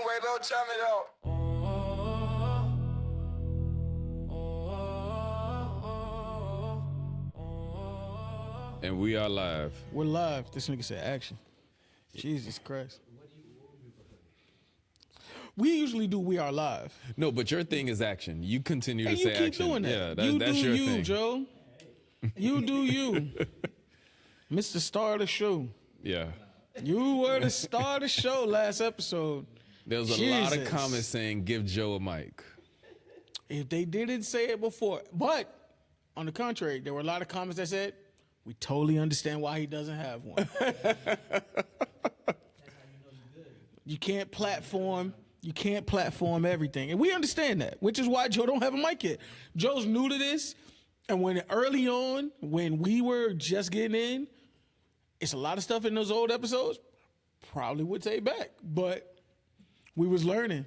wait, don't tell me though. And we are live. We're live. This nigga said action. Jesus Christ. We usually do We Are Live. No, but your thing is action. You continue to And say you keep action. doing that. Yeah, You that's do your you, thing. Joe. You do you. Mr. Star of the Show. Yeah. You were the star of the show last episode. There was a lot of Jesus. comments saying, give Joe a mic. If they didn't say it before. But, on the contrary, there were a lot of comments that said, we totally understand why he doesn't have one. You can't platform everything. And we understand that, which is why Joe don't have a mic yet. Joe's new to this. And when early on, when we were just getting in, it's a lot of stuff in those old episodes, probably would take back. But we was learning.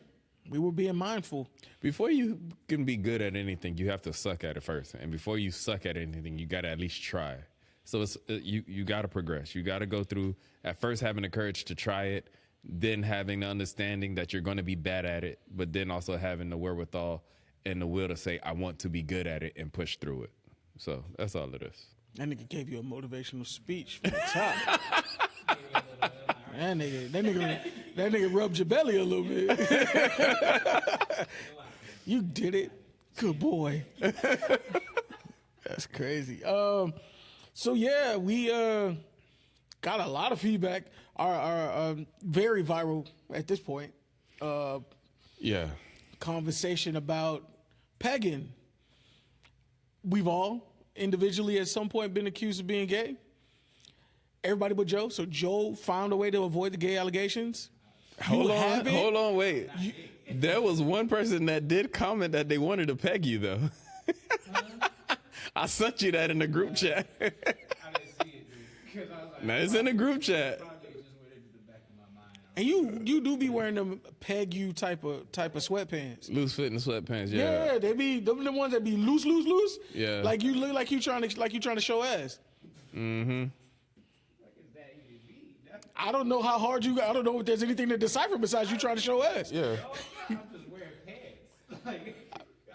We were being mindful. Before you can be good at anything, you have to suck at it first. And before you suck at anything, you got to at least try. So it's you got to progress. You got to go through at first having the courage to try it, then having the understanding that you're going to be bad at it, but then also having the wherewithal and the will to say, I want to be good at it and push through it. So that's all it is. That nigga gave you a motivational speech from the top. that nigga rubbed your belly a little bit. You did it. Good boy. That's crazy. So yeah, we got a lot of feedback. Our very viral at this point. Yeah. Conversation about pegging. We've all individually at some point been accused of being gay. Everybody but Joe. So Joe found a way to avoid the gay allegations. Hold on, wait. There was one person that did comment that they wanted to peg you, though. I sent you that in the group chat. I didn't see it, dude. I was like, Now it's in the group chat. probably just went into the back of my mind. And you do be wearing them peg you type of sweatpants. Loose fit and sweatpants, yeah. Yeah, they be them the ones that be loose. Yeah. Like you look like you trying to show ass. Mm-hmm. Like, is that even me? I don't know how hard you. I don't know if there's anything to decipher besides you trying to show ass. Yeah. I'm just wearing pants. Like,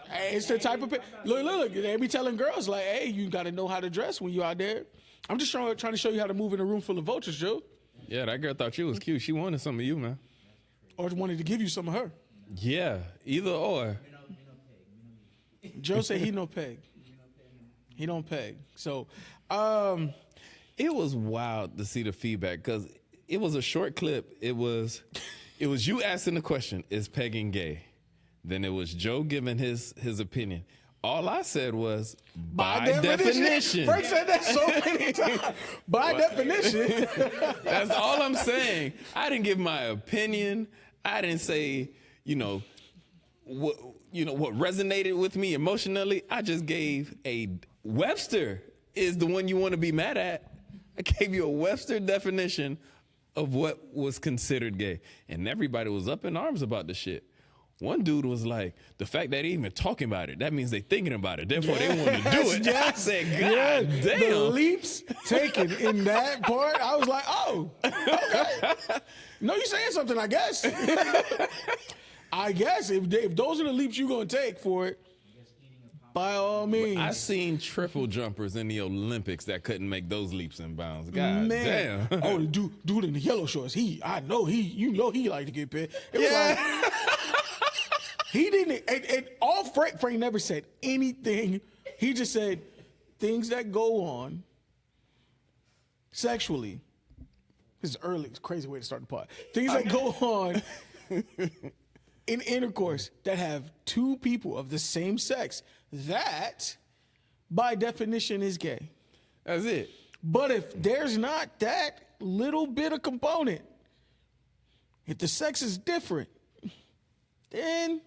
Hey, it's the type of look. They be telling girls like, hey, you got to know how to dress when you out there. I'm just trying to show you how to move in a room full of vultures, Joe. Yeah, that girl thought you was cute. She wanted some of you, man. Or wanted to give you some of her. Yeah, either or. Joe said he no peg. He don't peg. So, It was wild to see the feedback because it was a short clip. It was you asking the question, is pegging gay? Then it was Joe giving his opinion. All I said was, by definition. Frank said that so many times. By definition. That's all I'm saying. I didn't give my opinion. I didn't say, what resonated with me emotionally. I just gave a Webster is the one you want to be mad at. I gave you a Webster definition of what was considered gay. And everybody was up in arms about the shit. One dude was like, the fact that they even talking about it, that means they thinking about it. Therefore, they want to do it. Yes. I said, God damn. The leaps taken in that part, I was like, oh, okay. No, you saying something, I guess. I guess if those are the leaps you're going to take for it, by all means. I seen triple jumpers in the Olympics that couldn't make those leaps and bounds. God damn. Oh, the dude in the yellow shorts, he like to get paid. It was like, he didn't, and all Frank never said anything. He just said things that go on sexually. This is early, it's a crazy way to start the pod. Things that go on in intercourse that have two people of the same sex, that by definition is gay. That's it. But if there's not that little bit of component, if the sex is different, then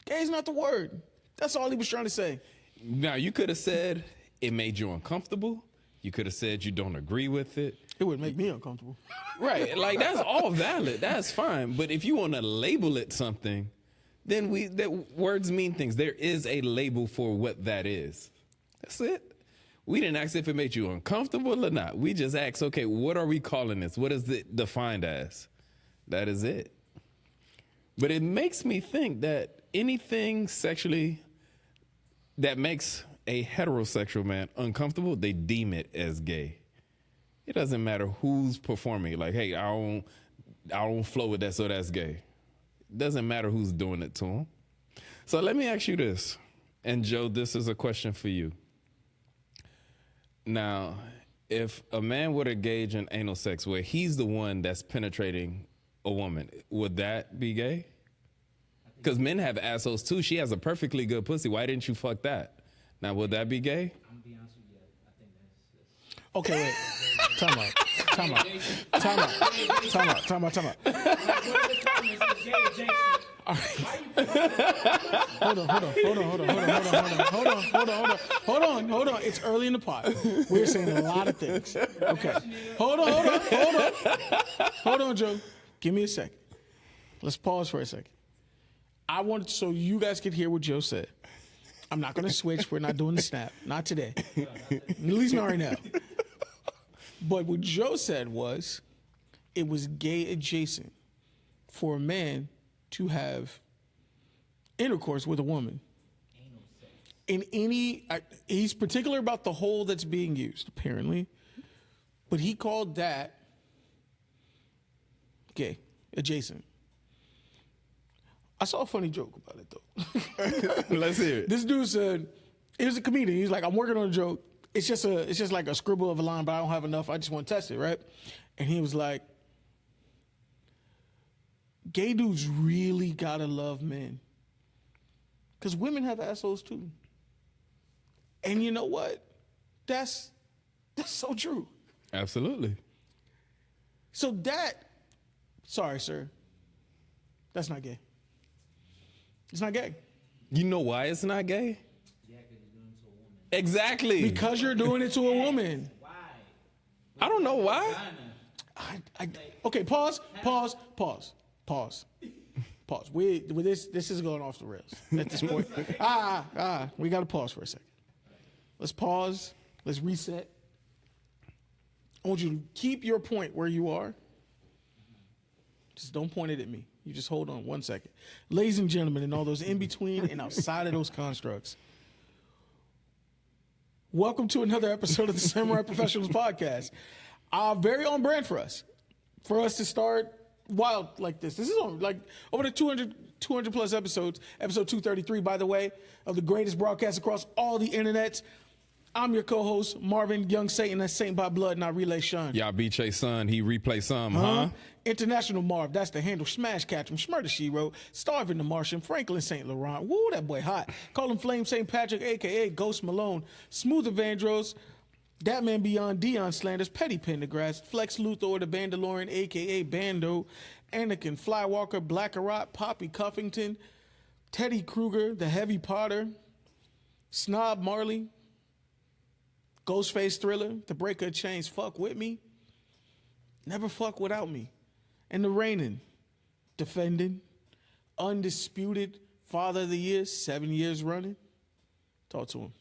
gay's not the word. That's all he was trying to say. Now, you could have said it made you uncomfortable. You could have said you don't agree with it. It would make me uncomfortable. Right. Like, that's all valid. That's fine. But if you want to label it something, then words mean things. There is a label for what that is. That's it. We didn't ask if it made you uncomfortable or not. We just asked, okay, what are we calling this? What is it defined as? That is it. But it makes me think that anything sexually that makes a heterosexual man uncomfortable, they deem it as gay. It doesn't matter who's performing. Like, hey, I don't flow with that, so that's gay. It doesn't matter who's doing it to him. So let me ask you this. And Joe, this is a question for you. Now, if a man would engage in anal sex where he's the one that's penetrating a woman, would that be gay? Because men have assholes too. She has a perfectly good pussy. Why didn't you fuck that? Now, would that be gay? I'm gonna be honest with you. I think that's Okay, wait. Time out. All right. Hold on. It's early in the pod. We're saying a lot of things. Okay. Hold on, Joe. Give me a second. Let's pause for a second. I want so you guys can hear what Joe said. I'm not going to switch. We're not doing the snap. Not today. At least not right now. But what Joe said was it was gay adjacent for a man to have intercourse with a woman. In any, he's particular about the hole that's being used, apparently. But he called that gay adjacent. I saw a funny joke about it, though. Let's hear it. This dude said, he was a comedian. He's like, I'm working on a joke. It's just like a scribble of a line, but I don't have enough. I just want to test it, right? And he was like, gay dudes really gotta love men. Because women have assholes too. And you know what? That's so true. Absolutely. So sorry, sir. That's not gay. It's not gay. You know why it's not gay? Exactly. Because you're doing it to a woman. why. I don't know why. Okay, pause. This is going off the rails at this point. We got to pause for a second. Let's pause. Let's reset. I want you to keep your point where you are. Just don't point it at me. You just hold on 1 second. Ladies and gentlemen, and all those in between and outside of those constructs, welcome to another episode of the Samurai Professionals Podcast. Very on brand for us to start wild like this. This is on like over the 200 plus episodes. Episode 233, by the way, of the greatest broadcast across all the internets. I'm your co-host, Marvin, Young Satan. That's Saint by blood, not Relay Shun. Y'all beat Chase son. He replay some, huh? International Marv, that's the handle. Smash Catch from Smurder She Wrote. Starving the Martian, Franklin St. Laurent. Woo, that boy hot. Call him Flame St. Patrick, a.k.a. Ghost Malone. Smooth Evandros. That Man Beyond, Dion Slanders. Petty Pendergrass. Flex Luthor, the Bandalorian, a.k.a. Bando. Anakin Flywalker, Blackarot. Poppy Cuffington. Teddy Kruger, the Heavy Potter. Snob Marley. Ghostface Thriller, The Breaker of Chains, Fuck With Me, Never Fuck Without Me, and the reigning, defending, undisputed Father of the Year, 7 years running. Talk to him.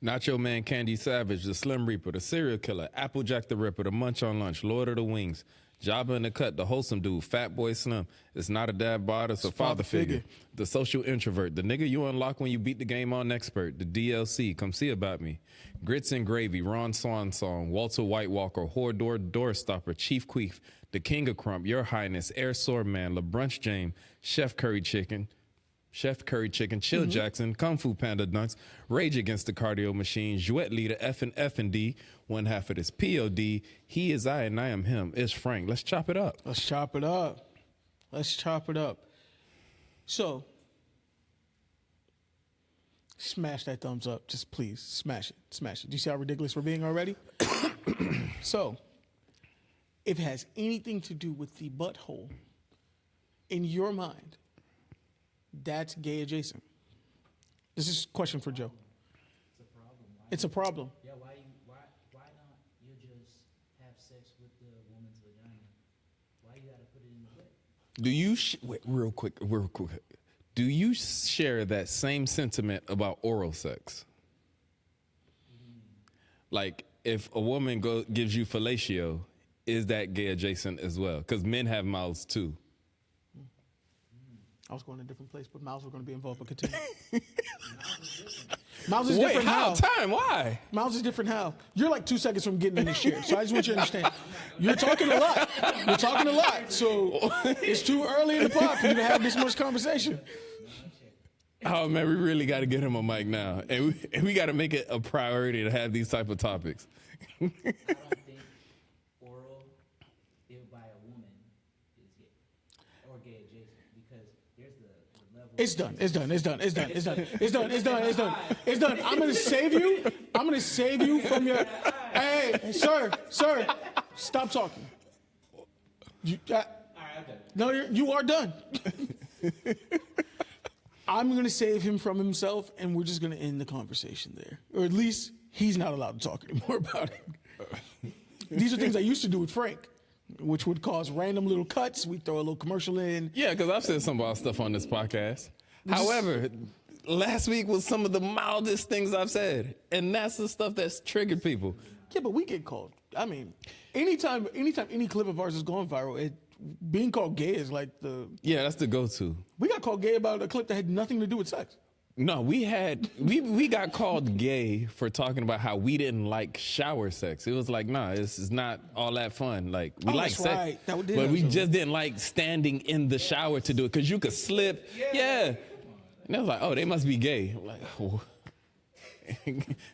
Nacho Man Candy Savage, the Slim Reaper, the Serial Killer, Applejack the Ripper, the Munch on Lunch, Lord of the Wings, Jabba in the Cut, the Wholesome Dude, Fat Boy Slim, It's Not a Dad Bod, It's a Father Figure, the Social Introvert, the Nigga You Unlock When You Beat the Game on Expert, the DLC, Come See About Me, Grits and Gravy, Ron Swan Song, Walter White Walker, Hordor Doorstopper, Chief Queef, the King of Crump, Your Highness, Air Sword Man, LeBrunch James, Chef Curry Chicken, Chill Jackson, Kung Fu Panda Dunks, Rage Against the Cardio Machine, Jouet Leader, F and D, one half of this POD, He is I and I am him, it's Frank. Let's chop it up. So, smash that thumbs up. Just please, smash it. Do you see how ridiculous we're being already? So, if it has anything to do with the butthole, in your mind, that's gay adjacent. This is a question for Joe. It's a problem. Yeah, why not you just have sex with the woman's vagina? Why you gotta put it in the butt? Do you, wait, real quick. Do you share that same sentiment about oral sex? Like, if a woman gives you fellatio, is that gay adjacent as well? Because men have mouths too. I was going to a different place, but Miles was going to be involved. But continue. Miles is Wait, different. how? Time? Why? Miles is different. How? You're like 2 seconds from getting in this chair, so I just want you to understand. You're talking a lot. You're talking a lot. So it's too early in the pod for you to have this much conversation. Oh man, we really got to get him a mic now, and we got to make it a priority to have these type of topics. I don't think oral if by a woman is gay or gay adjacent because there's the level. It's done. It's done. It's done. It's done. It's done. It's done. It's done. It's done. It's done. I'm gonna save you. I'm gonna save you from your. Hey, sir, stop talking. You, All right, I'm done. no, you are done. I'm gonna save him from himself, and we're just gonna end the conversation there, or at least he's not allowed to talk anymore about it. These are things I used to do with Frank, which would cause random little cuts. We throw a little commercial in. Yeah, because I've said some about stuff on this podcast. However, last week was some of the mildest things I've said, and that's the stuff that's triggered people. Yeah, but we get called. I mean, anytime any clip of ours is going viral, being called gay is like Yeah, that's the go-to. we got called gay about a clip that had nothing to do with sex. No, we got called gay for talking about how we didn't like shower sex. It was like, nah, it's not all that fun. Like we like that's sex, right. That did but we happen. just didn't like standing in the shower to do it because you could slip. Yeah. And I was like, oh, they must be gay. I'm like, oh.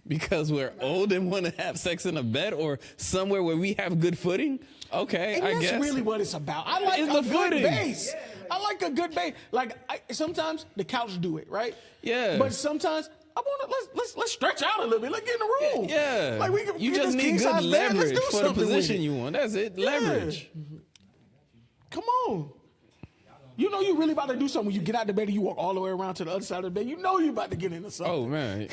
Because we're old and want to have sex in a bed or somewhere where we have good footing. Okay, And I that's guess. really what it's about. I like It's a the good footing. base. I like a good base. Like sometimes the couch do it, right? Yeah. But sometimes I want to let's stretch out a little bit. Let's get in the room. Yeah. Like we can you get just this need good king-size bed. Let's leverage do for the something with position it. you want. That's it. Leverage. Come on. You know you really about to do something when you get out of the bed and you walk all the way around to the other side of the bed. You know you about to get into something. Oh man,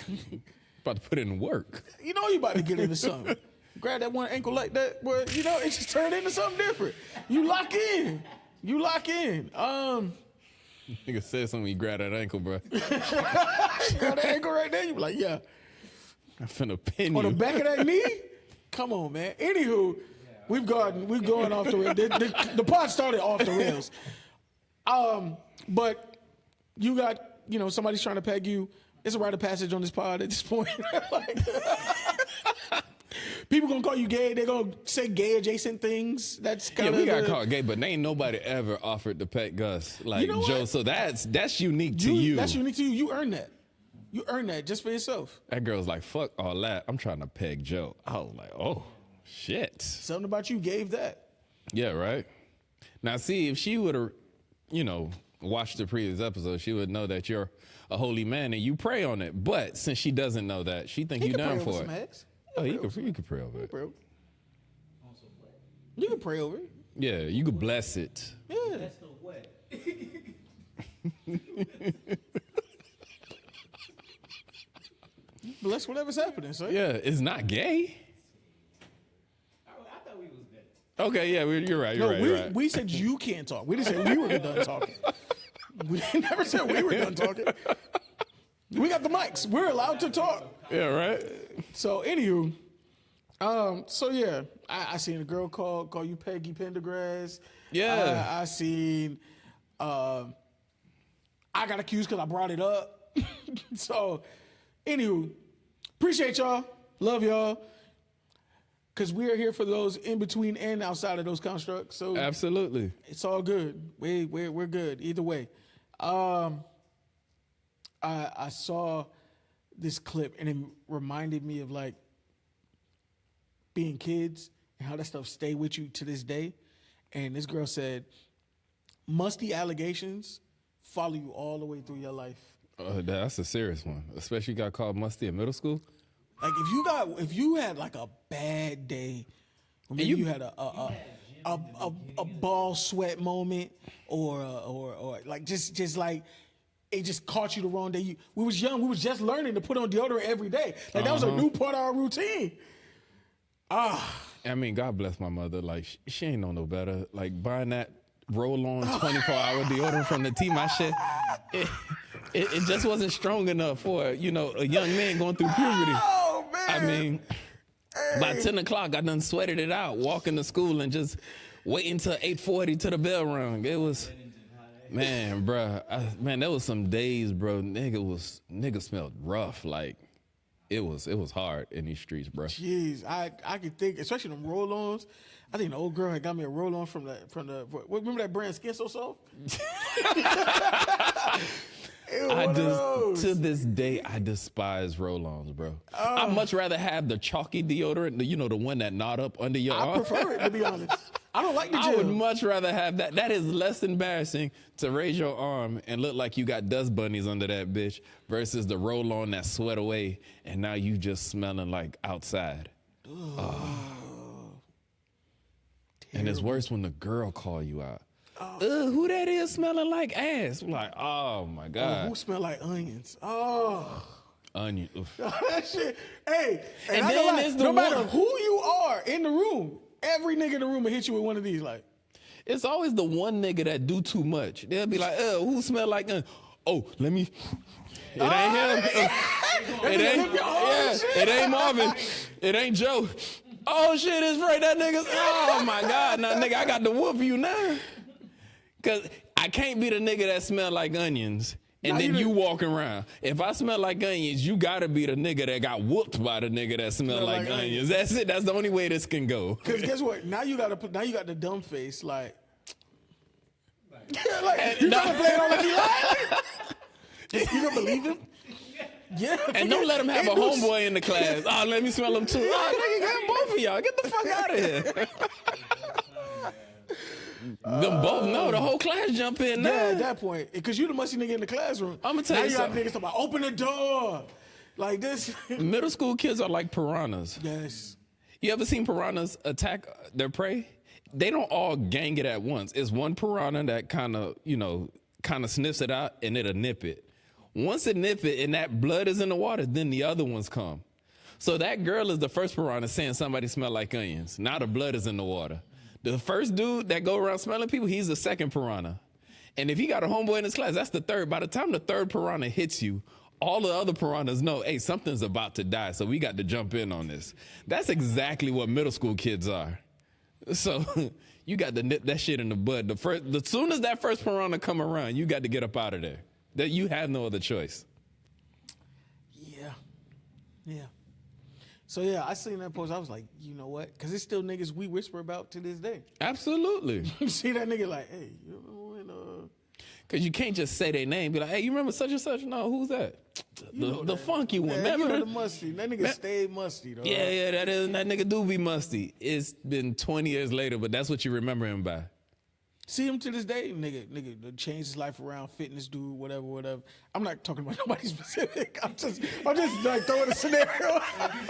about to put in work. You know you about to get into something. Grab that one ankle like that, boy. You know it just turned into something different. You lock in. Nigga said something. You grab that ankle, bro. Grab that ankle right there. You be like, yeah. I'm finna pin On the you. back of that knee? Come on, man. Anywho, we've going off the rails. The pod started off the rails. But you got, somebody's trying to peg you. It's a rite of passage on this pod at this point. Like, people gonna call you gay. They're gonna say gay adjacent things. That's Yeah, kind of we got called gay, but ain't nobody ever offered to pet Gus like You know what? Joe. So that's unique to you. That's unique to you. You earned that. You earned that just for yourself. That girl's like, fuck all that. I'm trying to peg Joe. I was like, oh, shit. Something about you gave that. Yeah, right. Now, see, if she would have, watched the previous episode, she would know that you're a holy man and you pray on it. But since she doesn't know that, she think You you can down pray over for some it. eggs. Oh, you can pray over it. Pray over. You can pray over it. Yeah, you could bless it. Yeah. That's the what? Bless whatever's happening, sir. Yeah, it's not gay. I thought we was good. Okay, yeah, you're right. No, You're right. we said you can't talk. We didn't say we were done talking. We never said we were done talking. We got the mics. We're allowed to talk. Yeah, right. So, anywho, I seen a girl call you Peggy Pendergrass. Yeah. I seen, I got accused because I brought it up. So, anywho, appreciate y'all. Love y'all. Because we are here for those in between and outside of those constructs. So Absolutely. it's all good. We're good either way. I saw this clip and it reminded me of like being kids and how that stuff stay with you to this day. And this girl said, musty allegations follow you all the way through your life. That's a serious one, especially got called musty in middle school. Like if you had like a bad day, or maybe you had a ball sweat moment, or like just like it just caught you the wrong day. We was young, we was just learning to put on deodorant every day. Like that was a new part of our routine. I mean, God bless my mother. Like she ain't know no better. Like buying that roll-on 24-hour deodorant from the T, my shit. It just wasn't strong enough for a young man going through puberty. Oh man! I mean, by 10 o'clock, I done sweated it out, walking to school and just waiting till 8:40 till the bell rung. It was, Man, bruh, man, there was some days, bro. Nigga smelled rough. Like it was hard in these streets, bro. Jeez, I could think, especially them roll-ons. I think the old girl had got me a roll-on from the. Remember that brand Skin So Soft? To this day, I despise roll-ons, bro. I'd much rather have the chalky deodorant, the one that knot up under your arm. I prefer it, to be honest. I don't like the gel. I would much rather have that. That is less embarrassing to raise your arm and look like you got dust bunnies under that bitch versus the roll-on that sweat away and now you just smelling like outside. And it's worse when the girl call you out. Who that is smelling like ass? I'm like, oh my God. Who smell like onions? Oh. Onion. That shit. Hey, And I then lie, there's the no matter one- who you are in the room, every nigga in the room will hit you with one of these. Like, It's always the one nigga that do too much. They'll be like, who smell like oh, let me. It ain't him. It ain't Marvin. It ain't Joe. Oh shit, it's right. That nigga's. Oh my God, now nigga, I got to whoop you now. Cause I can't be the nigga that smell like onions. And then you walk around. If I smell like onions, you gotta be the nigga that got whooped by the nigga that smell like onions. That's it. That's the only way this can go. Cause guess what? Now you got the dumb face. Like, you trying to play it on like he lying? You don't believe him? Yeah. And don't let him have a homeboy in the class. Oh, let me smell him too. Oh, nigga, get both of y'all. Get the fuck out of here. Them both know the whole class jump in now. Yeah, at that point, because you the musty nigga in the classroom. I'ma tell you now something. Niggas talking about open the door, like this. Middle school kids are like piranhas. Yes. You ever seen piranhas attack their prey? They don't all gang it at once. It's one piranha that kind of sniffs it out and it'll nip it. Once it nip it and that blood is in the water, then the other ones come. So that girl is the first piranha saying somebody smell like onions. Now the blood is in the water. The first dude that go around smelling people, he's the second piranha. And if he got a homeboy in his class, that's the third. By the time the third piranha hits you, all the other piranhas know, hey, something's about to die, so we got to jump in on this. That's exactly what middle school kids are. So you got to nip that shit in the bud. The soon as that first piranha come around, you got to get up out of there. That you have no other choice. Yeah. So yeah, I seen that post. I was like, you know what? Because it's still niggas we whisper about to this day. Absolutely. You see that nigga like, hey, you remember when? Because you can't just say their name. Be like, hey, you remember such and such? No, who's that? The funky one. Man, remember you know the musty. That nigga stayed musty though. Yeah, that nigga do be musty. It's been 20 years later, but that's what you remember him by. See him to this day, nigga changed his life around, fitness dude, whatever. I'm not talking about nobody specific. I'm just like throwing a scenario.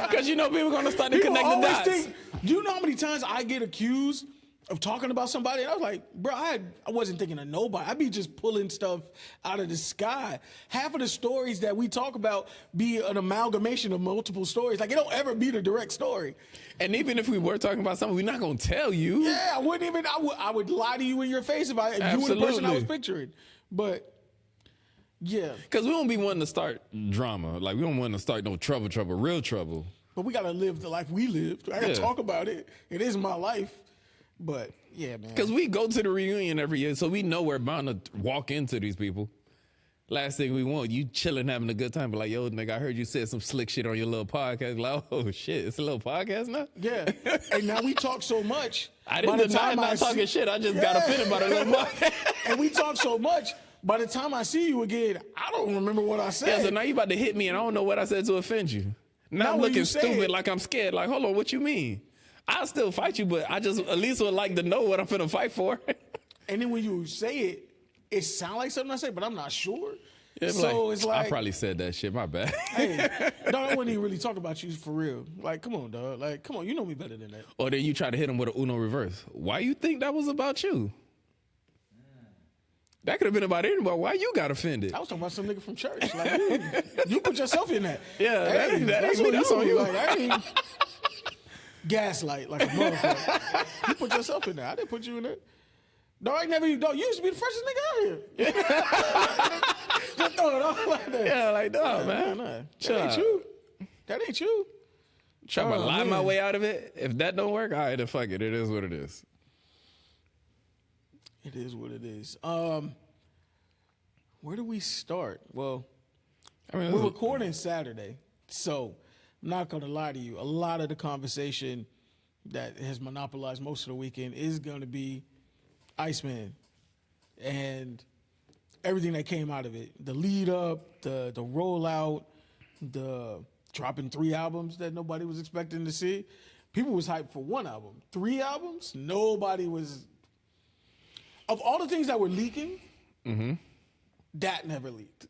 Because you know people gonna start to People connect the always dots. think, do you know how many times I get accused of talking about somebody? And I was like, bro, I wasn't thinking of nobody. I be just pulling stuff out of the sky. Half of the stories that we talk about be an amalgamation of multiple stories. Like, it don't ever be the direct story. And even if we were talking about something, we're not gonna tell you. Yeah, I wouldn't even. I would lie to you in your face if you were the person I was picturing. But yeah, Because we don't be wanting to start drama. Like, we don't want to start no trouble, real trouble. but we gotta live the life we lived. I gotta Yeah. talk about it. It is my life. But yeah, man. Because we go to the reunion every year, so we know we're bound to walk into these people. Last thing we want, you chilling, having a good time, but like, yo, nigga, I heard you said some slick shit on your little podcast. Like, oh shit, it's a little podcast now? Yeah, and now we talk so much. I didn't deny not talking shit. I just got offended by the little podcast. And we talk so much. By the time I see you again, I don't remember what I said. Yeah, so now you about to hit me and I don't know what I said to offend you. Now I'm when looking you say stupid it- like I'm scared. Like, hold on, what you mean? I'll still fight you, but I just at least would like to know what I'm finna fight for. And then when you say it, it sounds like something I said, but I'm not sure. Yeah, So it's like, I probably said that shit, my bad. hey, dog, I wouldn't even really talk about you for real. Like, come on, dog. Like, come on, you know me better than that. Or then you try to hit him with a Uno reverse. Why you think that was about you? That could have been about anybody. Why you got offended? I was talking about some nigga from church. Like, you put yourself in that. Yeah, that ain't me, on that's on you. Like, I ain't gaslight like a motherfucker. You put yourself in there. I didn't put you in there. No, I never. No, you used to be the freshest nigga out here. Just throw it all like that. Yeah, like, dog, man. Nah. Chill That ain't out. you. That ain't you. Try to Oh, lie my man. way out of it. If that don't work, all right, then fuck it. It is what it is. It is what it is. Where do we start? Well, I mean, we're recording Saturday, so I'm not going to lie to you. A lot of the conversation that has monopolized most of the weekend is going to be ICEMAN and everything that came out of it. The lead up, the rollout, the dropping 3 albums that nobody was expecting to see. People was hyped for 1 album. 3 albums? Nobody was. Of all the things that were leaking, that never leaked.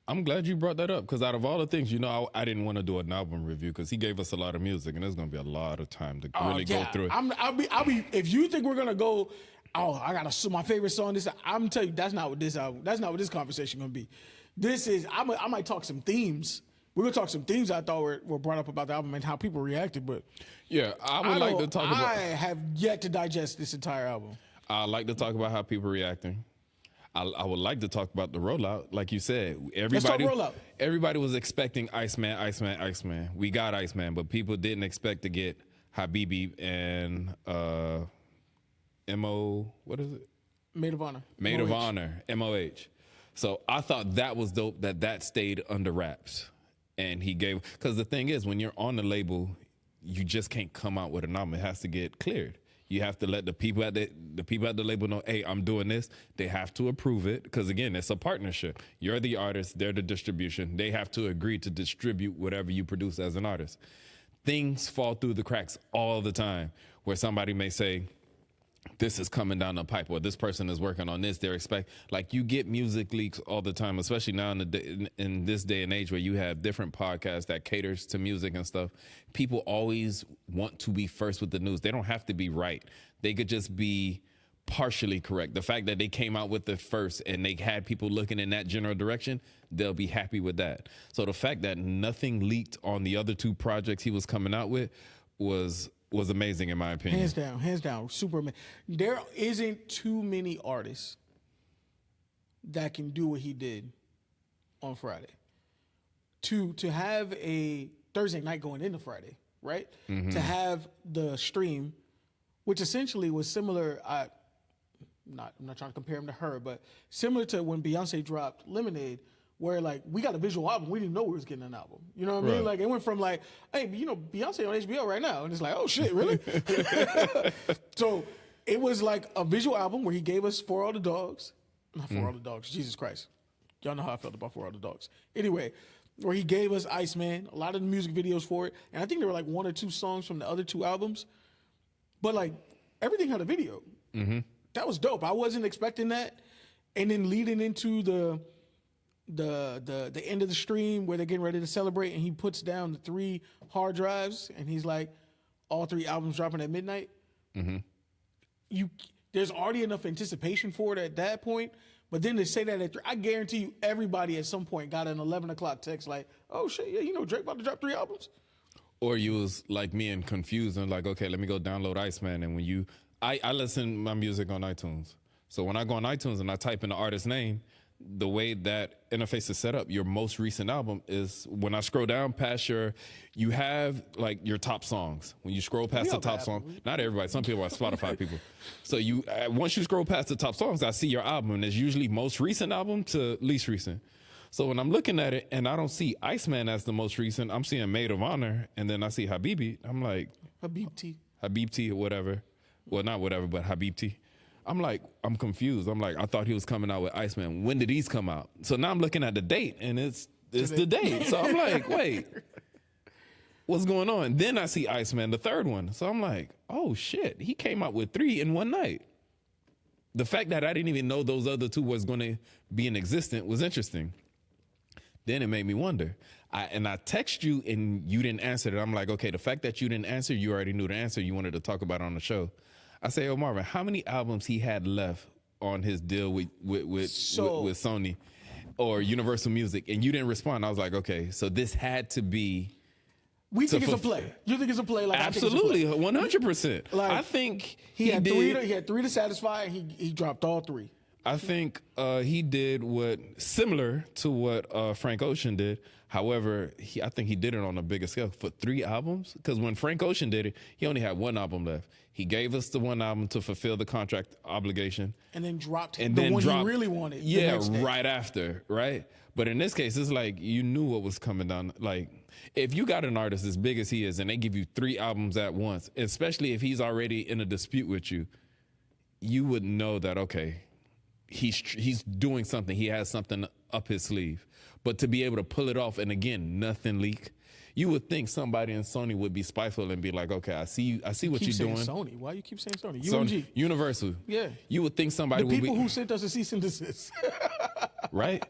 I'm glad you brought that up because out of all the things, I didn't want to do an album review because he gave us a lot of music and there's going to be a lot of time to really go through it. I'll be. If you think we're going to go, I got my favorite song. I'm telling you, that's not what this conversation going to be. This is. I might talk some themes. We're going to talk some themes I thought were brought up about the album and how people reacted. But yeah, I would like to talk about. I have yet to digest this entire album. I like to talk about how people are reacting. I would like to talk about the rollout. Like you said, everybody was expecting Iceman. We got Iceman, but people didn't expect to get Habibti and what is it? Maid of Honor. Maid of Honor, MOH. So I thought that was dope that stayed under wraps. And he gave, because the thing is, when you're on the label, you just can't come out with an album. It has to get cleared. You have to let the people at the label know, hey, I'm doing this. They have to approve it because, again, it's a partnership. You're the artist. They're the distribution. They have to agree to distribute whatever you produce as an artist. Things fall through the cracks all the time where somebody may say, this is coming down the pipe, or this person is working on this. You get music leaks all the time, especially now in this day and age where you have different podcasts that caters to music and stuff. People always want to be first with the news. They don't have to be right. They could just be partially correct. The fact that they came out with it first and they had people looking in that general direction, they'll be happy with that. So the fact that nothing leaked on the other 2 projects he was coming out with was amazing in my opinion. Hands down, super amazing. There isn't too many artists that can do what he did on Friday. To have a Thursday night going into Friday, right? Mm-hmm. To have the stream, which essentially was similar. I'm not trying to compare him to her, but similar to when Beyonce dropped Lemonade, where we got a visual album, we didn't know we was getting an album. You know what I mean? It went from hey, Beyonce on HBO right now, and it's oh shit, really? So it was a visual album where he gave us For All the Dogs, not For All the Dogs, Jesus Christ, y'all know how I felt about For All the Dogs. Anyway, where he gave us Iceman, a lot of the music videos for it, and I think there were 1 or 2 songs from the other 2 albums, but everything had a video. Mm-hmm. That was dope. I wasn't expecting that, and then leading into the end of the stream where they're getting ready to celebrate, and he puts down the 3 hard drives, and he's all 3 albums dropping at midnight. Mm-hmm. There's already enough anticipation for it at that point, but then to say that at 3, I guarantee you everybody at some point got an 11 o'clock text oh shit, yeah, Drake about to drop 3 albums. Or you was like me and confused and okay, let me go download Iceman. And when I listen to my music on iTunes. So when I go on iTunes and I type in the artist's name, the way that interface is set up, your most recent album is when I scroll down past you have your top songs. When you scroll past the top song, not everybody, some people are Spotify people. So once you scroll past the top songs, I see your album, and it's usually most recent album to least recent. So when I'm looking at it and I don't see Iceman as the most recent, I'm seeing Maid of Honor, and then I see Habibti. I'm Habibti or whatever. Well, not whatever, but Habibti. I'm confused. I thought he was coming out with Iceman. When did these come out? So now I'm looking at the date, and it's the date. So I'm wait, what's going on? Then I see Iceman, the 3rd one. So I'm oh shit, he came out with 3 in one night. The fact that I didn't even know those other 2 was going to be in existence was interesting. Then it made me wonder. I text you, and you didn't answer it. I'm okay, the fact that you didn't answer, you already knew the answer. You wanted to talk about it on the show. I say, Marvin, how many albums he had left on his deal with Sony or Universal Music? And you didn't respond. I was okay, so this had to be. We think it's a play. You think it's a play? Absolutely, 100%. I think he had 3 to satisfy, and he dropped all 3. I think he did similar to what Frank Ocean did. However, I think he did it on a bigger scale for 3 albums. Because when Frank Ocean did it, he only had 1 album left. He gave us the 1 album to fulfill the contract obligation. And then dropped And the then one dropped, he really wanted. the Yeah, next day. right after, right? But in this case, it's like you knew what was coming down. Like, if you got an artist as big as he is and they give you 3 albums at once, especially if he's already in a dispute with you, you would know that, okay, he's doing something. He has something up his sleeve. But to be able to pull it off and, again, nothing leak, you would think somebody in Sony would be spiteful and be like, okay, I see what Keep you're saying doing. Sony. Why you keep saying Sony? Sony, UMG. Universal. Yeah. You would think somebody The would people be who sent us a cease and desist. right.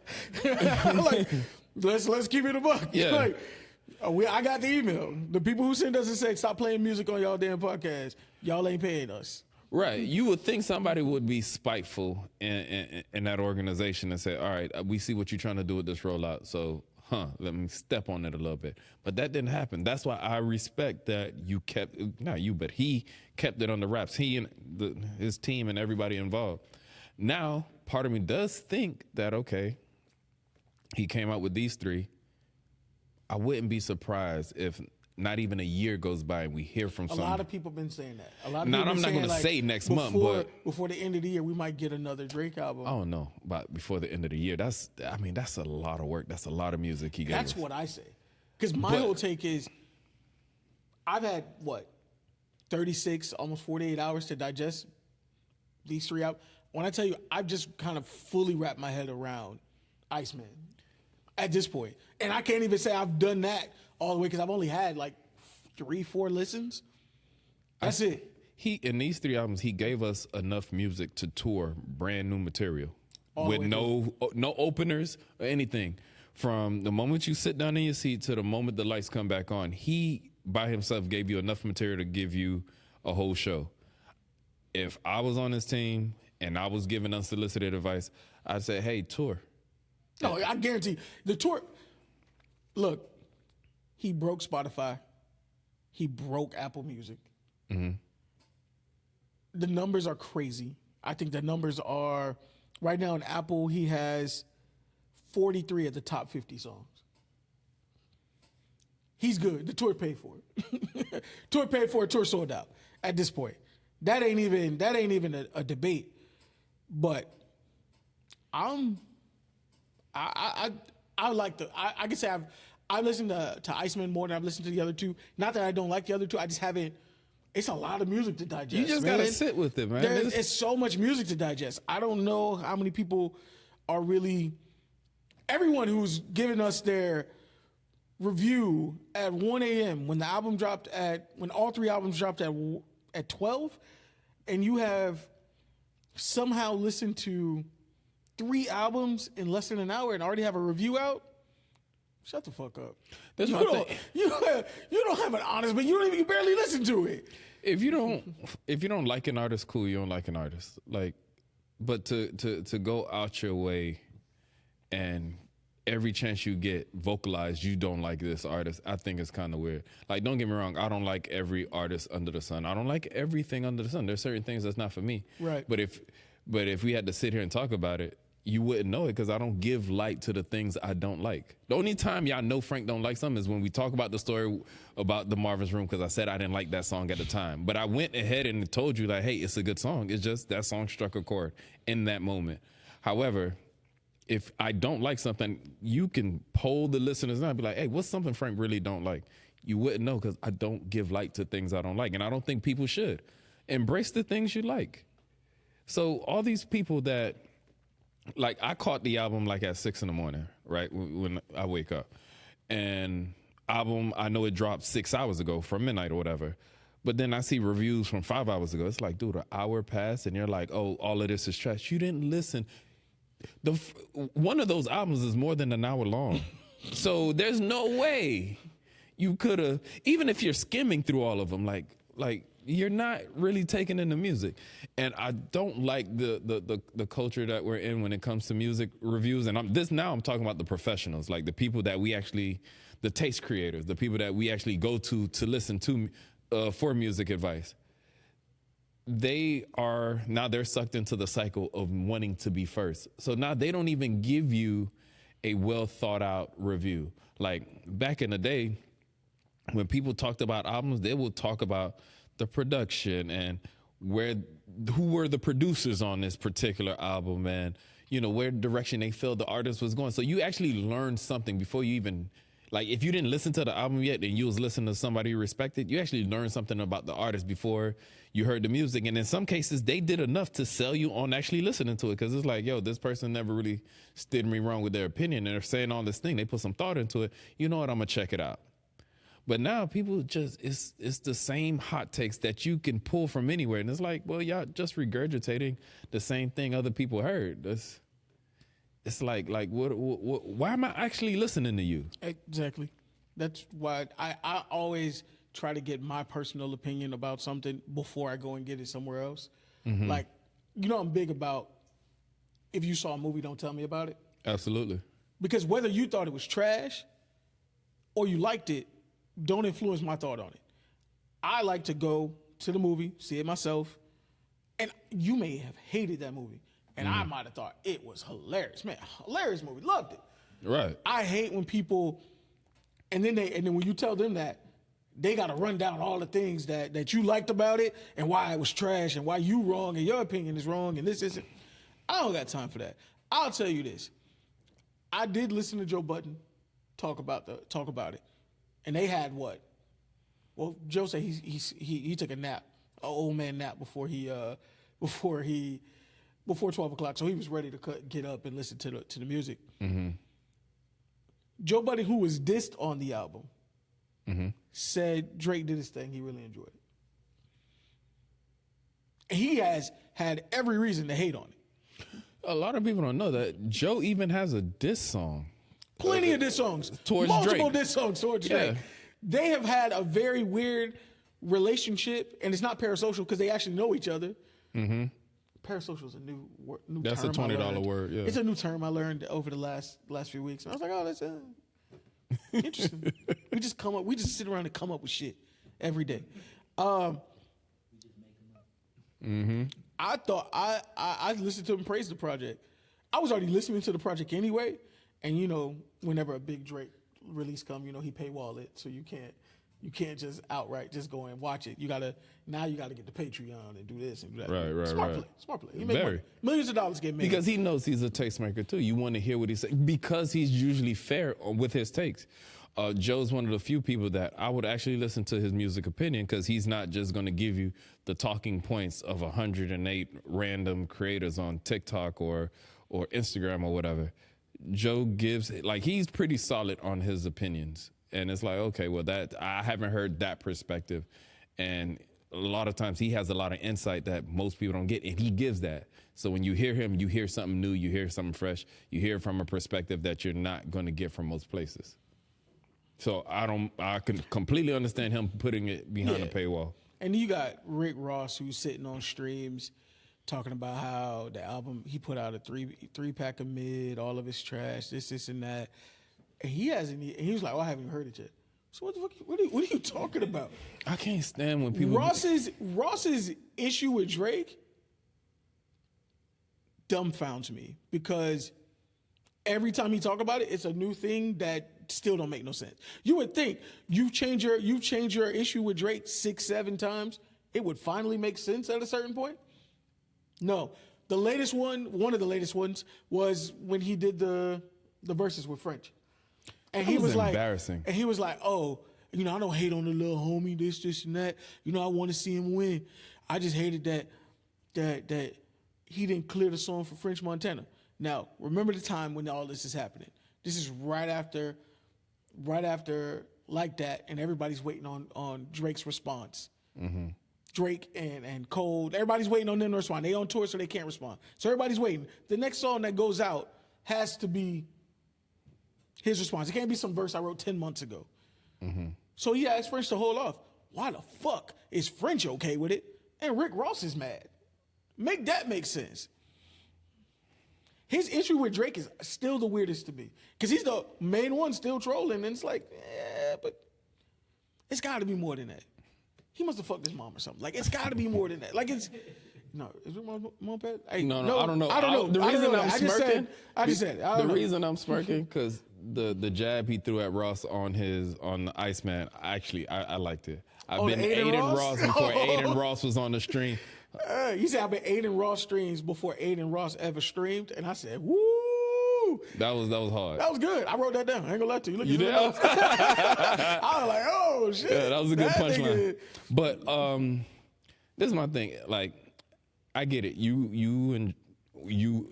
Like, let's keep it a buck. Yeah. Like, I got the email. The people who sent us and said, stop playing music on y'all damn podcast. Y'all ain't paying us. Right. You would think somebody would be spiteful in that organization and say, all right, we see what you're trying to do with this rollout. So, let me step on it a little bit. But that didn't happen. That's why I respect that you kept, not you, but he kept it on the wraps. He and his team and everybody involved. Now, part of me does think that, okay, he came out with these 3. I wouldn't be surprised if not even a year goes by and we hear from A someone. lot of people been saying that. A lot of Now, people I'm been not saying, gonna like, say next month, but before the end of the year, we might get another Drake album. I don't know, but before the end of the year, that's a lot of work. That's a lot of music he gave That's us. what I say. Because my whole take is, I've had, 36, almost 48 hours to digest these 3 albums. When I tell you, I've just kind of fully wrapped my head around ICEMAN at this point. And I can't even say I've done that all the way because I've only had 3-4 listens. That's it. In these 3 albums, he gave us enough music to tour brand new material All the with way no openers or anything. From the moment you sit down in your seat to the moment the lights come back on, he by himself gave you enough material to give you a whole show. If I was on his team and I was giving unsolicited advice, I'd say, hey, tour. No, I guarantee the tour. Look, he broke Spotify. He broke Apple Music. Mm-hmm. The numbers are crazy. I think the numbers are right now in Apple. He has 43 of the top 50 songs. He's good. The tour paid for it. Tour paid for it. Tour sold out at this point. That ain't even a debate. But I can say I've listened to ICEMAN more than I've listened to the other 2. Not that I don't like the other 2. I just haven't. It's a lot of music to digest. You just man. gotta sit with it, man. It's so much music to digest. I don't know how many people are really. Everyone who's giving us their review at 1 a.m. when all 3 albums dropped at 12, and you have somehow listened to 3 albums in less than an hour and already have a review out. Shut the fuck up. That's you my don't, thing. you don't have an honest, but you barely listen to it. If you don't like an artist, cool, you don't like an artist. But to go out your way and every chance you get vocalize you don't like this artist, I think it's kind of weird. Like, don't get me wrong, I don't like every artist under the sun. I don't like everything under the sun. There's certain things that's not for me. Right. But if we had to sit here and talk about it, you wouldn't know it because I don't give light to the things I don't like. The only time y'all know Frank don't like something is when we talk about the story about the Marvin's Room, because I said I didn't like that song at the time. But I went ahead and told you, like, hey, it's a good song. It's just that song struck a chord in that moment. However, if I don't like something, you can poll the listeners and be like, hey, what's something Frank really don't like? You wouldn't know because I don't give light to things I don't like. And I don't think people should. Embrace the things you like. So all these people that, like, I caught the album like at 6 a.m, right, when I wake up. And album, I know it dropped 6 hours ago from midnight or whatever. But then I see reviews from 5 hours ago. It's like, dude, an hour passed and you're like, oh, all of this is trash. You didn't listen. One of those albums is more than an hour long. So there's no way you could have, even if you're skimming through all of them, like you're not really taking in the music. And I don't like the culture that we're in when it comes to music reviews. And I'm talking about the professionals, like the people that we actually, the taste creators, the people that we actually go to listen to for music advice. they're sucked into the cycle of wanting to be first. So now they don't even give you a well thought out review. Like back in the day, when people talked about albums, they would talk about the production and who were the producers on this particular album, and where direction they felt the artist was going. So you actually learned something before you even, like, if you didn't listen to the album yet and you was listening to somebody you respected, you actually learned something about the artist before you heard the music. And in some cases, they did enough to sell you on actually listening to it, because it's like, yo, this person never really steered me wrong with their opinion, and they're saying all this thing. They put some thought into it. You know what? I'm gonna check it out. But now people just, it's the same hot takes that you can pull from anywhere. And it's like, well, y'all just regurgitating the same thing other people heard. It's like what, why am I actually listening to you? Exactly. That's why I always try to get my personal opinion about something before I go and get it somewhere else. Mm-hmm. Like, I'm big about, if you saw a movie, don't tell me about it. Absolutely. Because whether you thought it was trash or you liked it, don't influence my thought on it. I like to go to the movie, see it myself, and you may have hated that movie, and I might have thought it was hilarious. Man, hilarious movie, loved it. Right. I hate when people, and then when you tell them that, they got to run down all the things that you liked about it and why it was trash and why you wrong and your opinion is wrong and this isn't. I don't got time for that. I'll tell you this. I did listen to Joe Budden talk about it. And they had what? Well, Joe said he took a nap, an old man nap before 12 o'clock, so he was ready to get up and listen to the music. Mm-hmm. Joe Budden, who was dissed on the album, mm-hmm. said Drake did his thing. He really enjoyed it. And he has had every reason to hate on it. A lot of people don't know that Joe even has a diss song. Plenty of diss songs. Towards Multiple Drake. diss songs towards Drake. They have had a very weird relationship, and it's not parasocial because they actually know each other. Mm-hmm. Parasocial is a new That's term. a $20 word. Yeah, it's a new term I learned over the last few weeks. And I was like, oh, that's interesting. we just sit around and come up with shit every day. Mm-hmm. I thought I listened to him praise the project. I was already listening to the project anyway, and whenever a big Drake release come, he paywall it, so you can't just outright just go and watch it. You gotta get the Patreon and do this and do that. Right. Smart play. He made money. Millions of dollars get made Because he knows he's a tastemaker too. You want to hear what he says because he's usually fair with his takes. Joe's one of the few people that I would actually listen to his music opinion, because he's not just going to give you the talking points of 108 random creators on TikTok or Instagram or whatever. Joe gives, like, he's pretty solid on his opinions. And it's like, okay, well, I haven't heard that perspective. And a lot of times he has a lot of insight that most people don't get, and he gives that. So when you hear him, you hear something new, you hear something fresh, you hear from a perspective that you're not going to get from most places. So I can completely understand him putting it behind a paywall. And you got Rick Ross, who's sitting on streams talking about how the album, he put out a three pack of Mid, all of his trash, this and that. And he was like, oh, I haven't even heard it yet. So what the fuck? What are you talking about? I can't stand when people. Ross's issue with Drake dumbfounds me, because every time he talk about it, it's a new thing that still don't make no sense. You would think you change your issue with Drake 6-7 times, it would finally make sense at a certain point. No, the latest one of the latest ones, was when he did the verses with French. And he was like, embarrassing. And he was like, oh, I don't hate on the little homie, this and that. I want to see him win. I just hated that he didn't clear the song for French Montana. Now, remember the time when all this is happening. This is right after Like That, and everybody's waiting on Drake's response. Mm-hmm. Drake and Cole, everybody's waiting on them to respond. They on tour, so they can't respond. So everybody's waiting. The next song that goes out has to be his response. It can't be some verse I wrote 10 months ago. Mm-hmm. So he asked French to hold off. Why the fuck is French okay with it? And Rick Ross is mad. Make that make sense. His issue with Drake is still the weirdest to me, because he's the main one still trolling, and it's like, but it's got to be more than that. he must have fucked his mom or something. Like, it's got to be more than that. Like, it's no, is it mom pet? Hey, No, I don't know. I don't know. The reason I'm smirking. I just said it. I The don't know. reason I'm smirking because the jab he threw at Ross on the Iceman. Actually, I liked it. I've been the Aiden Aiden Ross? Ross before Aiden Ross was on the stream. You said I've been Aiden Ross streams before Aiden Ross ever streamed, and I said, woo. That was hard. That was good. I wrote that down. I ain't gonna lie to you. Look, You did? I was like, oh shit. Yeah, that was a good punchline. nigga- But this is my thing. Like, I get it. You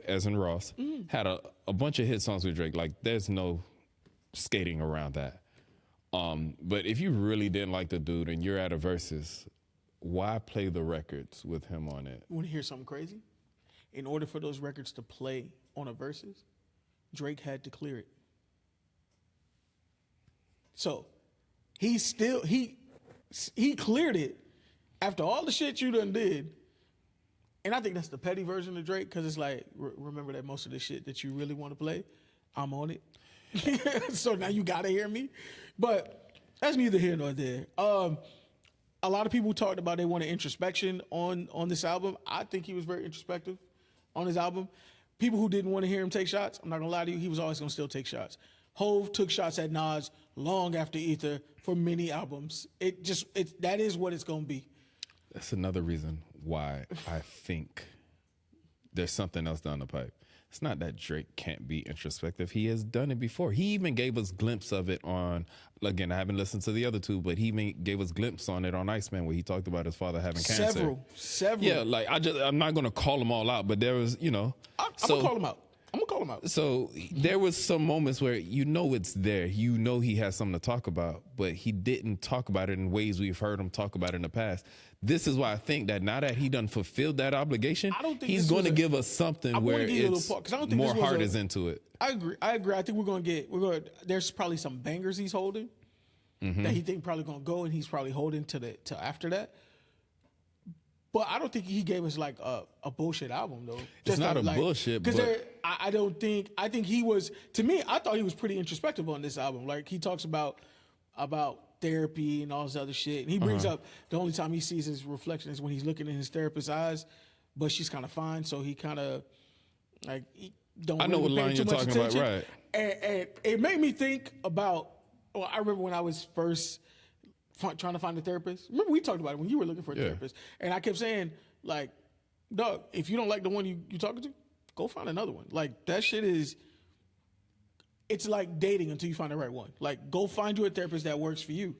as in Ross had a bunch of hit songs with Drake. Like, there's no skating around that. But if you really didn't like the dude and you're at a versus, why play the records with him on it? Want to hear something crazy? In order for those records to play on a versus, Drake had to clear it. So he cleared it after all the shit you done did. And I think that's the petty version of Drake, because it's like, remember that most of the shit that you really want to play, I'm on it. So now you gotta hear me. But that's neither here nor there. A lot of people talked about they wanted introspection on this album. I think he was very introspective on his album. People who didn't want to hear him take shots, I'm not gonna lie to you, he was always gonna still take shots. Hove took shots at Nas long after Ether for many albums. That is what it's gonna be. That's another reason why I think there's something else down the pipe. It's not that Drake can't be introspective. He has done it before. He even gave us glimpse of it on, again, I haven't listened to the other two, but he gave us glimpse on it on Iceman where he talked about his father having cancer. Several. Yeah, like I'm not going to call them all out, but there was, I'm gonna call him out. So there was some moments where it's there. He has something to talk about, but he didn't talk about it in ways we've heard him talk about in the past. This is why I think that now that he done fulfilled that obligation, he's going to give us something where it's more heart is into it. I agree. I think there's probably some bangers he's holding that he think probably gonna go, and he's probably holding to after that. But I don't think he gave us like a bullshit album though. It's not a bullshit, because but I think he was, to me, I thought he was pretty introspective on this album. Like, he talks about therapy and all this other shit. And he brings up the only time he sees his reflection is when he's looking in his therapist's eyes, but she's kind of fine. So he kind of like, he don't I know really what pay line too you're much talking about, attention. right. And it made me think about, I remember when I was first trying to find a therapist. Remember we talked about it when you were looking for a therapist. And I kept saying, like, dog, if you don't like the one you talking to, go find another one. Like, that shit is, it's like dating until you find the right one. Like, go find you a therapist that works for you.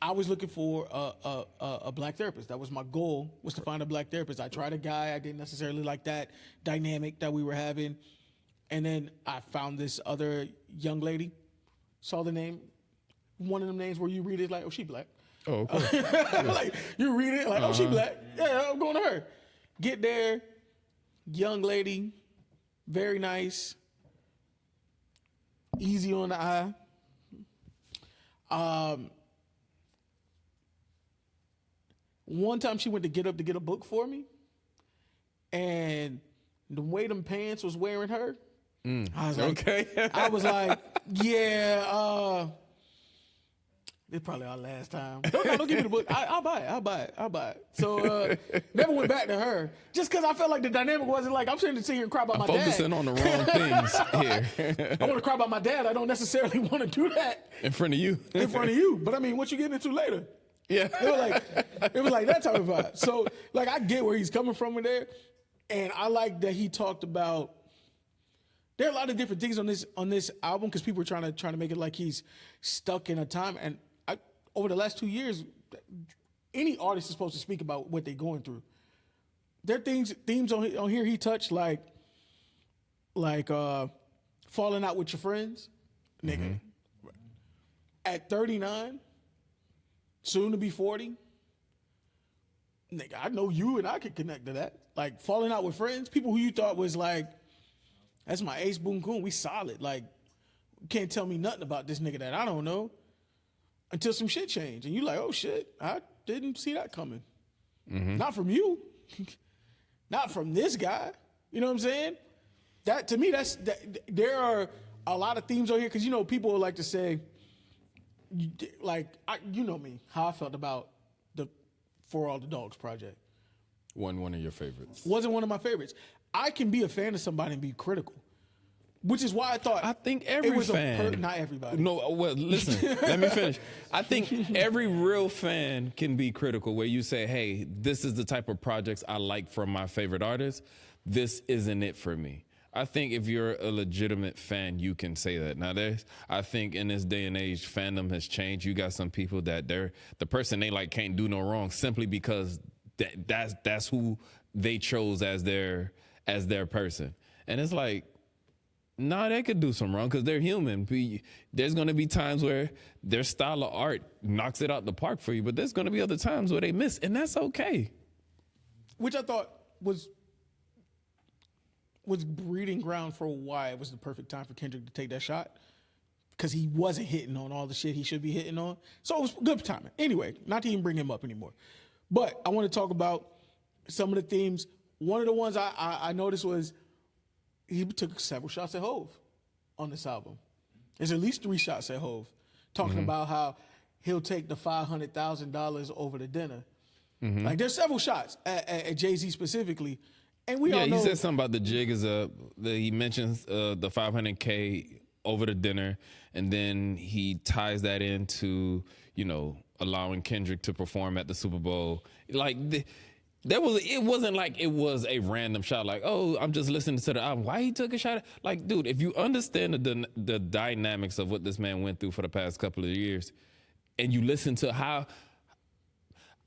I was looking for a black therapist. That was my goal, was to find a black therapist. I tried a guy. I didn't necessarily like that dynamic that we were having. And then I found this other young lady, saw the name, one of them names where you read it like, oh, she black. Oh, okay. Like, you read it like, oh, she black. Yeah, I'm going to her. Get there, young lady, very nice, easy on the eye. One time she went to get up to get a book for me, and the way them pants was wearing her, I was like, okay. I was like, yeah, it's probably our last time. Don't give me the book. I'll buy it. So never went back to her, just because I felt like the dynamic wasn't like, I'm sitting here and cry about my dad. Focusing on the wrong things here. I want to cry about my dad. I don't necessarily want to do that In front of you. in front of you. But I mean, what you getting into later? Yeah. It was like that type of vibe. So, like, I get where he's coming from with there, and I like that he talked about. There are a lot of different things on this album because people are trying to make it like he's stuck in a time. And over the last 2 years, any artist is supposed to speak about what they're going through. There are themes on here he touched like falling out with your friends, nigga. At 39. Soon to be 40. Nigga, I know you and I could connect to that. Like, falling out with friends, people who you thought was like, that's my ace boom coon, we solid. Like, you can't tell me nothing about this nigga that I don't know until some shit changed. And you like, oh shit, I didn't see that coming. Not from you. Not from this guy. You know what I'm saying? That, to me, there are a lot of themes on here, because, people would like to say, like, you know me, how I felt about For All the Dogs project. One of your favorites. Wasn't one of my favorites. I can be a fan of somebody and be critical, which is why I thought I think every it was fan. not everybody. No, well, listen. Let me finish. I think every real fan can be critical, where you say, "Hey, this is the type of projects I like from my favorite artist. This isn't it for me." I think if you're a legitimate fan, you can say that. Now, I think in this day and age, fandom has changed. You got some people that the person they like can't do no wrong simply because that's who they chose as their person. And it's like, nah, they could do some wrong because they're human. There's going to be times where their style of art knocks it out the park for you, but there's going to be other times where they miss, and that's okay. Which I thought was breeding ground for why it was the perfect time for Kendrick to take that shot, because he wasn't hitting on all the shit he should be hitting on. So it was good timing. Anyway, not to even bring him up anymore. But I want to talk about some of the themes. One of the ones I noticed was he took several shots at Hove on this album. There's at least 3 shots at Hove, talking about how he'll take the $500,000 over to dinner. Like, there's several shots at Jay-Z specifically. And we all know. He said something about the jig is up. He mentions the $500K over the dinner, and then he ties that into, allowing Kendrick to perform at the Super Bowl. Like, it wasn't like it was a random shot. Like, oh, I'm just listening to the album. Why he took a shot? Like, dude, if you understand the dynamics of what this man went through for the past couple of years, and you listen to how.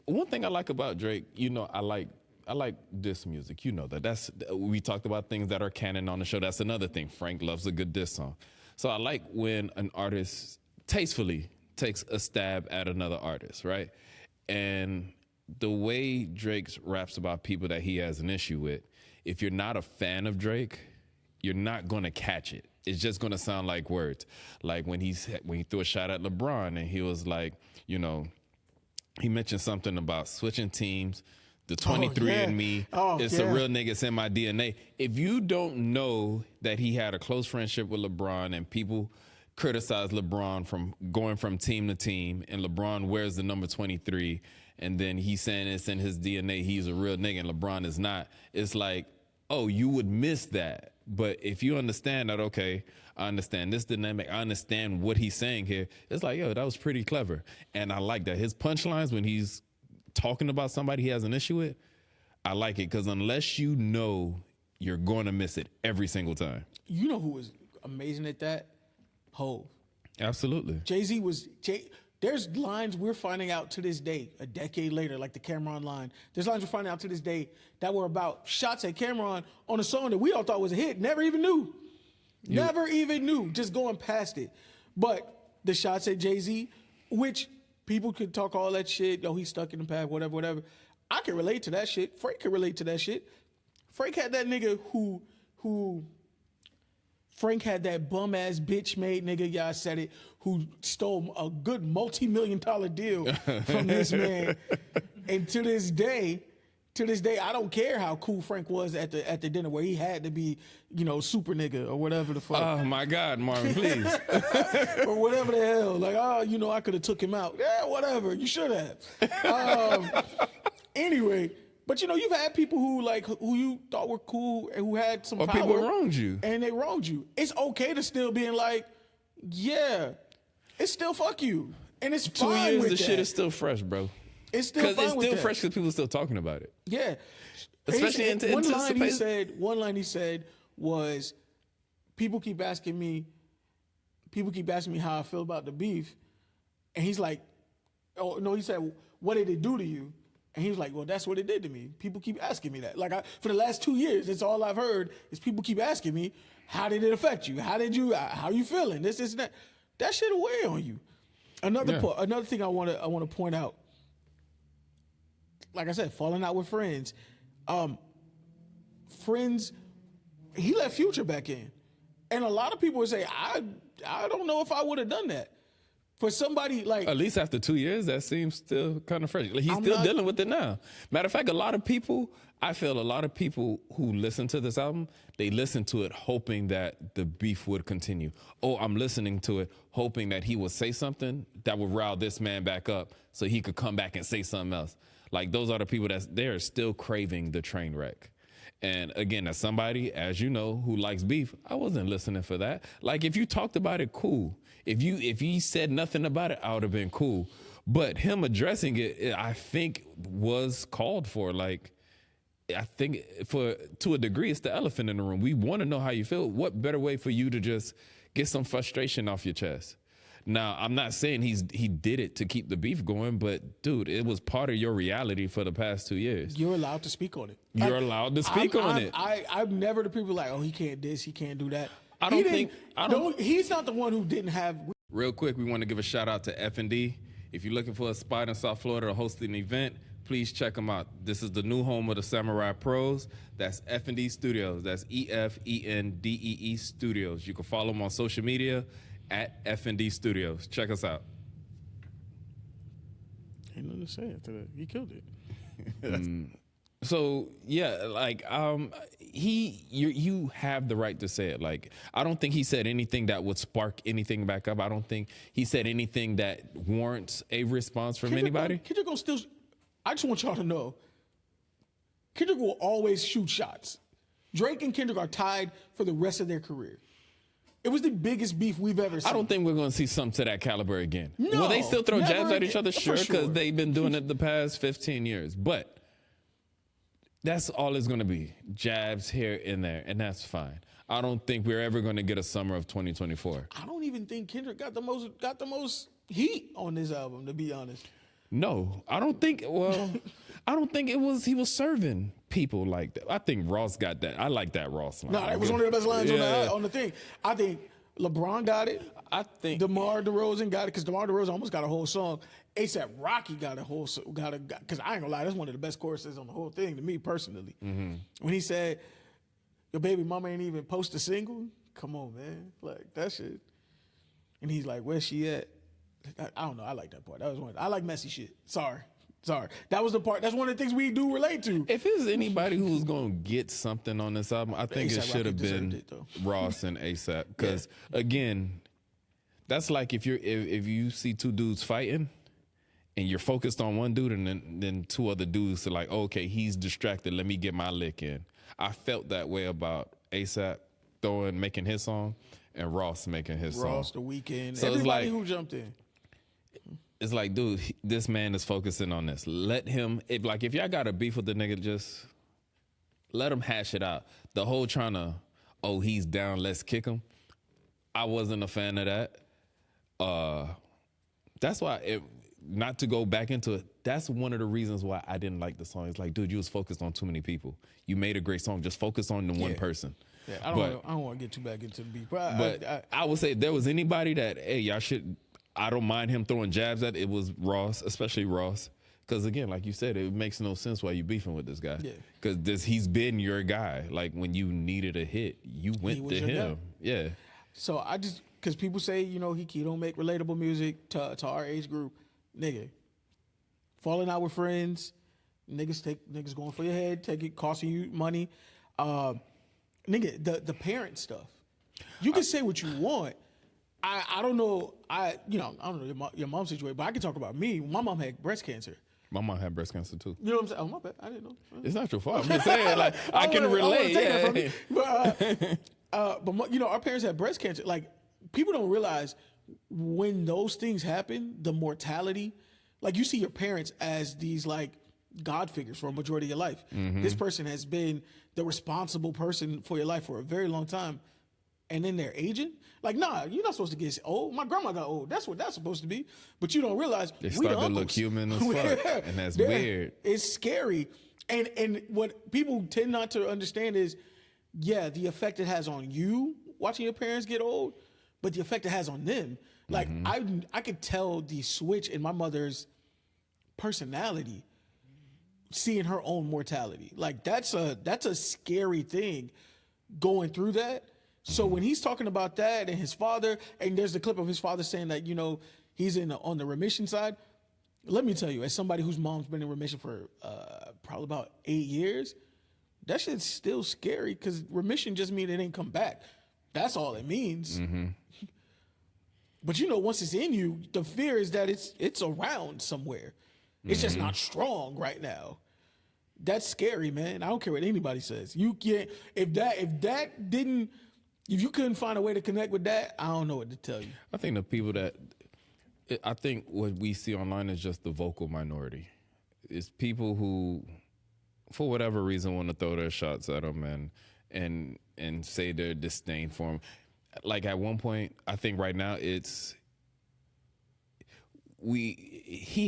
One thing I like about Drake, I like diss music. You know that. We talked about things that are canon on the show. That's another thing. Frank loves a good diss song. So I like when an artist tastefully takes a stab at another artist, right? And the way Drake raps about people that he has an issue with, if you're not a fan of Drake, you're not going to catch it. It's just going to sound like words. Like when he threw a shot at LeBron and he was like, he mentioned something about switching teams. The 23andMe, it's a real nigga, it's in my DNA. If you don't know that he had a close friendship with LeBron and people criticize LeBron from going from team to team, and LeBron wears the number 23, and then he's saying it's in his DNA, he's a real nigga and LeBron is not, it's like, oh, you would miss that. But if you understand that, okay, I understand this dynamic, I understand what he's saying here, it's like, yo, that was pretty clever. And I like that. His punchlines when he's talking about somebody he has an issue with, I like it, because unless you know, you're going to miss it every single time. You know who was amazing at that? Hove. Absolutely. Jay-Z was... There's lines we're finding out to this day, a decade later, like the Cameron line. There's lines we're finding out to this day that were about shots at Cameron on a song that we all thought was a hit. Never even knew. Never even knew. Just going past it. But the shots at Jay-Z, which... people could talk all that shit. Yo, he's stuck in the past, whatever. I can relate to that shit. Frank can relate to that shit. Frank had that nigga who Frank had that bum ass bitch made nigga, y'all said it, who stole a good multi-million-dollar deal from this man. And to this day, I don't care how cool Frank was at the dinner where he had to be, super nigga or whatever the fuck. Oh my God, Marvin, please. Or whatever the hell. Like, I could have took him out. Yeah, whatever. You should have. Anyway, but you've had people who you thought were cool and who had some power. Or people wronged you. And they wronged you. It's okay to still being like, yeah, it's still fuck you. And it's 2 fine years, with the that. shit is still fresh, bro. It's still fine because it's with still that. fresh because people are still talking about it. Yeah. Especially one line he said was, people keep asking me how I feel about the beef. And he's like, oh, no, he said, what did it do to you? And he was like, well, that's what it did to me. People keep asking me that. Like, for the last 2 years, that's all I've heard is people keep asking me, how did it affect you? How are you feeling? This, that. That shit will weigh on you. Another thing I want to point out, like I said, falling out with friends. Friends, he let Future back in. And a lot of people would say, I don't know if I would have done that. For somebody like... At least after 2 years, that seems still kind of fresh. Like, he's still dealing with it now. Matter of fact, I feel a lot of people who listen to this album, they listen to it hoping that the beef would continue. Oh, I'm listening to it hoping that he will say something that will rile this man back up so he could come back and say something else. Like those are the people they're still craving the train wreck. And again, as somebody, as you know, who likes beef, I wasn't listening for that. Like if you talked about it, cool. If he said nothing about it, I would have been cool. But him addressing it, I think was called for. Like, I think to a degree, it's the elephant in the room. We want to know how you feel. What better way for you to just get some frustration off your chest? Now, I'm not saying he did it to keep the beef going, but dude, it was part of your reality for the past 2 years. You're allowed to speak on it. You're allowed to speak on it. I'm never the people like, oh, he can't this, he can't do that. He's not the one who didn't have. Real quick, we want to give a shout out to F&D. If you're looking for a spot in South Florida to host an event, please check them out. This is the new home of the Samurai Pros. That's F&D Studios. That's EFENDEE Studios. You can follow them on social media at F&D Studios. Check us out. Ain't nothing to say after that. He killed it. So yeah, like you have the right to say it. Like I don't think he said anything that would spark anything back up. I don't think he said anything that warrants a response from anybody. Kendrick gonna still. I just want y'all to know, Kendrick will always shoot shots. Drake and Kendrick are tied for the rest of their career. It was the biggest beef we've ever seen. I don't think we're going to see something to that caliber again. No, will they still throw jabs at each other? for Sure, because sure. they've been doing it the past 15 years. But that's all it's going to be. Jabs here and there, and that's fine. I don't think we're ever going to get a summer of 2024. I don't even think Kendrick got the most heat on this album, to be honest. No, I don't think. Well, I don't think he was serving people like that. I think Ross got that. I like that Ross line. No, that was one of the best lines on the thing. I think LeBron got it. I think DeMar DeRozan got it because DeMar DeRozan almost got a whole song. ASAP Rocky got because I ain't gonna lie, that's one of the best choruses on the whole thing to me personally. Mm-hmm. When he said, "Your baby mama ain't even post a single," come on, man, like that shit. And he's like, "Where's she at?" I don't know. I like that part. That was one. I like messy shit. Sorry. That was the part. That's one of the things we do relate to. If there's anybody who's gonna get something on this album, I think it should have been Ross and ASAP. Because again, that's like if you see two dudes fighting and you're focused on one dude, and then two other dudes are like, oh, okay, he's distracted. Let me get my lick in. I felt that way about ASAP making his song and Ross making his song. Ross, The Weeknd, so everybody who jumped in. It's like, dude, this man is focusing on this. Let him, if y'all got a beef with the nigga, just let him hash it out. The whole trying to, oh, he's down, let's kick him. I wasn't a fan of that. That's why, not to go back into it, that's one of the reasons why I didn't like the song. It's like, dude, you was focused on too many people. You made a great song. Just focus on the one person. Yeah, I don't want to get too back into the beef. But I would say if there was anybody that, hey, y'all should, I don't mind him throwing jabs at, it was Ross, especially Ross. Because again, like you said, it makes no sense why you beefing with this guy. Because he's been your guy. Like when you needed a hit, you went to him. Guy. Yeah. So because people say, he don't make relatable music to our age group. Nigga, falling out with friends, niggas going for your head, costing you money. Nigga, the parent stuff. You can say what you want. I don't know. I don't know your mom's situation, but I can talk about me. My mom had breast cancer. My mom had breast cancer too. You know what I'm saying? Oh, my bad. I didn't know. It's not your fault. I'm just saying, like, I can relate. But our parents had breast cancer. Like, people don't realize when those things happen, the mortality, like you see your parents as these like God figures for a majority of your life. Mm-hmm. This person has been the responsible person for your life for a very long time. And then they're aging. Like, nah, you're not supposed to get old. My grandma got old. That's what that's supposed to be. But you don't realize they start to look human as fuck, and that's weird. It's scary. And what people tend not to understand is, the effect it has on you watching your parents get old, but the effect it has on them. Like, I could tell the switch in my mother's personality, seeing her own mortality. Like, that's a scary thing, going through that. So when he's talking about that and his father, and there's the clip of his father saying that, he's on the remission side. Let me tell you, as somebody whose mom's been in remission for probably about 8 years, that shit's still scary because remission just means it ain't come back. That's all it means. Mm-hmm. But once it's in you, the fear is that it's around somewhere. It's just not strong right now. That's scary, man. I don't care what anybody says. You can't if you couldn't find a way to connect with that, I don't know what to tell you. I think the people I think what we see online is just the vocal minority. It's people who, for whatever reason, want to throw their shots at them and say their disdain for him. Like at one point, I think right now he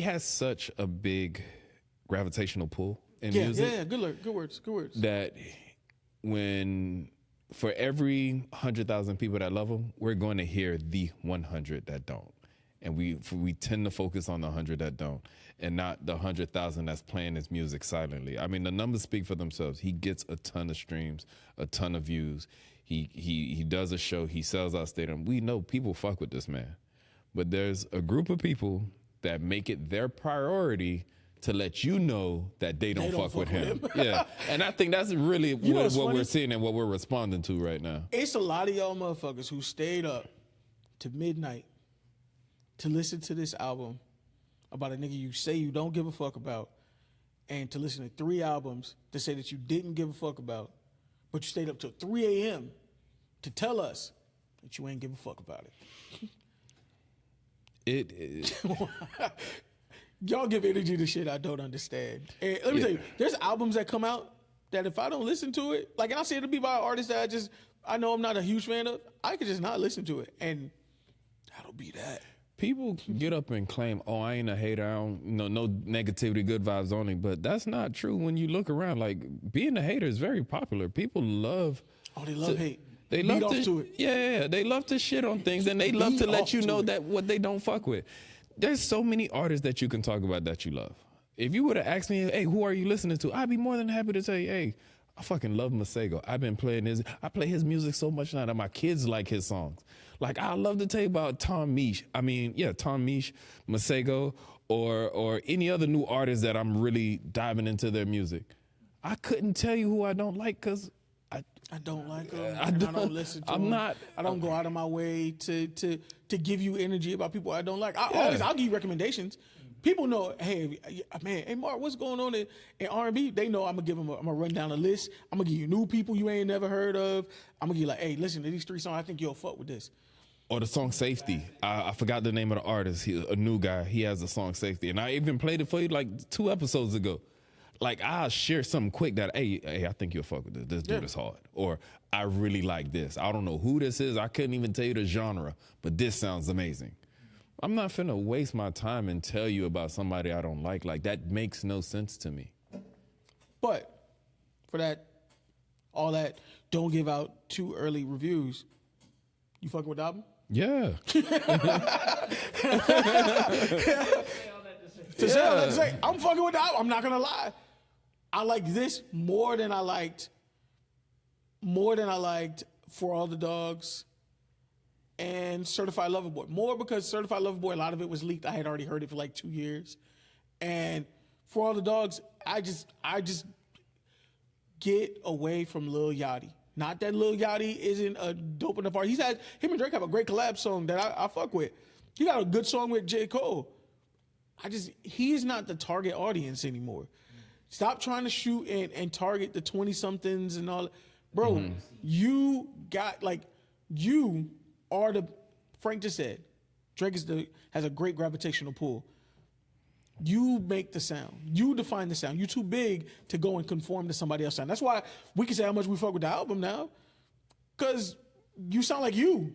has such a big gravitational pull in music. Yeah, good words. That for every 100,000 people that love him, we're going to hear the 100 that don't. And we tend to focus on the 100 that don't, and not the 100,000 that's playing his music silently. I mean, the numbers speak for themselves. He gets a ton of streams, a ton of views. He does a show. He sells out stadium. We know people fuck with this man. But there's a group of people that make it their priority to let you know that they don't fuck with him. Yeah. And I think that's really what we're seeing and what we're responding to right now. It's a lot of y'all motherfuckers who stayed up to midnight to listen to this album about a nigga you say you don't give a fuck about, and to listen to 3 albums to say that you didn't give a fuck about, but you stayed up till 3 a.m. to tell us that you ain't give a fuck about it. Y'all give energy to shit I don't understand. And let me tell you, there's albums that come out that if I don't listen to it, like, and I say it'll be by an artist that I know I'm not a huge fan of, I could just not listen to it, and that'll be that. People get up and claim, "Oh, I ain't a hater. I don't, no negativity, good vibes only." But that's not true. When you look around, like, being a hater is very popular. People love. Oh, they love hate. They Lead love off to it. Yeah, they love to shit on things, and they love to let you know that what they don't fuck with. There's so many artists that you can talk about that you love. If you would have asked me, "Hey, who are you listening to?" I'd be more than happy to tell you, "Hey, I fucking love Masego. I've been playing I play his music so much now that my kids like his songs." Like, I love to tell you about Tom Misch, Masego, or any other new artist that I'm really diving into their music. I couldn't tell you who I don't like because I don't like them. I don't listen to them. I don't go out of my way to give you energy about people I don't like. I'll give you recommendations. People know, hey, Mark, what's going on in R&B? They know I'm gonna run down a list. I'm gonna give you new people you ain't never heard of. I'm gonna give you like, hey, listen to these 3 songs. I think you'll fuck with this. Or the song Safety. I forgot the name of the artist. He's a new guy. He has the song Safety. And I even played it for you like 2 episodes ago. Like, I'll share something quick that, hey, I think you'll fuck with this. This dude is hard. Or I really like this. I don't know who this is. I couldn't even tell you the genre, but this sounds amazing. I'm not finna waste my time and tell you about somebody I don't like. Like, that makes no sense to me. But for all that, don't give out too early reviews. You fucking with the album? Yeah. I'm fucking with the album. I'm not gonna lie. I like this more than I liked For All the Dogs and Certified Lover Boy. More because Certified Lover Boy, a lot of it was leaked. I had already heard it for like 2 years. And For All the Dogs, I just get away from Lil Yachty. Not that Lil Yachty isn't a dope enough artist. Him and Drake have a great collab song that I fuck with. He got a good song with J. Cole. He's not the target audience anymore. Stop trying to shoot and target the 20-somethings and all. Bro, you are Frank just said, Drake has a great gravitational pull. You make the sound. You define the sound. You're too big to go and conform to somebody else's sound. That's why we can say how much we fuck with the album now, because you sound like you.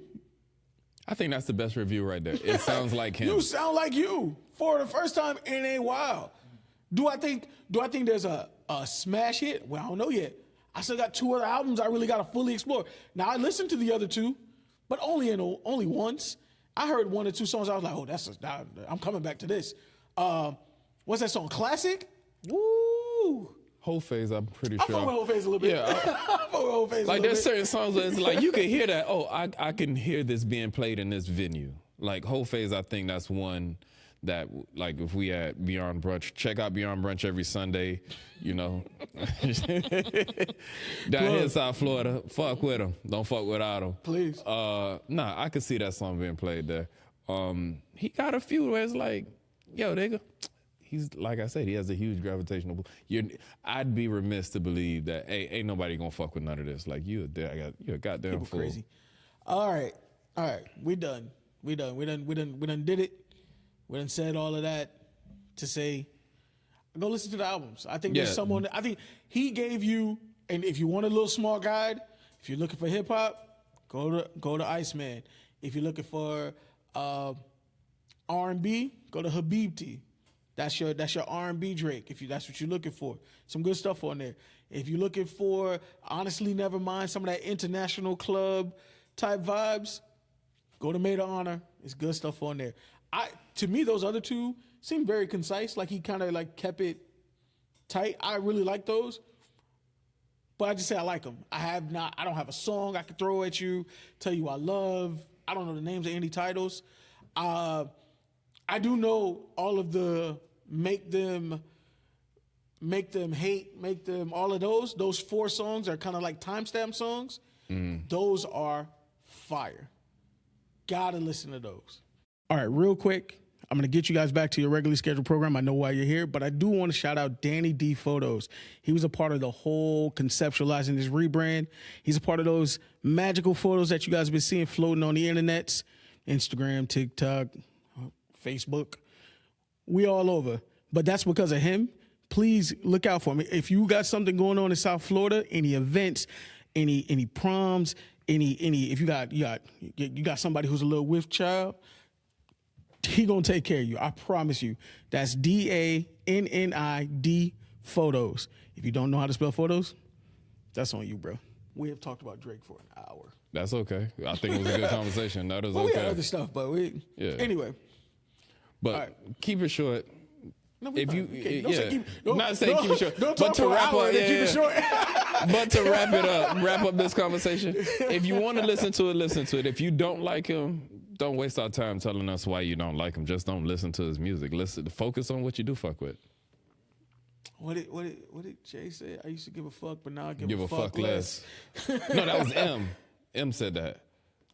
I think that's the best review right there. It sounds like him. You sound like you for the first time in a while. Do I think there's a smash hit? Well, I don't know yet. I still got 2 other albums I really got to fully explore. Now, I listened to the other 2, but only once. I heard 1 or 2 songs. I was like, oh, I'm coming back to this. What's that song? Classic? Woo! Whole Phase, I'm pretty I sure. fuck with Whole Phase a little bit. Yeah. I fuck with Whole Phase a Like, little there's bit. certain songs where it's like, you can hear that, I can hear this being played in this venue. Like, Whole Phase, I think that's one that, like, if we at Beyond Brunch, check out Beyond Brunch every Sunday, Down here in South Florida, fuck with them. Don't fuck without them. Please. I could see that song being played there. He got a few where it's like, yo, nigga, he's like I said, he has a huge gravitational pull. I'd be remiss to believe that ain't nobody gonna fuck with none of this. Like you're a goddamn People fool. crazy. All right. We done. We done did it. We done said all of that to say, go listen to the albums. I think there's someone. I think he gave you. And if you want a little small guide, if you're looking for hip hop, go to ICEMAN. If you're looking for R&B, go to Habibti. That's your R&B Drake. If that's what you're looking for, some good stuff on there. If you're looking for honestly, never mind some of that international club type vibes, go to Maid of Honor. It's good stuff on there. To me, those other two seem very concise. Like he kind of like kept it tight. I really like those. But I just say I like them. I don't have a song I could throw at you, tell you I love. I don't know the names of any titles. I do know all of the make them hate, make them, all of those. Those 4 songs are kind of like timestamp songs. Those are fire. Gotta listen to those. All right, real quick. I'm going to get you guys back to your regularly scheduled program. I know why you're here, but I do want to shout out Danny D Photos. He was a part of the whole conceptualizing this rebrand. He's a part of those magical photos that you guys have been seeing floating on the internets, Instagram, TikTok, Facebook. We all over. But that's because of him. Please look out for him. If you got something going on in South Florida, any events, any proms, if you got somebody who's a little with child, he gonna take care of you. I promise you. That's DANNID Photos. If you don't know how to spell photos, that's on you, bro. We have talked about Drake for an hour. That's okay. I think it was a good conversation. That is well, okay. We had other stuff, but anyway. But keep it short. No, if you, okay, not saying keep it short, don't but talk to for an wrap hour up, and then keep it short. But to wrap up this conversation. If you want to listen to it, listen to it. If you don't like him, don't waste our time telling us why you don't like him. Just don't listen to his music. Focus on what you do fuck with. What did Jay say? I used to give a fuck, but now I give a fuck less. No, that was M. M said that.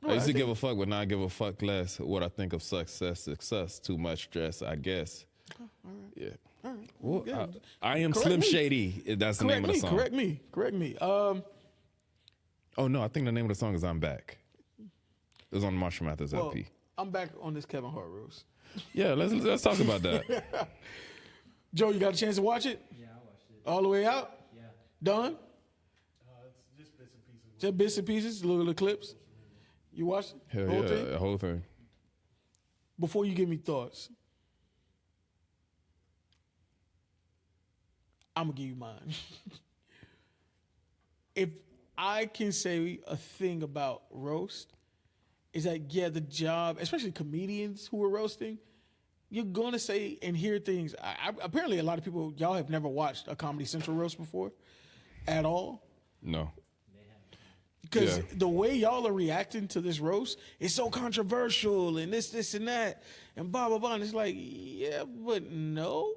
I used to give a fuck, but now I give a fuck less. What I think of success, too much stress, I guess. All right. Yeah. All right. Well, I am Correct Slim me. Shady. That's the name of the song. Correct me. Oh no, I think the name of the song is "I'm Back." It was on Marshall Mathers LP. I'm back on this Kevin Hart roast. Yeah, let's talk about that. Joe, you got a chance to watch it? Yeah, I watched it. All the way out? Yeah. Done? It's just bits and pieces. Just bits and pieces, little clips. You watched it? Hell yeah, the whole thing. Before you give me thoughts, I'm gonna give you mine. If I can say a thing about roast, is that the job, especially comedians who are roasting, you're gonna say and hear things. Apparently, a lot of people, y'all have never watched a Comedy Central roast before, at all. No. Because the way y'all are reacting to this roast is so controversial and this and that and blah blah blah. And it's like, yeah, but no,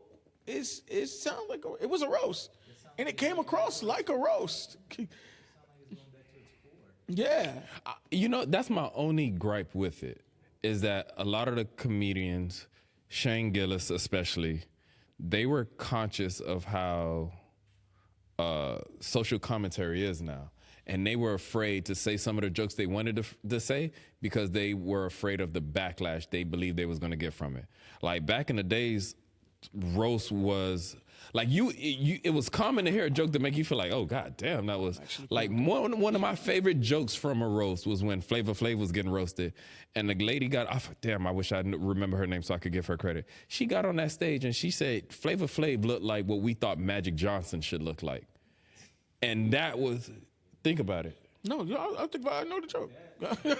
it sounds like it was a roast, and it came across like a roast. Yeah. That's my only gripe with it, is that a lot of the comedians, Shane Gillis especially, they were conscious of how social commentary is now. And they were afraid to say some of the jokes they wanted to say because they were afraid of the backlash they believed they was going to get from it. Like back in the days, roast was like it was common to hear a joke that make you feel like, oh god damn, that was like one of my favorite jokes from a roast was when Flavor Flav was getting roasted, and the lady got off. Damn, I wish I remember her name so I could give her credit. She got on that stage and she said Flavor Flav looked like what we thought Magic Johnson should look like, and that was. Think about it. No, I think I know the joke.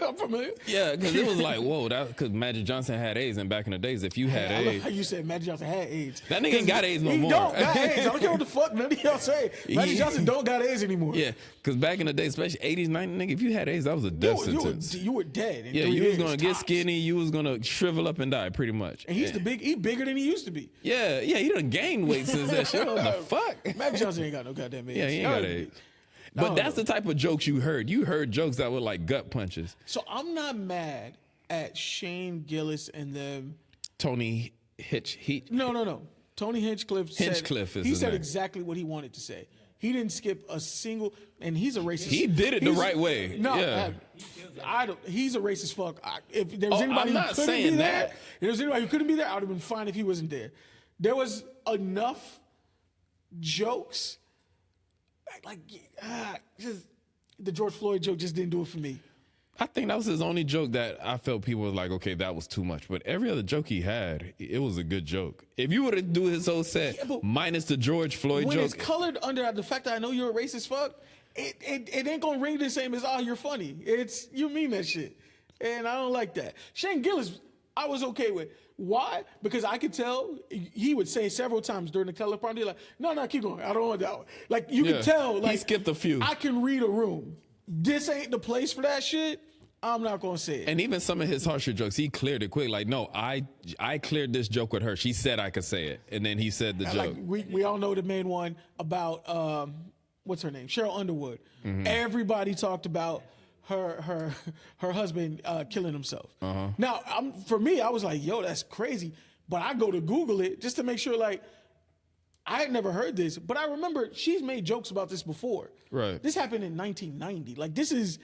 I'm familiar. Yeah, because it was like, whoa, because Magic Johnson had AIDS, and back in the days, if you had I love AIDS. how you said Magic Johnson had AIDS. That nigga ain't got AIDS no more. He don't got AIDS. I don't care what the fuck none of y'all say. Magic Johnson don't got AIDS anymore. Yeah, because back in the day, especially 80s, 90s, nigga, if you had AIDS, that was a death sentence. You were dead. Yeah, you was going to get skinny, you was going to shrivel up and die, pretty much. And he's bigger than he used to be. Yeah, he done gained weight since that shit. What the fuck? Magic Johnson ain't got no goddamn AIDS. Yeah, he ain't got AIDS. But that's the type of jokes you heard. You heard jokes that were like gut punches. So I'm not mad at Shane Gillis and them. Tony Hitch. No. Tony Hinchcliffe said, Hinchcliffe is he his said name. exactly what he wanted to say. He didn't skip a single, and he's a racist. He did it the He's- right way. No, Yeah. I don't. He's a racist fuck. If there was Oh, anybody I'm who not couldn't be saying there, that. if there was anybody who couldn't be there, I would have been fine if he wasn't there. There was enough jokes, just the George Floyd joke just didn't do it for me. I think that was his only joke that I felt people was like, okay, that was too much. But every other joke he had, it was a good joke. If you were to do his whole set, Yeah, but minus the George Floyd When joke, it's colored under the fact that I know you're a racist fuck, it ain't gonna ring the same as you're funny. It's you mean that shit, and I don't like that. Shane Gillis, I was okay with. Why? Because I could tell he would say several times during the color party, like, no, keep going. I don't want that one. Like you Yeah. could tell, like He skipped a few. I can read a room. This ain't the place for that shit. I'm not gonna say it. and even some of his harsher jokes, he cleared it quick. Like, no, I cleared this joke with her. She said I could say it, and then he said the joke. Like we all know the main one about what's her name, Cheryl Underwood. Mm-hmm. Everybody talked about her husband killing himself. Uh-huh. Now, for me, I was like, yo, that's crazy. But I go to Google it just to make sure, like, I had never heard this, but I remember she's made jokes about this before. Right. This happened in 1990. Like, this is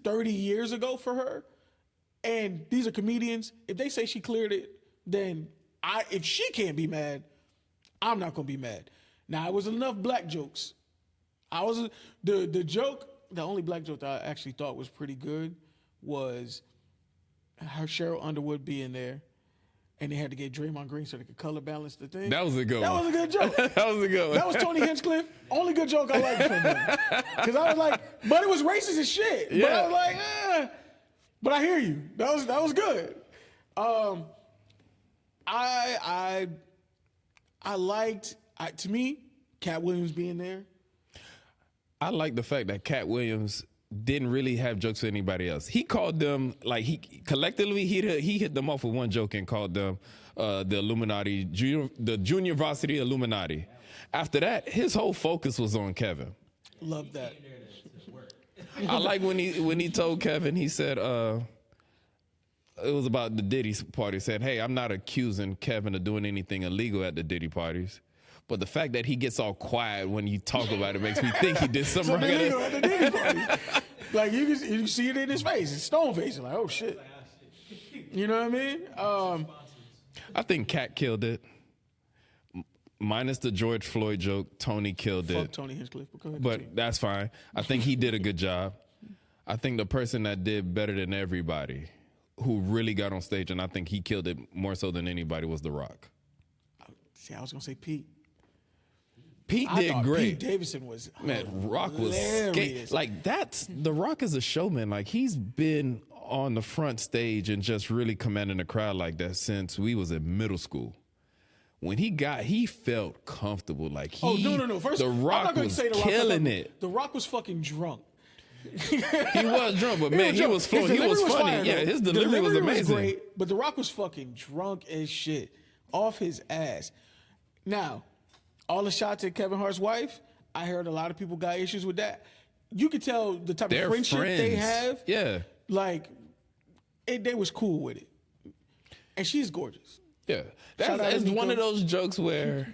30 years ago for her. And these are comedians. If they say she cleared it, then if she can't be mad, I'm not gonna be mad. Now, it was enough black jokes. The joke, the only black joke that I actually thought was pretty good was her Cheryl Underwood being there, and they had to get Draymond Green so they could color balance the thing. That was a good That one. was a good joke. That was a good one. That was Tony Hinchcliffe. Only good joke I liked from him. Because I was like, but it was racist as shit. But I was like, but I hear you. That was good. I liked, to me, Cat Williams being there. I like the fact that Cat Williams didn't really have jokes for anybody else. He called them, like, he collectively he hit them off with one joke and called them the Illuminati, the Junior Varsity Illuminati. After that, his whole focus was on Kevin. Love that. I like when he told Kevin, he said, it was about the Diddy party, said, hey, I'm not accusing Kevin of doing anything illegal at the Diddy parties. But the fact that he gets all quiet when you talk about it makes me think he did something wrong. Illegal at the Diddy party. Like, you see it in his face. It's stone facing. Like, oh, shit. You know what I mean? I think Cat killed it. Minus the George Floyd joke, Tony killed Fuck it. Tony Hinchcliffe. But go ahead. But that's fine. I think he did a good job. I think the person that did better than everybody, who really got on stage, and I think he killed it more so than anybody, was The Rock. See, I was going to say Pete. Pete I did thought great. Pete Davidson was Man, Rock was hilarious. like The Rock is a showman. Like, he's been on the front stage and just really commanding the crowd like that since we was in middle school. When he felt comfortable. Like no. First, The I'm Rock not gonna was say The Rock killing was- it. The Rock was fucking drunk. He was drunk, but man, he drunk. was His funny. He was delivery funny. fire, Yeah, though. his delivery was amazing. great, but The Rock was fucking drunk as shit, off his ass. Now, all the shots at Kevin Hart's wife, I heard a lot of people got issues with that. You could tell the type They're of friendship they friends. have. Yeah. Like, they was cool with it. And she's gorgeous. Yeah, Shout out that's to one of Nico. those jokes where,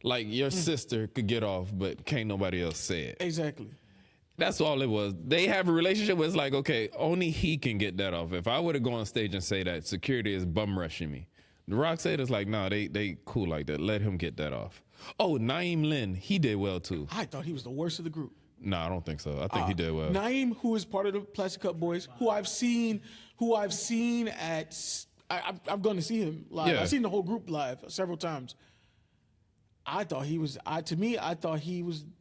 like, your sister could get off, but can't nobody else say it. Exactly. That's all it was. They have a relationship where it's like, okay, only he can get that off. If I were to go on stage and say that, security is bum rushing me. The Rock said it's like, no, they cool like that. Let him get that off. Oh, Naeem Lynn, he did well too. I thought he was the worst of the group. No, I don't think so. I think he did well. Naeem, who is part of the Plastic Cup Boys, who I've seen at, I've gone to see him live. Yeah. I've seen the whole group live several times. I thought he was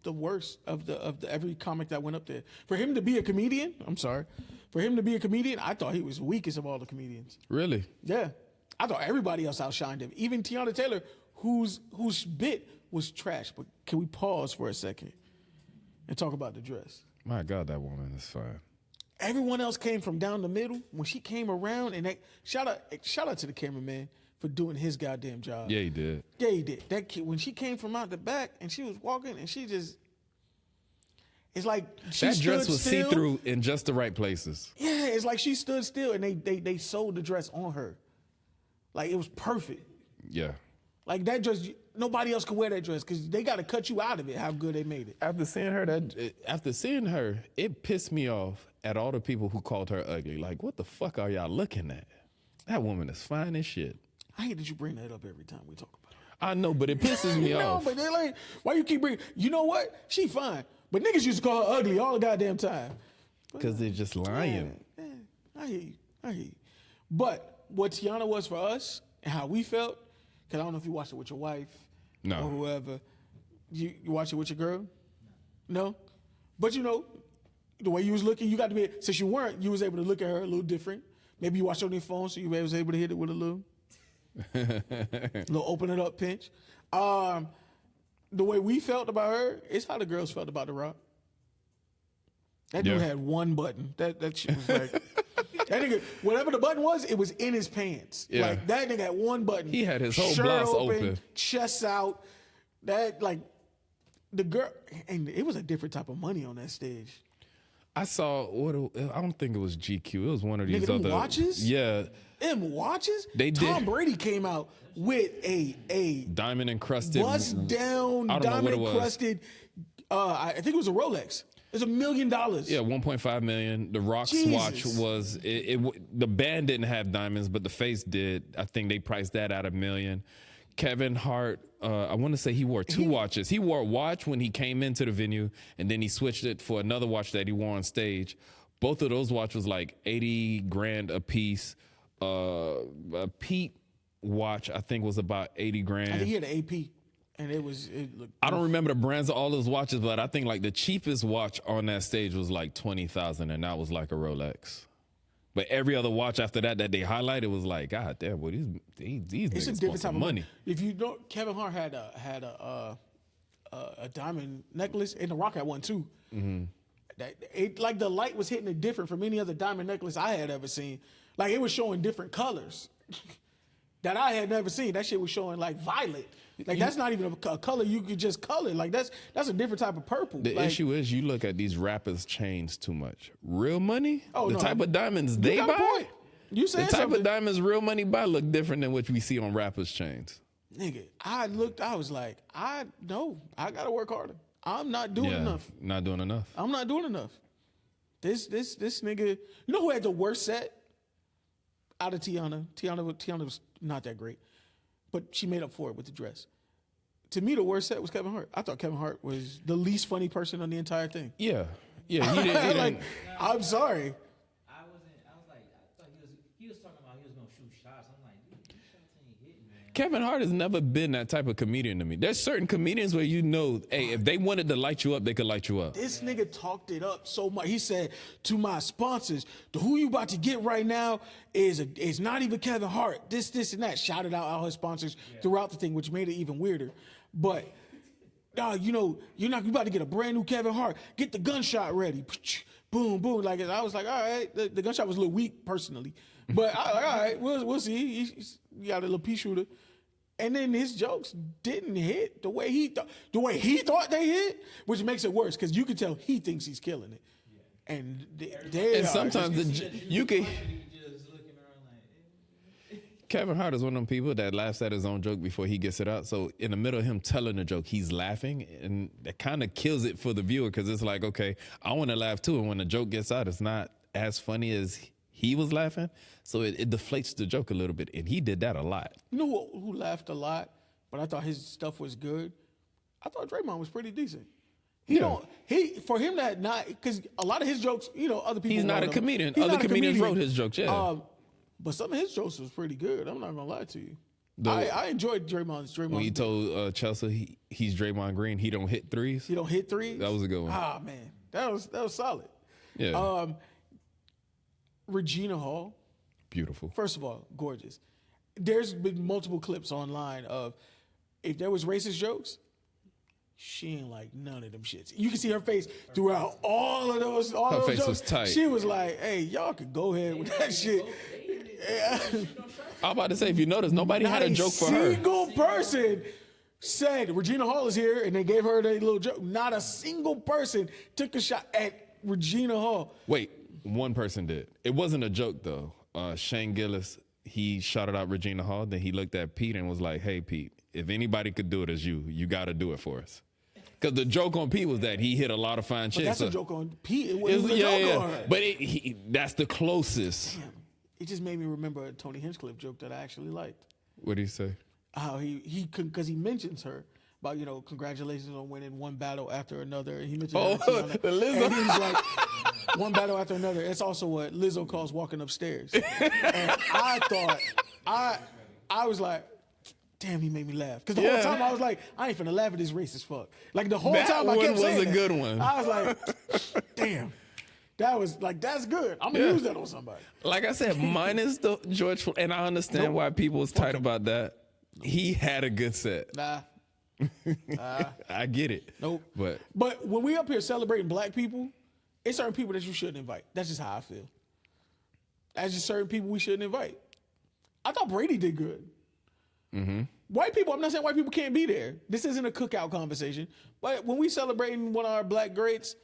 the worst of the every comic that went up there. For him to be a comedian, I thought he was the weakest of all the comedians. Really? Yeah. I thought everybody else outshined him. Even Tiana Taylor, whose bit was trash. But can we pause for a second and talk about the dress? My God, that woman is fine. Everyone else came from down the middle. When she came around, and shout out to the cameraman for doing his goddamn job. Yeah, he did. Yeah, he did. That kid, when she came from out the back and she was walking, and she just, it's like she That stood dress was still. see-through in just the right places. Yeah, it's like she stood still, and they sewed the dress on her. Like, it was perfect. Yeah. Like that dress, nobody else can wear that dress because they got to cut you out of it. How good they made it. After seeing her, it pissed me off at all the people who called her ugly. Like, what the fuck are y'all looking at? That woman is fine as shit. I hate that you bring that up every time we talk about it. I know, but it pisses me off. No, but they're like, why you keep bringing? You know what? She fine, but niggas used to call her ugly all the goddamn time. Because they're just lying. I hear you. But what Tiana was for us and how we felt, because I don't know if you watched it with your wife or whoever. You watch it with your girl? No? But you know, the way you was looking, you got to be, since you weren't, you was able to look at her a little different. Maybe you watched it on your phone, so you was able to hit it with a little open it up pinch. The way we felt about her is how the girls felt about The Rock. That dude had one button. That shit was like that nigga. Whatever the button was, it was in his pants. Yeah. Like that nigga had one button. He had his whole shirt blouse open, chest out. That like the girl, and it was a different type of money on that stage. I saw I don't think it was GQ. It was one of these Nigga, them other watches. Yeah, Them watches. They did. Tom Brady came out with a diamond encrusted, bust down, I don't know what it diamond was. encrusted. I think it was a Rolex. It's $1 million. Yeah, 1.5 million. The Rock Jesus. Swatch was the band didn't have diamonds, but the face did. I think they priced that at $1 million. Kevin Hart, I want to say he wore two watches. He wore a watch when he came into the venue, and then he switched it for another watch that he wore on stage. Both of those watches was like 80 grand a piece. A Pete watch, I think, was about 80 grand. I think he had an AP, and it looked. I don't remember the brands of all those watches, but I think like the cheapest watch on that stage was like 20,000, and that was like a Rolex. But every other watch after that they highlighted was like, God damn, boy, these It's a niggas different want type some of money. If you don't, Kevin Hart had a diamond necklace, and The Rock had one too. Mm-hmm. Like the light was hitting it different from any other diamond necklace I had ever seen. Like it was showing different colors that I had never seen. That shit was showing like violet. Like that's not even a color you could just color. Like that's a different type of purple. The like, issue is you look at these rappers' chains too much. Real money, the no. type of diamonds you they got a buy, point. You the said type something. of diamonds real money buy look different than what we see on rappers' chains. Nigga, I was like, I gotta work harder. I'm not doing enough. Not doing enough. I'm not doing enough. This nigga, you know who had the worst set? Out of Tiana. Tiana was not that great, but she made up for it with the dress. To me, the worst set was Kevin Hart. I thought Kevin Hart was the least funny person on the entire thing. Yeah. He didn't. Like, I'm sorry. I thought he was talking about he was gonna shoot shots. I'm like, dude, these shots ain't hitting, man. Kevin Hart has never been that type of comedian to me. There's certain comedians where you know, hey, if they wanted to light you up, they could light you up. This nigga talked it up so much. He said to my sponsors, who you about to get right now is not even Kevin Hart. This, and that. Shouted out all his sponsors throughout the thing, which made it even weirder. But, you know, you about to get a brand new Kevin Hart. Get the gunshot ready. Boom, boom. Like I was like, all right. The gunshot was a little weak personally, but all right, we'll see. He got a little pea shooter, and then his jokes didn't hit the way he thought they hit, which makes it worse because you can tell he thinks he's killing it, and And sometimes you can. Just looking around like, Kevin Hart is one of them people that laughs at his own joke before he gets it out. So in the middle of him telling the joke, he's laughing, and that kind of kills it for the viewer because it's like, okay, I want to laugh too, and when the joke gets out, it's not as funny as he was laughing, so it deflates the joke a little bit, and he did that a lot. You know who laughed a lot, but I thought his stuff was good? I thought Draymond was pretty decent. For him to not, because a lot of his jokes, other people. He's not a comedian. Other comedians wrote his jokes, yeah. But some of his jokes was pretty good. I'm not gonna lie to you. I enjoyed Draymond's. When he told Chelsea he's Draymond Green, he don't hit threes. He don't hit threes. That was a good one. Ah man, that was solid. Yeah. Regina Hall. Beautiful. First of all, gorgeous. There's been multiple clips online of if there was racist jokes, she ain't like none of them shits. You can see her face throughout all of those. All Her those face jokes. was tight. She was like, "Hey, y'all could go ahead with that shit." I'm about to say, if you notice, nobody had a joke for her. Not a single person said Regina Hall is here, and they gave her their little joke. Not a single person took a shot at Regina Hall. Wait, one person did. It wasn't a joke though. Shane Gillis, he shouted out Regina Hall. Then he looked at Pete and was like, "Hey, Pete, if anybody could do it as you got to do it for us. Because the joke on Pete was that he hit a lot of fine But chicks. that's a joke on Pete. It was a yeah, joke yeah. on her. But that's the closest. Damn. It just made me remember a Tony Hinchcliffe joke that I actually liked. What did he say? How he because he mentions her about, you know, congratulations on winning one battle after another. And he mentioned the Lizzo. And he's like, one battle after another. It's also what Lizzo calls walking upstairs. And I thought, I was like, damn, he made me laugh. Because the whole time I was like, I ain't finna laugh at this racist fuck. Like the whole That time I one kept was saying a that. good one. I was like, damn. That was like, that's good. I'm gonna use that on somebody. Like I said, minus the George, and I understand why people was tight about that. He had a good set. Nah. I get it. Nope. But when we up here celebrating black people, it's certain people that you shouldn't invite. That's just how I feel. That's just certain people we shouldn't invite. I thought Brady did good. Mm-hmm. White people, I'm not saying white people can't be there. This isn't a cookout conversation. But when we celebrating one of our black greats,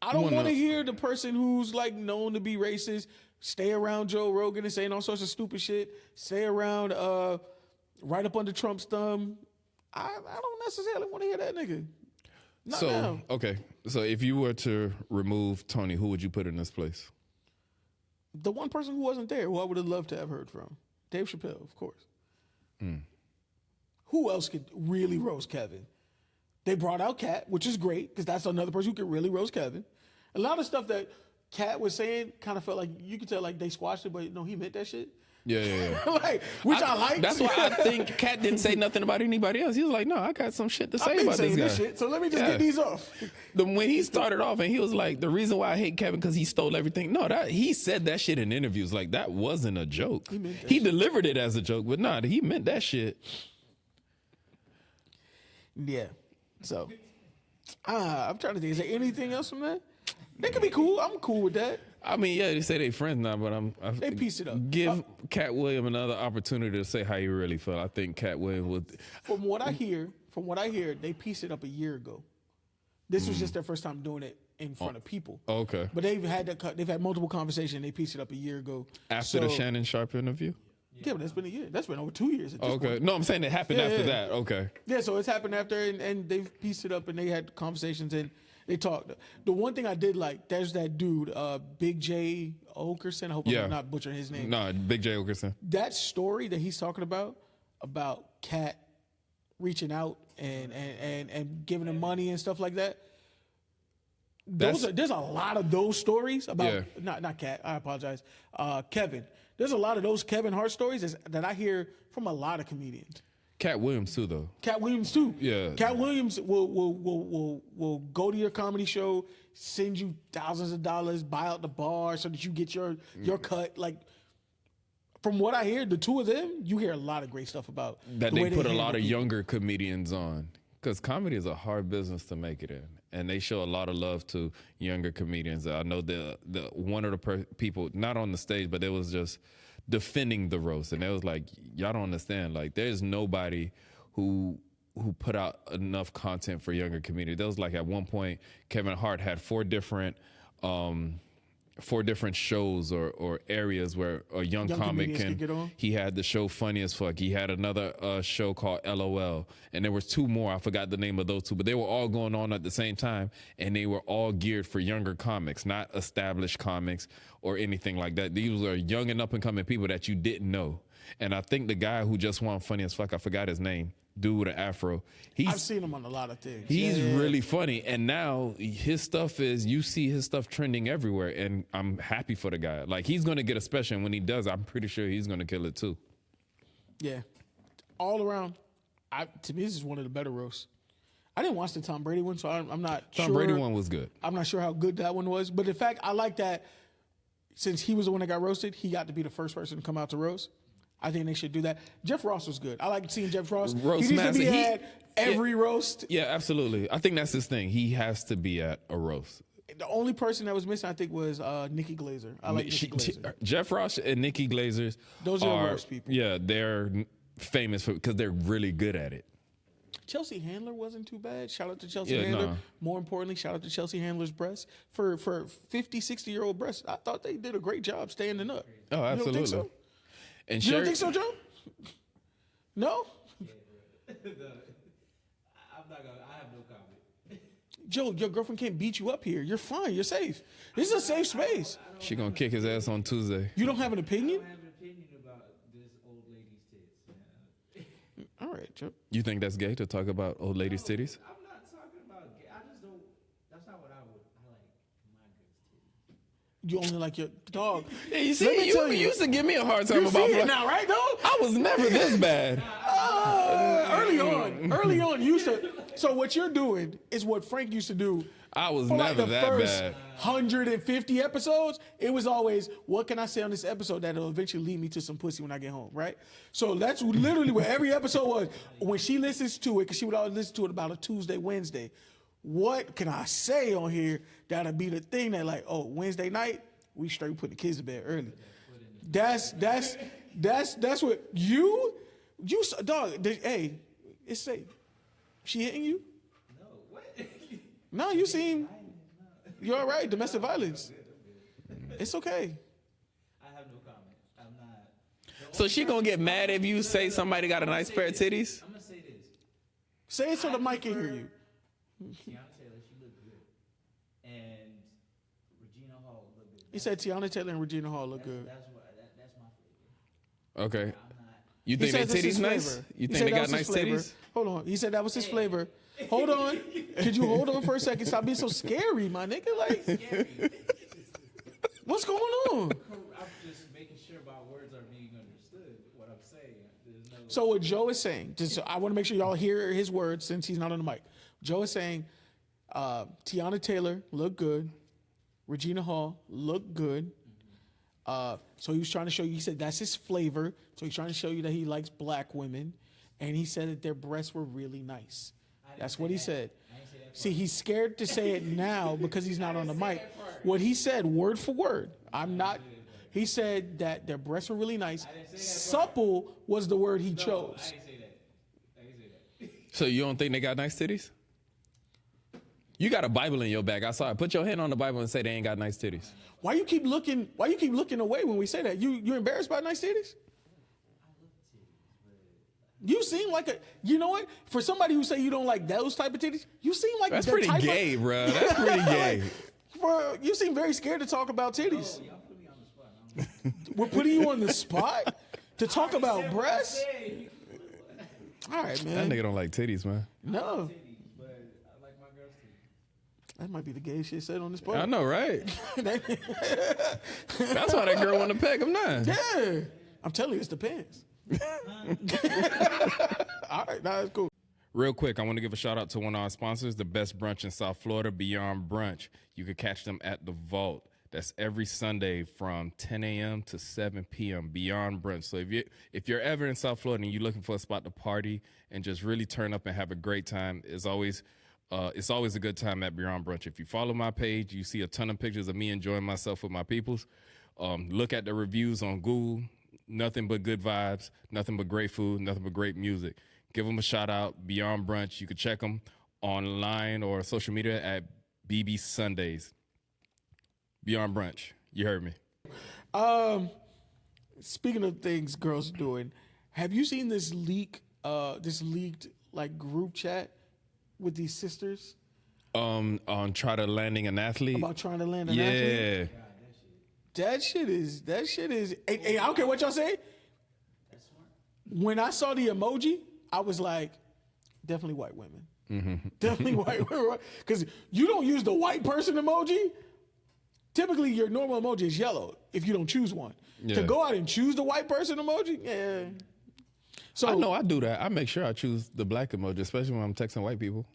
I don't want to hear the person who's like known to be racist stay around Joe Rogan and saying all sorts of stupid shit. Stay around right up under Trump's thumb. I don't necessarily want to hear that nigga. Not now. Okay. So if you were to remove Tony, who would you put in this place? The one person who wasn't there, who I would have loved to have heard from, Dave Chappelle, of course. Who else could really roast Kevin? They brought out Kat, which is great because that's another person who could really roast Kevin. A lot of stuff that Kat was saying kind of felt like you could tell like they squashed it, but no, he meant that shit. Yeah. Like, which I like. That's why I think Kat didn't say nothing about anybody else. He was like, no, I got some shit to say about this guy. Shit, so let me just get these off. When he started off and he was like, the reason why I hate Kevin because he stole everything. No, he said that shit in interviews. Like, that wasn't a joke. He delivered it as a joke, but nah, he meant that shit. Yeah. So, I'm trying to think. Is there anything else from that? They could be cool. I'm cool with that. I mean, yeah, they say they friends now, but They pieced it up. Give Cat Williams another opportunity to say how he really felt. I think Cat Williams would. From what I hear, they pieced it up a year ago. This was just their first time doing it in front of people. Okay. But they've had multiple conversations. They pieced it up a year ago. After the Shannon Sharp interview? Yeah, but that's been a year. That's been over 2 years at this Okay. point. No, I'm saying it happened after that. Okay. Yeah, so it's happened after, and they've pieced it up, and they had conversations, and they talked. The one thing I did like, there's that dude, Big J Okerson. I hope I'm not butchering his name. No, Big J Okerson. That story that he's talking about Kat reaching out and giving him money and stuff like that. There's a lot of those stories about not Kat. I apologize, Kevin. There's a lot of those Kevin Hart stories that I hear from a lot of comedians. Cat Williams too, though. Cat Williams too. Yeah. Cat Williams will go to your comedy show, send you thousands of dollars, buy out the bar so that you get your cut. Like, from what I hear, the two of them, you hear a lot of great stuff about That the way they put a handle lot of people. younger comedians on. Because comedy is a hard business to make it in. And they show a lot of love to younger comedians. I know the one of the people, not on the stage, but they was just defending the roast. And they was like, y'all don't understand. Like, there's nobody who put out enough content for younger comedians. There was like, at one point, Kevin Hart had four different shows or areas where a young comic comedians could get on? He had the show Funny as Fuck. He had another show called LOL. And there was two more. I forgot the name of those two. But they were all going on at the same time. And they were all geared for younger comics, not established comics or anything like that. These were young and up-and-coming people that you didn't know. And I think the guy who just won Funny as Fuck, I forgot his name, dude with an afro. I've seen him on a lot of things. He's really funny. And now his stuff you see his stuff trending everywhere. And I'm happy for the guy. Like, he's going to get a special. And when he does, I'm pretty sure he's going to kill it too. Yeah. All around, to me, this is one of the better roasts. I didn't watch the Tom Brady one, so I'm not sure. Tom Brady one was good. I'm not sure how good that one was. But in fact, I like that since he was the one that got roasted, he got to be the first person to come out to roast. I think they should do that. Jeff Ross was good. I like seeing Jeff Ross. Roast he needs master. to be at every roast. Yeah, absolutely. I think that's his thing. He has to be at a roast. The only person that was missing, I think, was Nikki Glazer. I like Nikki Glazer. Jeff Ross and Nikki Glazers. Those are roast people. Yeah, they're famous because they're really good at it. Chelsea Handler wasn't too bad. Shout out to Chelsea Handler. No. More importantly, shout out to Chelsea Handler's breasts. For 50, 60-year-old breasts, I thought they did a great job standing up. Oh, absolutely. You don't think so? And You don't think so, Joe? No? I'm not gonna. I have no comment. Joe, your girlfriend can't beat you up here. You're fine. You're safe. This is a safe space. She gonna kick his ass on Tuesday. You don't have an I opinion? don't have an opinion about this old lady's tits. All right, Joe. You think that's gay to talk about old ladies' titties? I'm not talking about. I just don't. That's not what I would. I like my girl's titties. You only like your dog. Yeah, you Let me see, tell you you. used to give me a hard time You about see it black. now, right, though? I was never this bad. Early on, you used to. So what you're doing is what Frank used to do. I was For like never the that first bad. 150 episodes, it was always, what can I say on this episode that'll eventually lead me to some pussy when I get home, right? So that's literally what every episode was. When she listens to it, because she would always listen to it about a Tuesday, Wednesday, what can I say on here that'll be the thing that like, oh, Wednesday night, we straight put the kids to bed early. That's what you dog, hey, it's safe. She hitting you? No, what? No, you seem, you're all right. Domestic violence. It's okay. I have no comment. I'm not. So she gonna get mad if you say somebody got a nice pair of titties? I'm gonna say this. Say it so the mic can hear you. Tiana Taylor, she looked good, and Regina Hall looked good. He said Tiana Taylor and Regina Hall look good. That's my flavor. Okay. I'm not. You He think they said that's his titties nice? flavor. You He think said they that got was nice his flavor. titties? Hold on. He said that was his flavor. Hold on. Could you hold on for a second? Stop being so scary, my nigga. Like, what's going on? I'm just making sure my words are being understood. What I'm saying. There's no. So what Joe is saying, I want to make sure y'all hear his words since he's not on the mic. Joe is saying, Tiana Taylor looked good. Regina Hall looked good. So he was trying to show you, he said that's his flavor. So he's trying to show you that he likes black women. And he said that their breasts were really nice. That's what he said. See, he's scared to say it now because he's not on the mic. What he said, word for word, I'm not. He said that their breasts were really nice. Supple was the word he chose. I didn't say that. I didn't say that. So you don't think they got nice titties? You got a Bible in your bag. I saw it. Put your hand on the Bible and say they ain't got nice titties. Why you keep looking away when we say that? You embarrassed by nice titties? You seem like you know what? For somebody who say you don't like those type of titties, you seem like That's the pretty type gay, bro. That's pretty gay. You seem very scared to talk about titties. Y'all put me on the spot. I don't know. We're putting you on the spot to talk about Said what I breasts. said. All right, That man. nigga don't like titties, man. No, Titties, but I like my girl's titties. that might be the gayest shit said on this I podcast. know, right? That's why that girl want to peg him now. Yeah, I'm telling you, it's the pants. All right, nah, that's cool. Real quick, I want to give a shout out to one of our sponsors, the best brunch in South Florida, Beyond Brunch. You can catch them at the Vault. That's every Sunday from 10 a.m. to 7 p.m. Beyond Brunch. So if you're ever in South Florida and you're looking for a spot to party and just really turn up and have a great time, it's always a good time at Beyond Brunch. If you follow my page, you see a ton of pictures of me enjoying myself with my peoples. Look at the reviews on Google. Nothing but good vibes, nothing but great food, nothing but great music. Give them a shout out, Beyond Brunch. You can check them online or social media at BB Sundays. Beyond Brunch. You heard me. Speaking of things girls are doing, have you seen this leaked like group chat with these sisters On try to landing an athlete. about trying to land an athlete? Yeah. That shit is. Hey, I don't care what y'all say. When I saw the emoji, I was like, definitely white women. Mm-hmm. Definitely white women. Because you don't use the white person emoji. Typically, your normal emoji is yellow if you don't choose one. Yeah. To go out and choose the white person emoji, yeah. So I know I do that. I make sure I choose the black emoji, especially when I'm texting white people.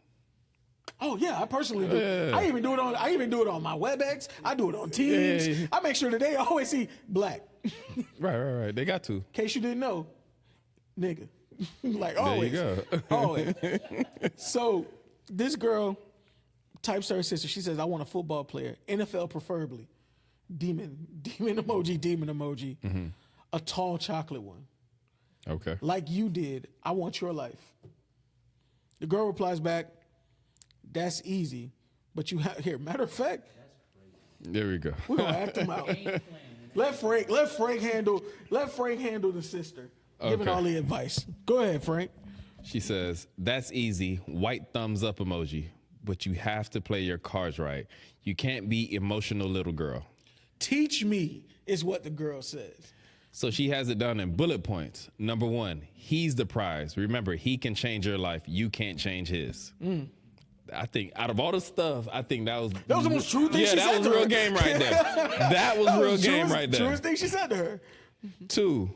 Oh yeah, I personally do. Yeah. I even do it on my WebEx. I do it on Teams. Yeah. I make sure that they always see black. Right. They got to. In case you didn't know, nigga. Like There always. you go. Always. So this girl types to her sister. She says, I want a football player, NFL preferably. Demon emoji. Mm-hmm. A tall chocolate one. Okay. Like you did. I want your life. The girl replies back, that's easy. But you have here. Matter of fact, There we go. we're gonna act them out. Let Frank handle the sister. Giving Okay. all the advice. Go ahead, Frank. She says, that's easy, white thumbs up emoji, but you have to play your cards right. You can't be emotional little girl. Teach me is what the girl says. So she has it down in bullet points. Number 1, he's the prize. Remember, he can change your life. You can't change his. I think out of all the stuff, I think that was the most true thing she said. Yeah, that was to real her. game right there. That was real game right there. Truest thing she said to her. 2,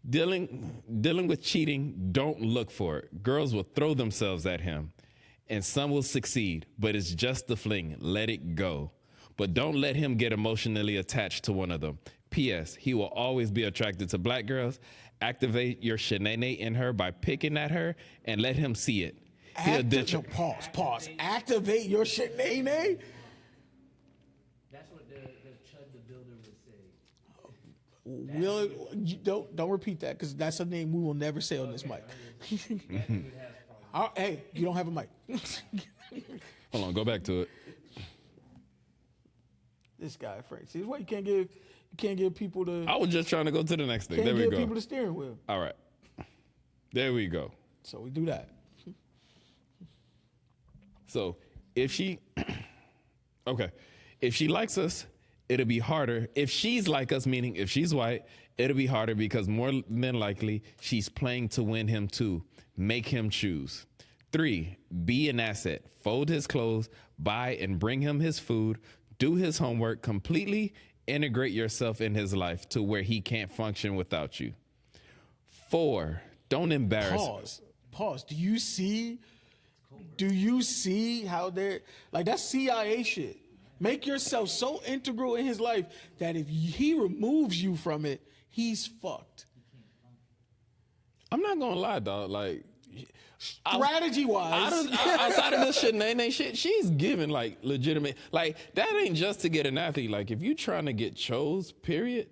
dealing with cheating, don't look for it. Girls will throw themselves at him, and some will succeed, but it's just the fling. Let it go. But don't let him get emotionally attached to one of them. P.S. He will always be attracted to black girls. Activate your shenane in her by picking at her and let him see it. He'll ditch her. Pause. Activate your shenane. That's what the Chud the Builder would say. Don't repeat that because that's a name we will never say on this mic. Hey, you don't have a mic. Hold on, go back to it. This guy, Frank. See, this is why you can't give people the. I was just trying to go to the next thing. Can't There we give go. people the steering wheel. All right. There we go. So we do that. So if she, okay, if she likes us, it'll be harder. If she's like us, meaning if she's white, it'll be harder because more than likely she's playing to win him too. Make him choose. 3, be an asset. Fold his clothes, buy and bring him his food, do his homework, completely integrate yourself in his life to where he can't function without you. 4, don't embarrass. Pause. Do you see how they're like that's CIA shit? Make yourself so integral in his life that if he removes you from it, he's fucked. I'm not gonna lie, dog. Like, strategy-wise, outside of this shenanigans shit, she's giving like legitimate. Like that ain't just to get an athlete. Like if you trying to get chose, period.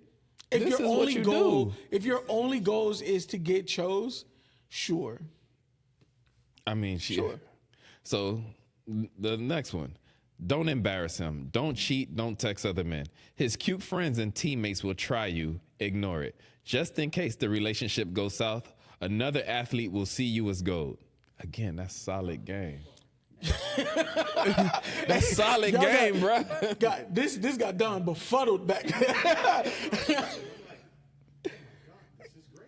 If this your is only what you goal, do. if your only goals is to get chose, sure. I mean, Sure. So the next one. Don't embarrass him. Don't cheat. Don't text other men. His cute friends and teammates will try you. Ignore it. Just in case the relationship goes south, another athlete will see you as gold. Again, that's solid game. That's solid Y'all game, bro. This got done befuddled back.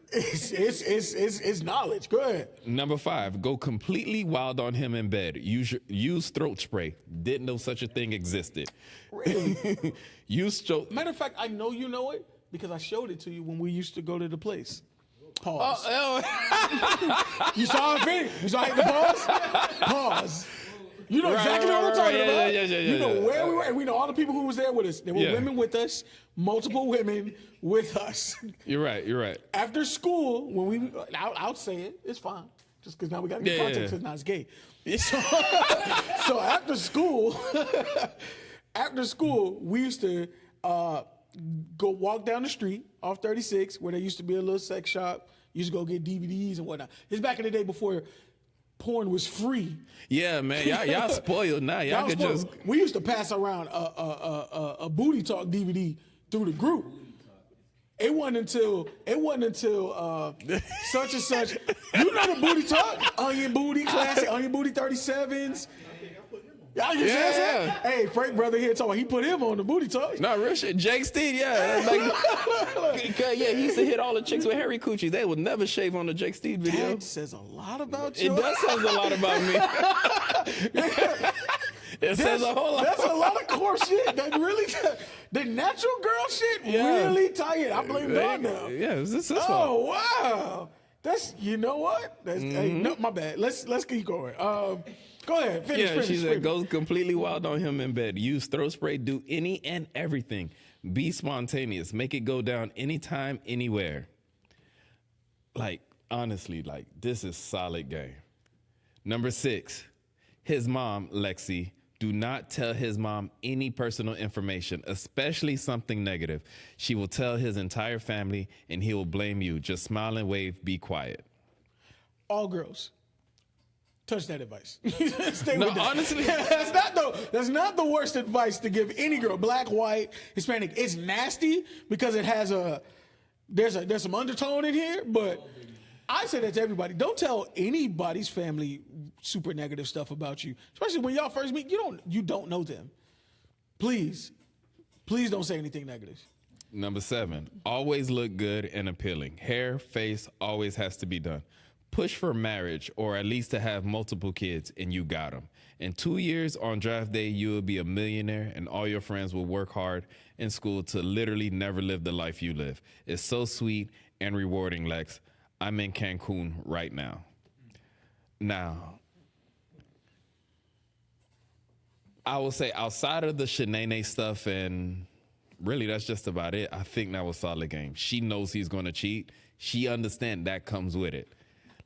It's knowledge. Go ahead. Number 5, go completely wild on him in bed. Use throat spray. Didn't know such a thing existed. Really? Use throat. Matter of fact, I know you know it because I showed it to you when we used to go to the place. Pause. You saw it, Vinny? You saw it, the pause? Pause. You know exactly what I'm talking about. Yeah, you know where we were, and we know all the people who was there with us. There were women with us, multiple women with us. You're right. After school, when we, I'll say it, it's fine. Just because now we got to get context because now it's gay. So after school, we used to go walk down the street off 36 where there used to be a little sex shop. Used to go get DVDs and whatnot. It's back in the day before porn was free. Yeah, man. Y'all spoiled now. Y'all could just. We used to pass around a booty talk DVD through the group. It wasn't until such and such. You know the booty talk? Onion Booty, classic Onion Booty 37s. Yeah. Hey, Frank brother here talking. He put him on the booty talk. No, real shit. Jake Steed, yeah. He used to hit all the chicks with hairy coochies. They would never shave on the Jake Steed video. That says a lot about you. It does says a lot about me. Says a whole lot. That's a lot of core shit. That really, the natural girl shit really tight. I blame Don now. Yeah, this is Oh wow, that's what. That's hey, no, my bad. Let's keep going. Go ahead. Finish. She said, goes completely wild on him in bed. Use throat spray. Do any and everything. Be spontaneous. Make it go down anytime, anywhere. Like, honestly, like, this is solid game. Number 6, his mom, Lexi. Do not tell his mom any personal information, especially something negative. She will tell his entire family, and he will blame you. Just smile and wave. Be quiet. All girls. Touch that advice. Stay with that. Honestly, that's not the worst advice to give any girl, black, white, Hispanic. It's nasty because it has there's some undertone in here, but I say that to everybody. Don't tell anybody's family super negative stuff about you, especially when y'all first meet. You don't know them. Please don't say anything negative. Number 7, always look good and appealing. Hair, face always has to be done. Push for marriage or at least to have multiple kids and you got them. In 2 years on draft day, you will be a millionaire and all your friends will work hard in school to literally never live the life you live. It's so sweet and rewarding, Lex. I'm in Cancun right now. Now, I will say outside of the Shanae stuff, and really that's just about it, I think that was solid game. She knows he's going to cheat. She understands that comes with it.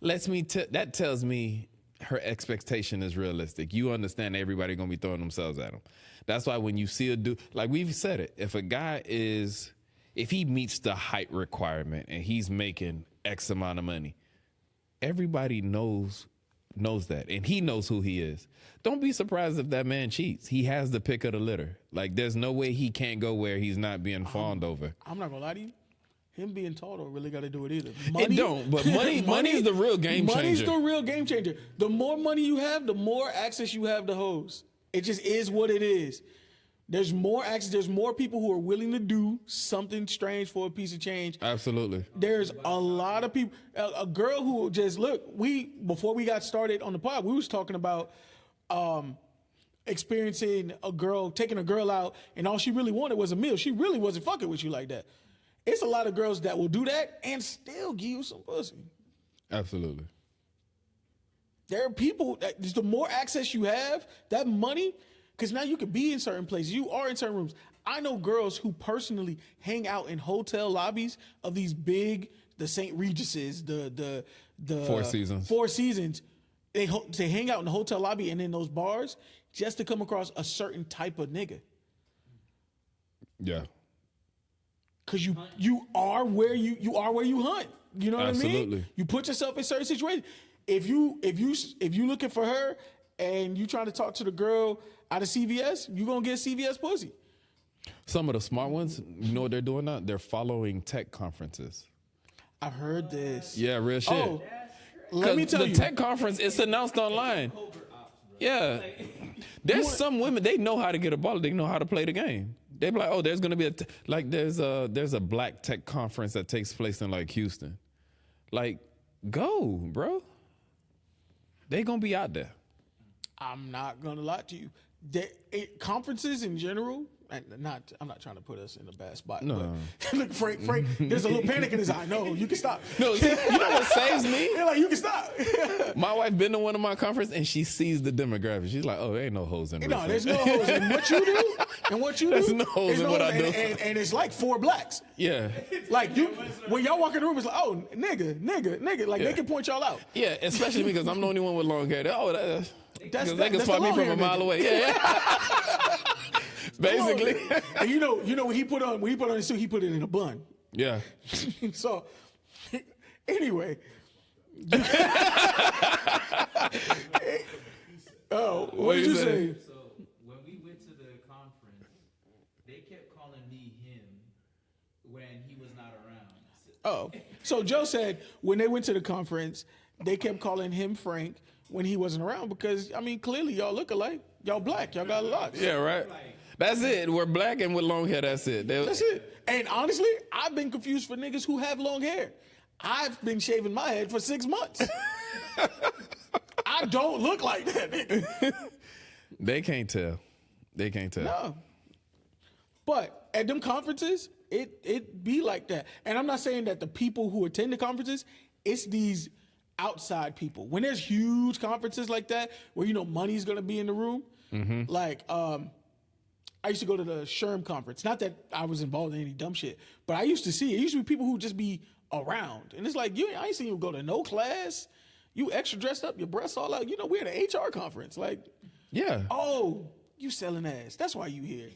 That tells me her expectation is realistic. You understand everybody going to be throwing themselves at him. That's why when you see a dude, like we've said it, if he meets the height requirement and he's making X amount of money, everybody knows that, and he knows who he is. Don't be surprised if that man cheats. He has the pick of the litter. Like, there's no way he can't go where he's not being fawned over. I'm not gonna lie to you. Him being tall don't really got to do it either. It don't, but money is the real game changer. Money's the real game changer. The more money you have, the more access you have to hoes. It just is what it is. There's more access. There's more people who are willing to do something strange for a piece of change. Absolutely. There's a lot of people. A girl who just before we got started on the pod, we was talking about experiencing taking a girl out, and all she really wanted was a meal. She really wasn't fucking with you like that. It's a lot of girls that will do that and still give you some pussy. Absolutely. There are people that the more access you have, that money, because now you can be in certain places. You are in certain rooms. I know girls who personally hang out in hotel lobbies of these the St. Regis's, the Four Seasons. Four Seasons. They hang out in the hotel lobby and in those bars just to come across a certain type of nigga. Yeah. Because you are where you hunt. You know what I mean? Absolutely. You put yourself in certain situations. If you looking for her and you trying to talk to the girl out of CVS, you gonna get CVS pussy. Some of the smart ones, you know what they're doing now? They're following tech conferences. I've heard this. Yeah, real shit. Oh, let me tell you. The tech conference, it's announced online. Yeah. There's some women, they know how to get a ball. They know how to play the game. They be like, oh, there's going to be there's a black tech conference that takes place in like Houston. Like, go, bro. They going to be out there. I'm not going to lie to you. Conferences in general, I'm not trying to put us in a bad spot. No. But look, Frank, there's a little panic in his eye. No, you can stop. No, you know what saves me? You're like, you can stop. My wife been to one of my conferences and she sees the demographics. She's like, oh, there ain't no hoes in No, there's no hoes in what you do and what you do. There's no hoes in what I do. And it's like 4 blacks. Yeah. Like when y'all walk in the room, it's like, oh, nigga. Like they can point y'all out. Yeah, especially because I'm the only one with long hair. Oh, That's they can spot me from a mile away. Yeah. Basically. And you know when he put on his suit, he put it in a bun. Yeah. So anyway. What did you say? So when we went to the conference, they kept calling me him when he was not around. So Joe said when they went to the conference, they kept calling him Frank when he wasn't around because, I mean, clearly y'all look alike. Y'all black. Y'all got locks. Yeah, right. That's it. We're black and with long hair. That's it. That's it. And honestly, I've been confused for niggas who have long hair. I've been shaving my head for 6 months. I don't look like that, nigga. They can't tell. No. But at them conferences, it be like that. And I'm not saying that the people who attend the conferences, it's these outside people. When there's huge conferences like that, where money's gonna be in the room, like I used to go to the SHRM conference. Not that I was involved in any dumb shit, but I used to see it. It used to be people who just be around. And it's like, I ain't seen you go to no class. You extra dressed up, your breasts all out. We're at an HR conference. Like, yeah. Oh, you selling ass. That's why you here.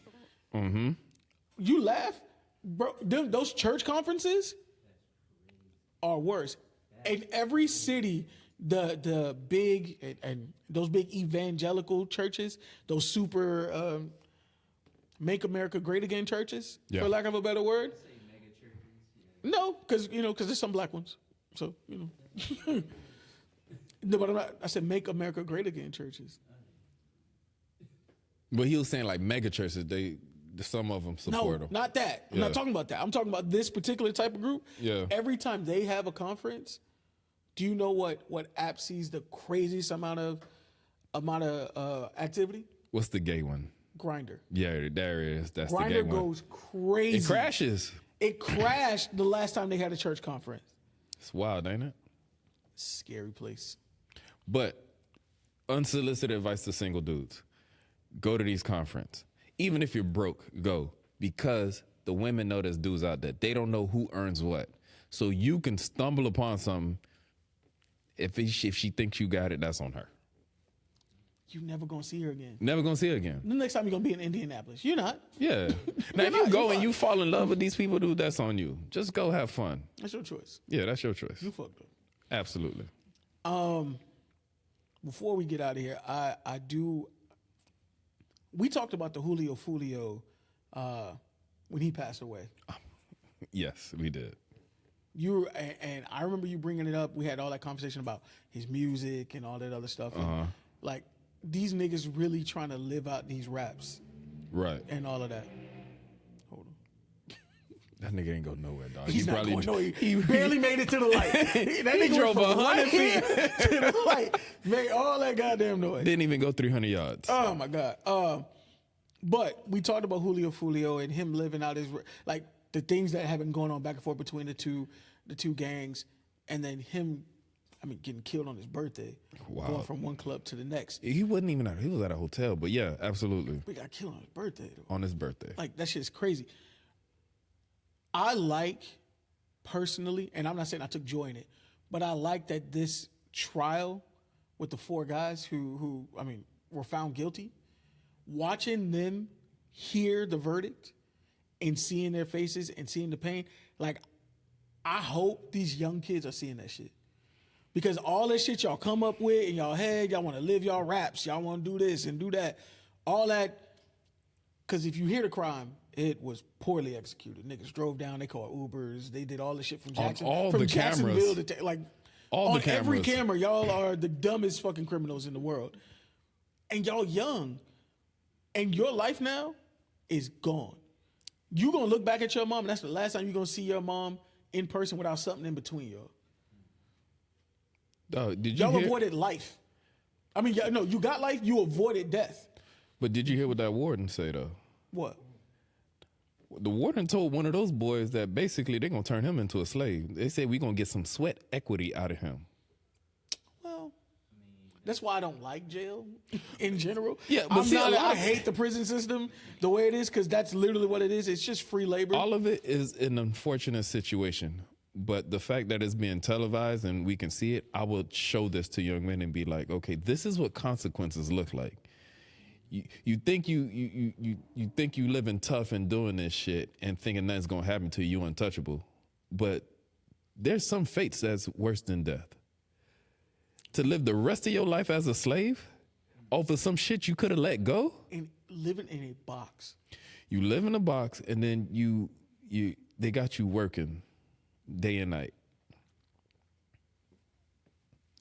Mm-hmm. You laugh, bro. Those church conferences are worse. In every city, the big and those big evangelical churches, those super make America great again churches, for lack of a better word. Say mega churches. No, because there's some black ones. So No, but I said make America great again churches. But he was saying like mega churches, some of them support No, them. not that. I'm not talking about that. I'm talking about this particular type of group. Yeah. Every time they have a conference, do you know what app sees the craziest amount of activity? What's the gay one? Grindr. Yeah, there is. That's the gay Grindr one. goes crazy. It crashes. It crashed the last time they had a church conference. It's wild, ain't it? Scary place. But unsolicited advice to single dudes. Go to these conferences. Even if you're broke, go. Because the women know there's dudes out there. They don't know who earns what. So you can stumble upon something. If she thinks you got it, that's on her. You never gonna see her again. Never gonna see her again. The next time you're gonna be in Indianapolis. You're not. Yeah. Now, if you go and you fall in love with these people, dude, that's on you. Just go have fun. That's your choice. Yeah, that's your choice. You fucked up. Absolutely. Before we get out of here, I do. We talked about the Julio Foolio when he passed away. Yes, we did. And I remember you bringing it up. We had all that conversation about his music and all that other stuff. And like these niggas really trying to live out these raps, Right. and all of that. Hold on. That nigga ain't go nowhere, dog. He's not going nowhere. He barely made it to the light. That nigga drove went from 100 right here to the light. Made all that goddamn noise. Didn't even go 300 yards. Oh my God. But we talked about Julio Foolio and him living out his like the things that have been going on back and forth between the two gangs, and then him, getting killed on his birthday. Wow. Going from one club to the next. He wasn't even he was at a hotel, but yeah, absolutely. We got killed on his birthday though. On his birthday. Like that shit's crazy. I like personally, and I'm not saying I took joy in it, but I like that this trial with the 4 guys who were found guilty, watching them hear the verdict and seeing their faces and seeing the pain, like I hope these young kids are seeing that shit. Because all that shit y'all come up with in y'all head, y'all want to live y'all raps, y'all want to do this and do that, all that. Because if you hear the crime, it was poorly executed. Niggas drove down, they called Ubers, they did all this shit from Jacksonville to like all on the cameras. every camera. Y'all are the dumbest fucking criminals in the world, and y'all young, and your life now is gone. You gonna look back at your mom, and that's the last time you're gonna see your mom in person without something in between y'all. Did Y'all avoided life. You got life, you avoided death. But did you hear what that warden say though? What? The warden told one of those boys that basically they're gonna turn him into a slave. They said we're gonna get some sweat equity out of him. Well, that's why I don't like jail in general. Yeah, but I hate the prison system the way it is, because that's literally what it is. It's just free labor. All of it is an unfortunate situation. But the fact that it's being televised and we can see it, I will show this to young men and be like, okay, this is what consequences look like. You think you think you living tough and doing this shit and thinking nothing's gonna happen to you, untouchable. But there's some fates that's worse than death. To live the rest of your life as a slave over some shit you could have let go. And living in a box. You live in a box and then they got you working day and night.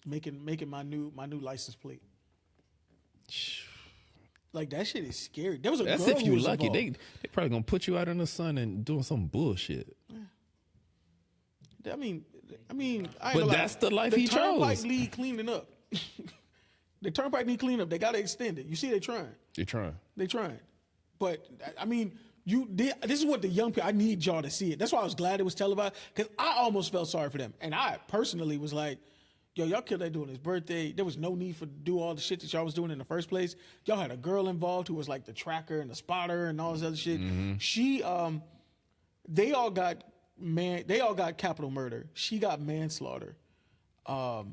Making my new license plate. Like that shit is scary. There was a That's girl if who you was lucky. involved. They probably gonna put you out in the sun and doing some bullshit. I ain't gonna But lie. that's the life the he Turnpike chose. need cleaning up. The Turnpike need cleaning up. They gotta extend it. You see, they trying. You're trying. They trying. But this is what the young people. I need y'all to see it. That's why I was glad it was televised, because I almost felt sorry for them, and I personally was like, yo, y'all killed that dude on his birthday. There was no need for to do all the shit that y'all was doing in the first place. Y'all had a girl involved who was like the tracker and the spotter and all this other shit. Mm-hmm. She, they all got capital murder. She got manslaughter. But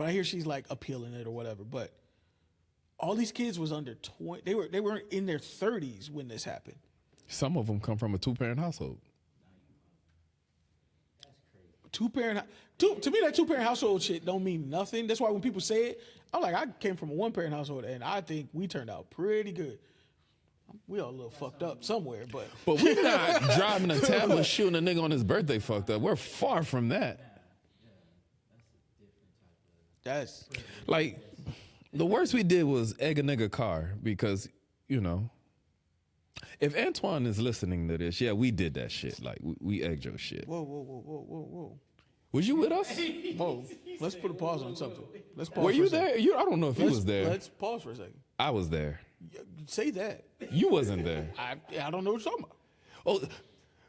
I hear she's like appealing it or whatever. But all these kids was under 20. They were in their 30s when this happened. Some of them come from a 2-parent household. To me, that 2-parent household shit don't mean nothing. That's why when people say it, I'm like, I came from a 1-parent household, and I think we turned out pretty good. We all a little fucked up somewhere, but we're not driving a tablet shooting a nigga on his birthday fucked up. We're far from that. That's Like, the worst we did was egg a nigga car because, you know, if Antoine is listening to this, yeah, we did that shit. Like, we egged your shit. whoa. Was you with us? Whoa. Let's put a pause on something. Let's pause. Were for you a second. there? I don't know if you was there. Let's pause for a second. I was there. Say that. You wasn't there. I don't know what you're talking about. Oh,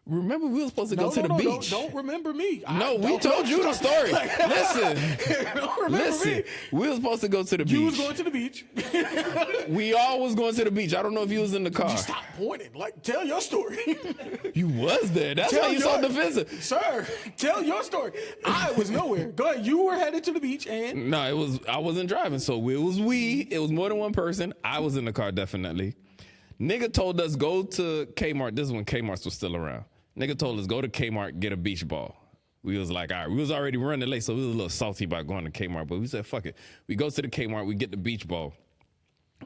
remember we were supposed to go to the beach. Don't remember me. No, we told you the story. Listen, Don't remember me. we were supposed to go to the beach. You was going to the beach. We all was going to the beach. I don't know if you was in the car. Stop pointing. Like, tell your story. You was there. That's Tell why you so your- defensive. Sir, tell your story. I was nowhere. Go ahead. You were headed to the beach and No, I wasn't driving, so it was we. It was more than one person. I was in the car definitely. Nigga told us go to Kmart. This is when Kmart's was still around. Nigga told us go to Kmart, get a beach ball. We was like, all right, we was already running late, so we was a little salty about going to Kmart, but we said, fuck it. We go to the Kmart, we get the beach ball.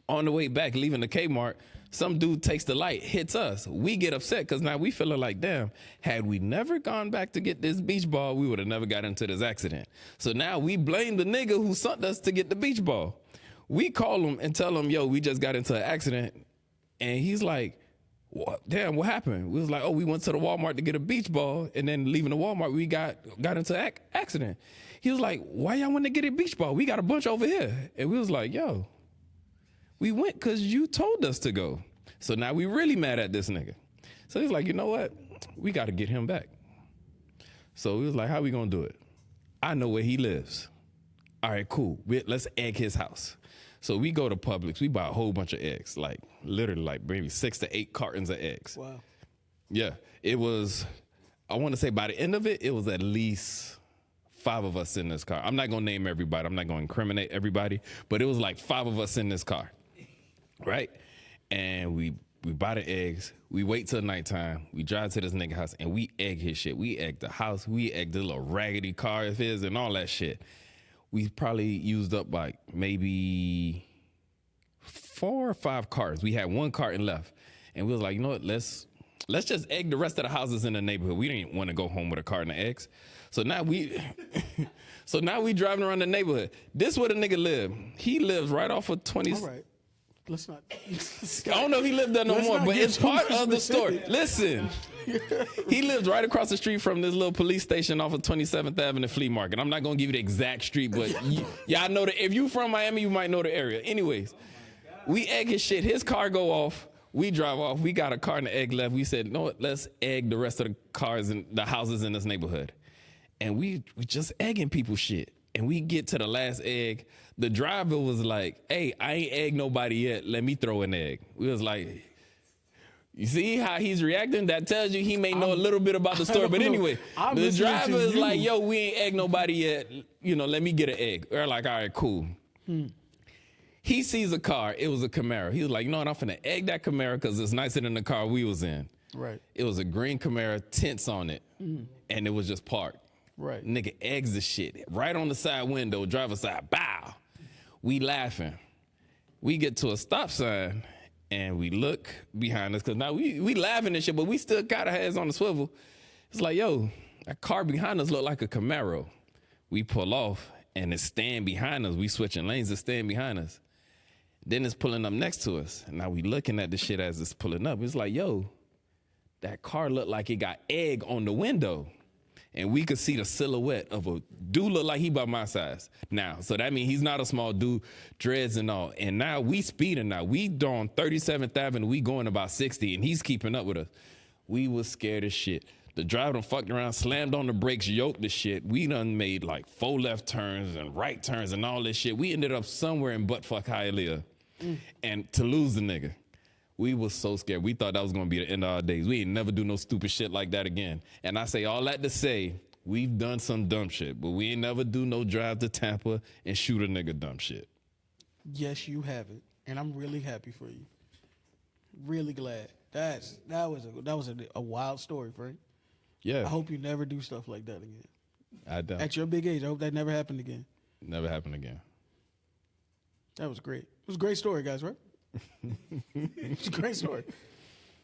On the way back, leaving the Kmart, some dude takes the light, hits us. We get upset because now we feeling like, damn, had we never gone back to get this beach ball, we would have never got into this accident. So now we blame the nigga who sent us to get the beach ball. We call him and tell him, yo, we just got into an accident. And he's like, what? Damn, what happened? We was like, oh, we went to the Walmart to get a beach ball, and then leaving the Walmart, we got into an accident. He was like, why y'all want to get a beach ball? We got a bunch over here. And we was like, yo, we went because you told us to go. So now we really mad at this nigga. So he's like, you know what? We got to get him back. So we was like, how we going to do it? I know where he lives. All right, cool. Let's egg his house. So we go to Publix. We buy a whole bunch of eggs, like literally like maybe 6 to 8 cartons of eggs. wow. Yeah, it was, I want to say by the end of it, it was at least 5 of us in this car. I'm not going to name everybody. I'm not going to incriminate everybody, but it was like 5 of us in this car, right? And we buy the eggs. We wait till nighttime. We drive to this nigga house, and we egg his shit. We egg the house. We egg the little raggedy car of his and all that shit. We probably used up like maybe 4 or 5 cartons. We had 1 carton left. And we was like, you know what, let's just egg the rest of the houses in the neighborhood. We didn't want to go home with a carton of eggs. So now we driving around the neighborhood. This where the nigga live. He lives right off of 20. All right. Let's not. I don't know if he lived there no Let's more, not but get it's too part much of the story. specific. Listen, he lives right across the street from this little police station off of 27th Avenue Flea Market. I'm not going to give you the exact street, but y'all know that if you from Miami, you might know the area. Anyways, we egg his shit. His car go off. We drive off. We got a carton of egg left. We said, you know what, let's egg the rest of the cars and the houses in this neighborhood. And we just egging people's shit. And we get to the last egg. The driver was like, hey, I ain't egg nobody yet. Let me throw an egg. We was like, you see how he's reacting? That tells you he may know a little bit about the story. But anyway, the driver is like, yo, we ain't egg nobody yet. You know, let me get an egg. We're like, all right, cool. He sees a car. It was a Camaro. He was like, you know what? I'm finna egg that Camaro because it's nicer than the car we was in. Right. It was a green Camaro, tints on it. And it was just parked. Right. Nigga eggs the shit right on the side window, driver's side, bow. We laughing. We get to a stop sign and we look behind us because now we laughing and shit, but we still got our heads on the swivel. It's like, yo, that car behind us look like a Camaro. We pull off and it's stand behind us. We switching lanes, it's stand behind us. Then it's pulling up next to us. And now we looking at the shit as it's pulling up. It's like, yo, that car looked like it got egg on the window. And we could see the silhouette of a dude look like he about my size now. So that means he's not a small dude, dreads and all. And now we speeding now. We on 37th Avenue, we going about 60, and he's keeping up with us. We was scared as shit. The driver done fucked around, slammed on the brakes, yoked the shit. We done made like 4 left turns and right turns and all this shit. We ended up somewhere in buttfuck Hialeah. And to lose the nigga. We was so scared. We thought that was going to be the end of our days. We ain't never do no stupid shit like that again. And I say all that to say, we've done some dumb shit, but we ain't never do no drive to Tampa and shoot a nigga dumb shit. Yes, you have it, and I'm really happy for you. Really glad. That was a wild story, Frank. Yeah. I hope you never do stuff like that again. I don't. At your big age, I hope that never happened again. Never happen again. That was great. It was a great story, guys, right? It's a great story.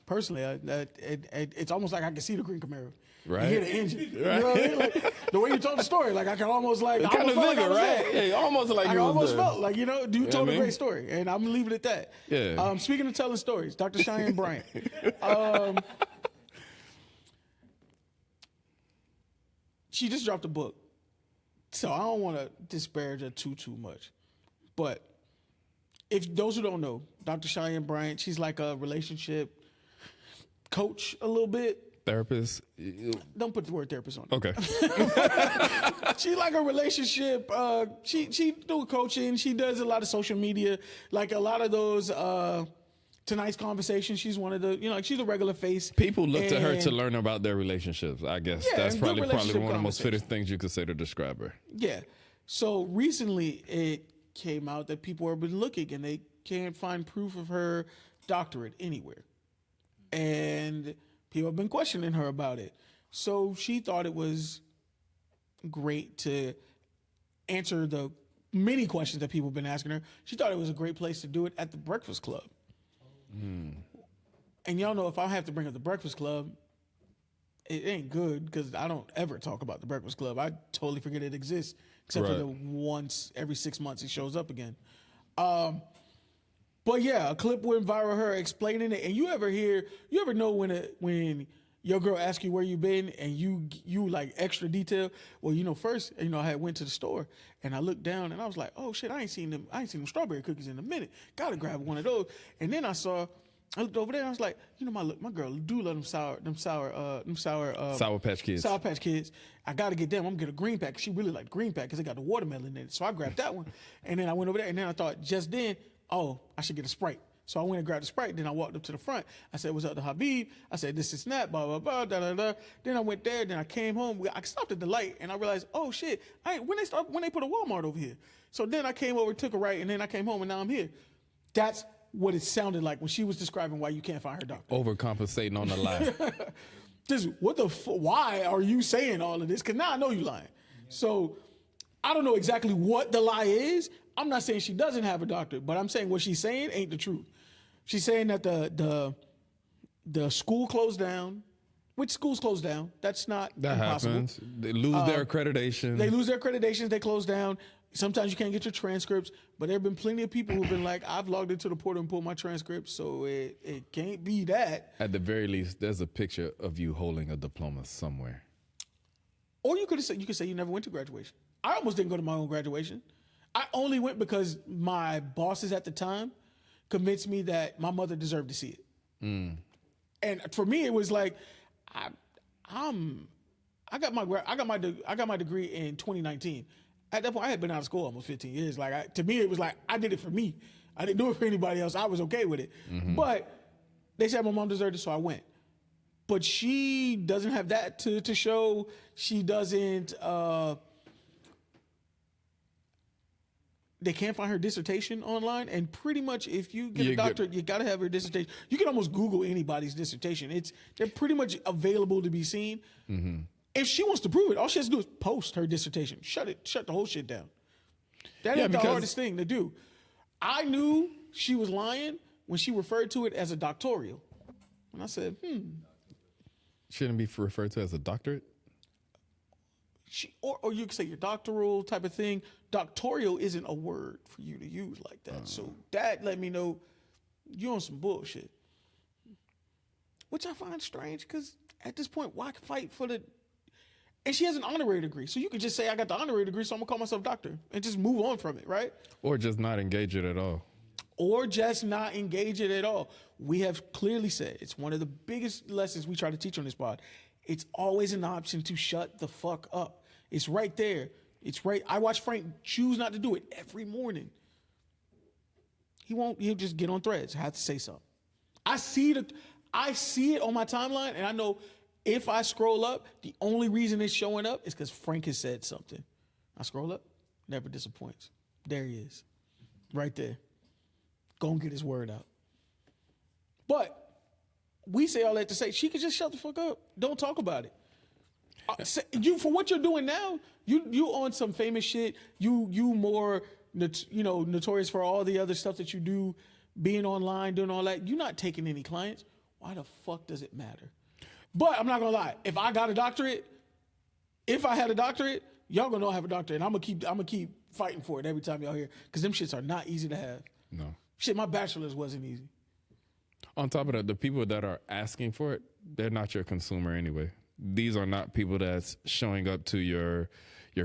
personally. It's almost like I can see the green Camaro. Right. You hear the engine. You know what I mean? Like, the way you told the story, like I can almost like I Kind of almost felt like I vigor, was right? there. Yeah, almost like I you was almost there. felt like, you know, you told what I a mean? great story, and I'm leaving it at that. Yeah. Speaking of telling stories, Dr. Cheyanne Bryant. She just dropped a book, so I don't want to disparage her too much, but if those who don't know, Dr. Cheyanne Bryant, she's like a relationship coach a little bit. Therapist. Don't put the word therapist on it. Okay. She's like a relationship. She do coaching. She does a lot of social media, like a lot of those tonight's conversation. She's one of the, you know, like she's a regular face. People look to her And- to learn about their relationships. I guess Yeah, that's and good probably relationship one of the most conversation. fittest things you could say to describe her. Yeah. So recently it came out that people have been looking and they can't find proof of her doctorate anywhere. And people have been questioning her about it. So she thought it was great to answer the many questions that people have been asking her. She thought it was a great place to do it at the Breakfast Club. And y'all know if I have to bring up the Breakfast Club, it ain't good because I don't ever talk about the Breakfast Club. I totally forget it exists, except for Right. the once every 6 months it shows up again. But yeah, a clip went viral of her explaining it. And you ever know when your girl asks you where you been and you like extra detail? Well, you know, first, you know, I had went to the store and I looked down and I was like, oh shit, I ain't seen them strawberry cookies in a minute. Gotta grab one of those. And then I looked over there and I was like, you know, my girl do love them Sour Patch Kids. Sour Patch Kids. I got to get them. I'm going to get a green pack. She really liked green pack because it got the watermelon in it. So I grabbed that one. And then I went over there and then I thought just then, oh, I should get a Sprite. So I went and grabbed the Sprite. Then I walked up to the front. I said, what's up to Habib? I said, this is Snap, blah, blah, blah, da, da, da. Then I went there. Then I came home. I stopped at the light and I realized, oh shit, when they put a Walmart over here. So then I came over, took a right, and then I came home and now I'm here. That's what it sounded like when she was describing why you can't find her doctor. Overcompensating on the lie. Just why are you saying all of this? Because now I know you lying. So I don't know exactly what the lie is. I'm not saying she doesn't have a doctor, but I'm saying what she's saying ain't the truth. She's saying that the school closed down. Which schools closed down? That's not That impossible. happens. They lose their accreditation. They lose their accreditations. They close down. Sometimes you can't get your transcripts, but there have been plenty of people who've been like, I've logged into the portal and pulled my transcripts, so it can't be that. At the very least, there's a picture of you holding a diploma somewhere. Or you could say you never went to graduation. I almost didn't go to my own graduation. I only went because my bosses at the time convinced me that my mother deserved to see it. And for me, it was like, I got my degree in 2019. At that point, I had been out of school almost 15 years. Like to me, it was like I did it for me. I didn't do it for anybody else. I was okay with it. But they said my mom deserved it, so I went. But she doesn't have that to show. She doesn't. They can't find her dissertation online, and pretty much if you get a doctorate, you got to have her dissertation. You can almost Google anybody's dissertation. They're pretty much available to be seen. If she wants to prove it, all she has to do is post her dissertation. Shut the whole shit down. That ain't the hardest thing to do. I knew she was lying when she referred to it as a doctoral. And I said, Shouldn't be referred to as a doctorate? Or you could say your doctoral type of thing. Doctoral isn't a word for you to use like that. So that let me know you're on some bullshit. Which I find strange because at this point, why fight for the... And she has an honorary degree. So you could just say, I got the honorary degree, so I'm going to call myself doctor and just move on from it, right? Or just not engage it at all. Or just not engage it at all. We have clearly said, it's one of the biggest lessons we try to teach on this pod. It's always an option to shut the fuck up. It's right there. It's right. I watch Frank choose not to do it every morning. He'll just get on Threads. I have to say something. I see it on my timeline, and I know if I scroll up, the only reason it's showing up is because Frank has said something. I scroll up, never disappoints. There he is. Right there. Go and get his word out. But we say all that to say she could just shut the fuck up. Don't talk about it. For what you're doing now, you on some famous shit. You more notorious for all the other stuff that you do, being online, doing all that. You're not taking any clients. why the fuck does it matter? But I'm not gonna lie. If I got a doctorate, if I had a doctorate, y'all gonna know I have a doctorate, and I'm gonna keep fighting for it every time y'all hear, because them shits are not easy to have. No. Shit, my bachelor's wasn't easy. On top of that, the people that are asking for it, they're not your consumer anyway. These are not people that's showing up to your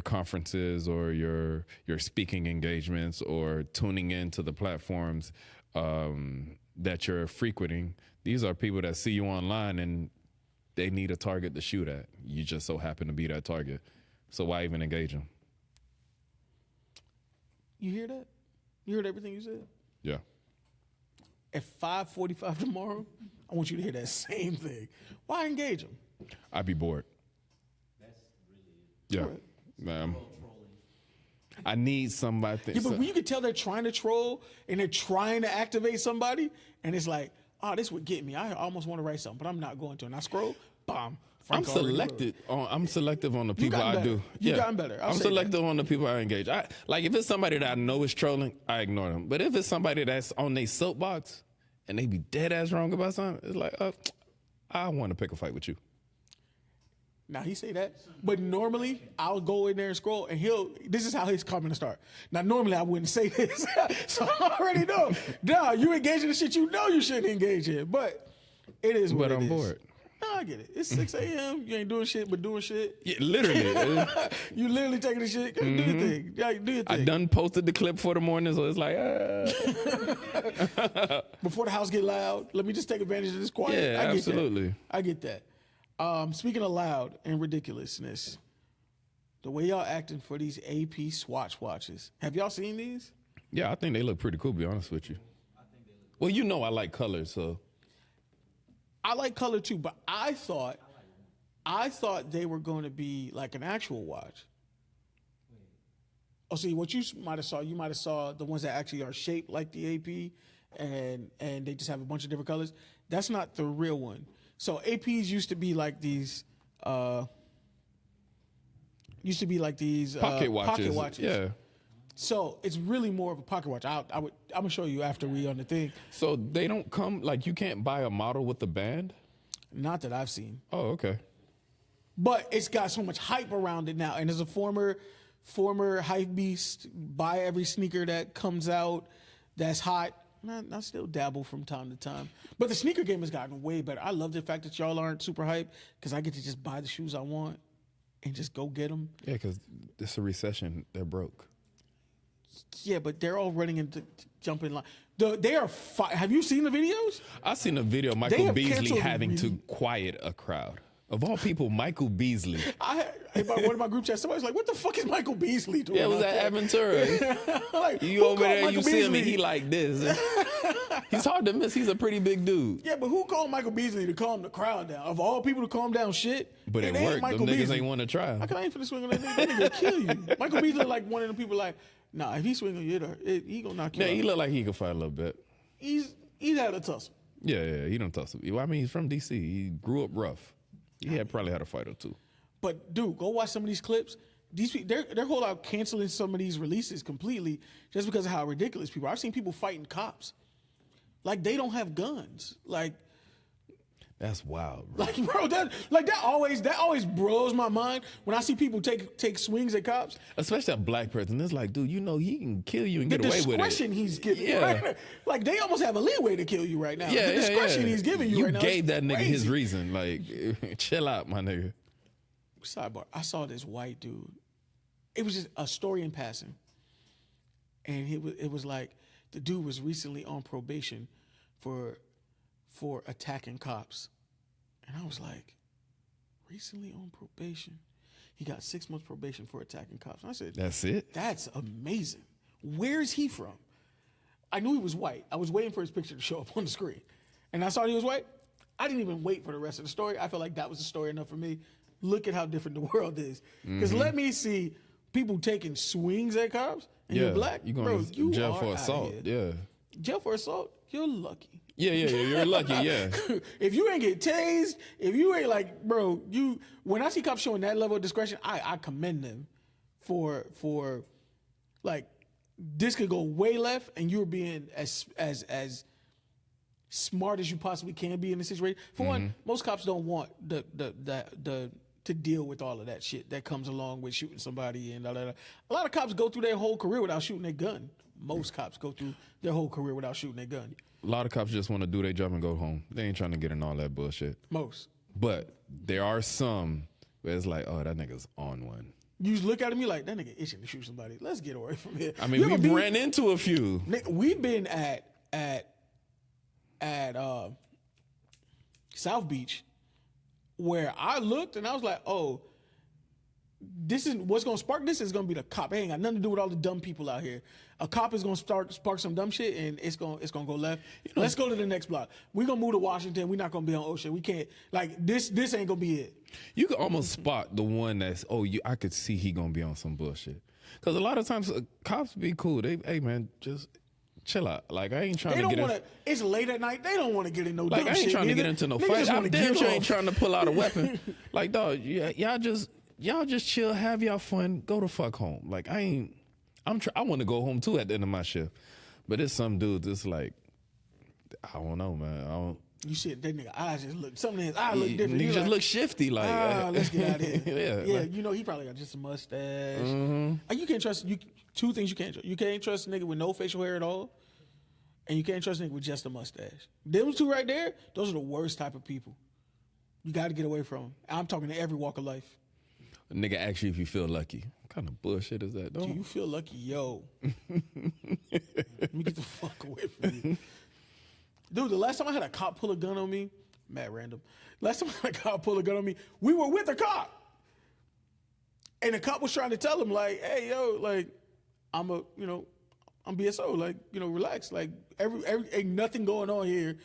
conferences or your speaking engagements or tuning into the platforms that you're frequenting. These are people that see you online and they need a target to shoot at. You just so happen to be that target. So why even engage them? You hear that? You heard everything you said? Yeah. At 5:45 tomorrow, I want you to hear that same thing. Why engage them? I'd be bored. That's really it. Yeah. Ma'am. Trolling. I need somebody. Yeah, but when you can tell they're trying to troll and they're trying to activate somebody, and it's like, oh, this would get me. I almost want to write something, but I'm not going to. And I scroll, bomb. I'm Frank already selected. I'm selective on the people gotten I better. do. You've gotten better. I'll I'm say selective on the people I engage. Like if it's somebody that I know is trolling, I ignore them. But if it's somebody that's on their soapbox and they be dead ass wrong about something, it's like, I want to pick a fight with you. Now he say that, but normally I'll go in there and scroll, and this is how his comment start. Now normally I wouldn't say this, so I already know. Nah, you engage in the shit you know you shouldn't engage in, but it is what But it I'm is. bored. No, I get it. It's 6 a.m. You ain't doing shit but doing shit. Yeah, literally. You literally taking the shit. Do your thing. Yeah, do your I thing. done posted the clip for the morning, so it's like, Before the house get loud, let me just take advantage of this quiet. Yeah, I get absolutely. That. I get that. Speaking of loud and ridiculousness, the way y'all acting for these AP Swatch watches. Have y'all seen these? yeah, I think they look pretty cool, to be honest with you. Well, you know I like colors, so. I like color too, but I thought they were going to be like an actual watch. Oh, see, what you might have saw the ones that actually are shaped like the AP, and they just have a bunch of different colors. That's not the real one. So APs used to be like these. Pocket watches. Yeah. So it's really more of a pocket watch. I'm gonna show you after we on the thing. So they don't come, like you can't buy a model with the band? Not that I've seen, Oh, okay. but it's got so much hype around it now. And as a former hype beast, buy every sneaker that comes out that's hot. I still dabble from time to time, but the sneaker game has gotten way better. I love the fact that y'all aren't super hype because I get to just buy the shoes I want and just go get them. Yeah, because it's a recession. They're broke. Yeah, but they're all running into jumping line. They are. Have you seen the videos? I seen a video of They Michael have Beasley canceled having to me. quiet a crowd. Of all people, Michael Beasley. In one of my group chats, somebody's like, "What the fuck is Michael Beasley doing?" Yeah, it was out at there?" Aventura. Like, You who over called there, you Michael see him, and Beasley? he like this. He's hard to miss. He's a pretty big dude. Yeah, but who called Michael Beasley to calm the crowd down? Of all people to calm down shit, But it ain't worked. Them Michael niggas Beasley. ain't want to try. How can I ain't finna swing on that nigga? That nigga kill you. Michael Beasley like one of them people like, nah, if he swing on you, he gonna knock you Yeah, out. he looked like he could fight a little bit. He's had a tussle. Yeah, he don't tussle. Well, I mean, he's from D.C. He grew up rough. He probably had a fight or two. But dude, go watch some of these clips. These people, they're whole out canceling some of these releases completely just because of how ridiculous people are. I've seen people fighting cops. Like they don't have guns. Like That's wild, bro. bro, that always blows my mind when I see people take swings at cops. Especially a black person. It's like, dude, you know he can kill you and The get away with it. discretion he's giving, Yeah. right? Like they almost have a leeway to kill you right now. Yeah, the discretion he's giving you right now. You gave is that nigga his crazy. reason. Like, chill out, my nigga. Sidebar: I saw this white dude. It was just a story in passing, and it was like the dude was recently on probation for attacking cops, and I was like, recently on probation, he got 6 months probation for attacking cops. And I said, That's it? that's amazing. Where is he from? I knew he was white. I was waiting for his picture to show up on the screen, and I saw he was white. I didn't even wait for the rest of the story. I felt like that was the story enough for me. Look at how different the world is. Because let me see people taking swings at cops, and you're black. You going bro, to you jail are for outta assault. here. Yeah. Jail for assault? You're lucky. Yeah, you're lucky, yeah. If you ain't get tased, if you ain't like, bro, when I see cops showing that level of discretion, I commend them for like this could go way left, and you're being as smart as you possibly can be in the situation. For one, most cops don't want the to deal with all of that shit that comes along with shooting somebody and all that. A lot of cops go through their whole career without shooting their gun. Most cops go through their whole career without shooting their gun. A lot of cops just want to do their job and go home. They ain't trying to get in all that bullshit. Most. But there are some where it's like, oh, that nigga's on one. You just look at him, you like, that nigga itching to shoot somebody. Let's get away from here. I mean, we've ran into a few. We've been at South Beach where I looked and I was like, oh, this is what's gonna spark this is gonna be the cop. It ain't got nothing to do with all the dumb people out here. A cop is gonna spark some dumb shit and it's gonna go left. Let's go to the next block. We're gonna move to Washington. We're not gonna be on Ocean. We can't this ain't gonna be it. You can almost spot the one that's I could see he gonna be on some bullshit. Cause a lot of times cops be cool. Hey man, just chill out. Like I ain't trying to get it's late at night. They don't want to get in no dumb shit. Like I ain't trying to get into no fight. I'm damn sure ain't trying to pull out a weapon. Like dog, y'all just chill, have y'all fun, go the fuck home. Like I want to go home too at the end of my shift. But there's some dudes that's like, I don't know, man. You see that nigga eyes just look, something in his eye look different. Nigga just look shifty. Like, let's get out of here. Yeah. You know, he probably got just a mustache. You can't trust, two things you can't trust. You can't trust a nigga with no facial hair at all. And you can't trust a nigga with just a mustache. Those two right there, those are the worst type of people. You got to get away from them. I'm talking to every walk of life. A nigga ask you if you feel lucky. What kind of bullshit is that, though? Do you feel lucky? Yo. Let me get the fuck away from you. Dude, the last time I had a cop pull a gun on me, mad random. Last time I had a cop pull a gun on me, we were with a cop. And the cop was trying to tell him, like, hey, yo, like, I'm BSO, like, relax. Like, ain't nothing going on here.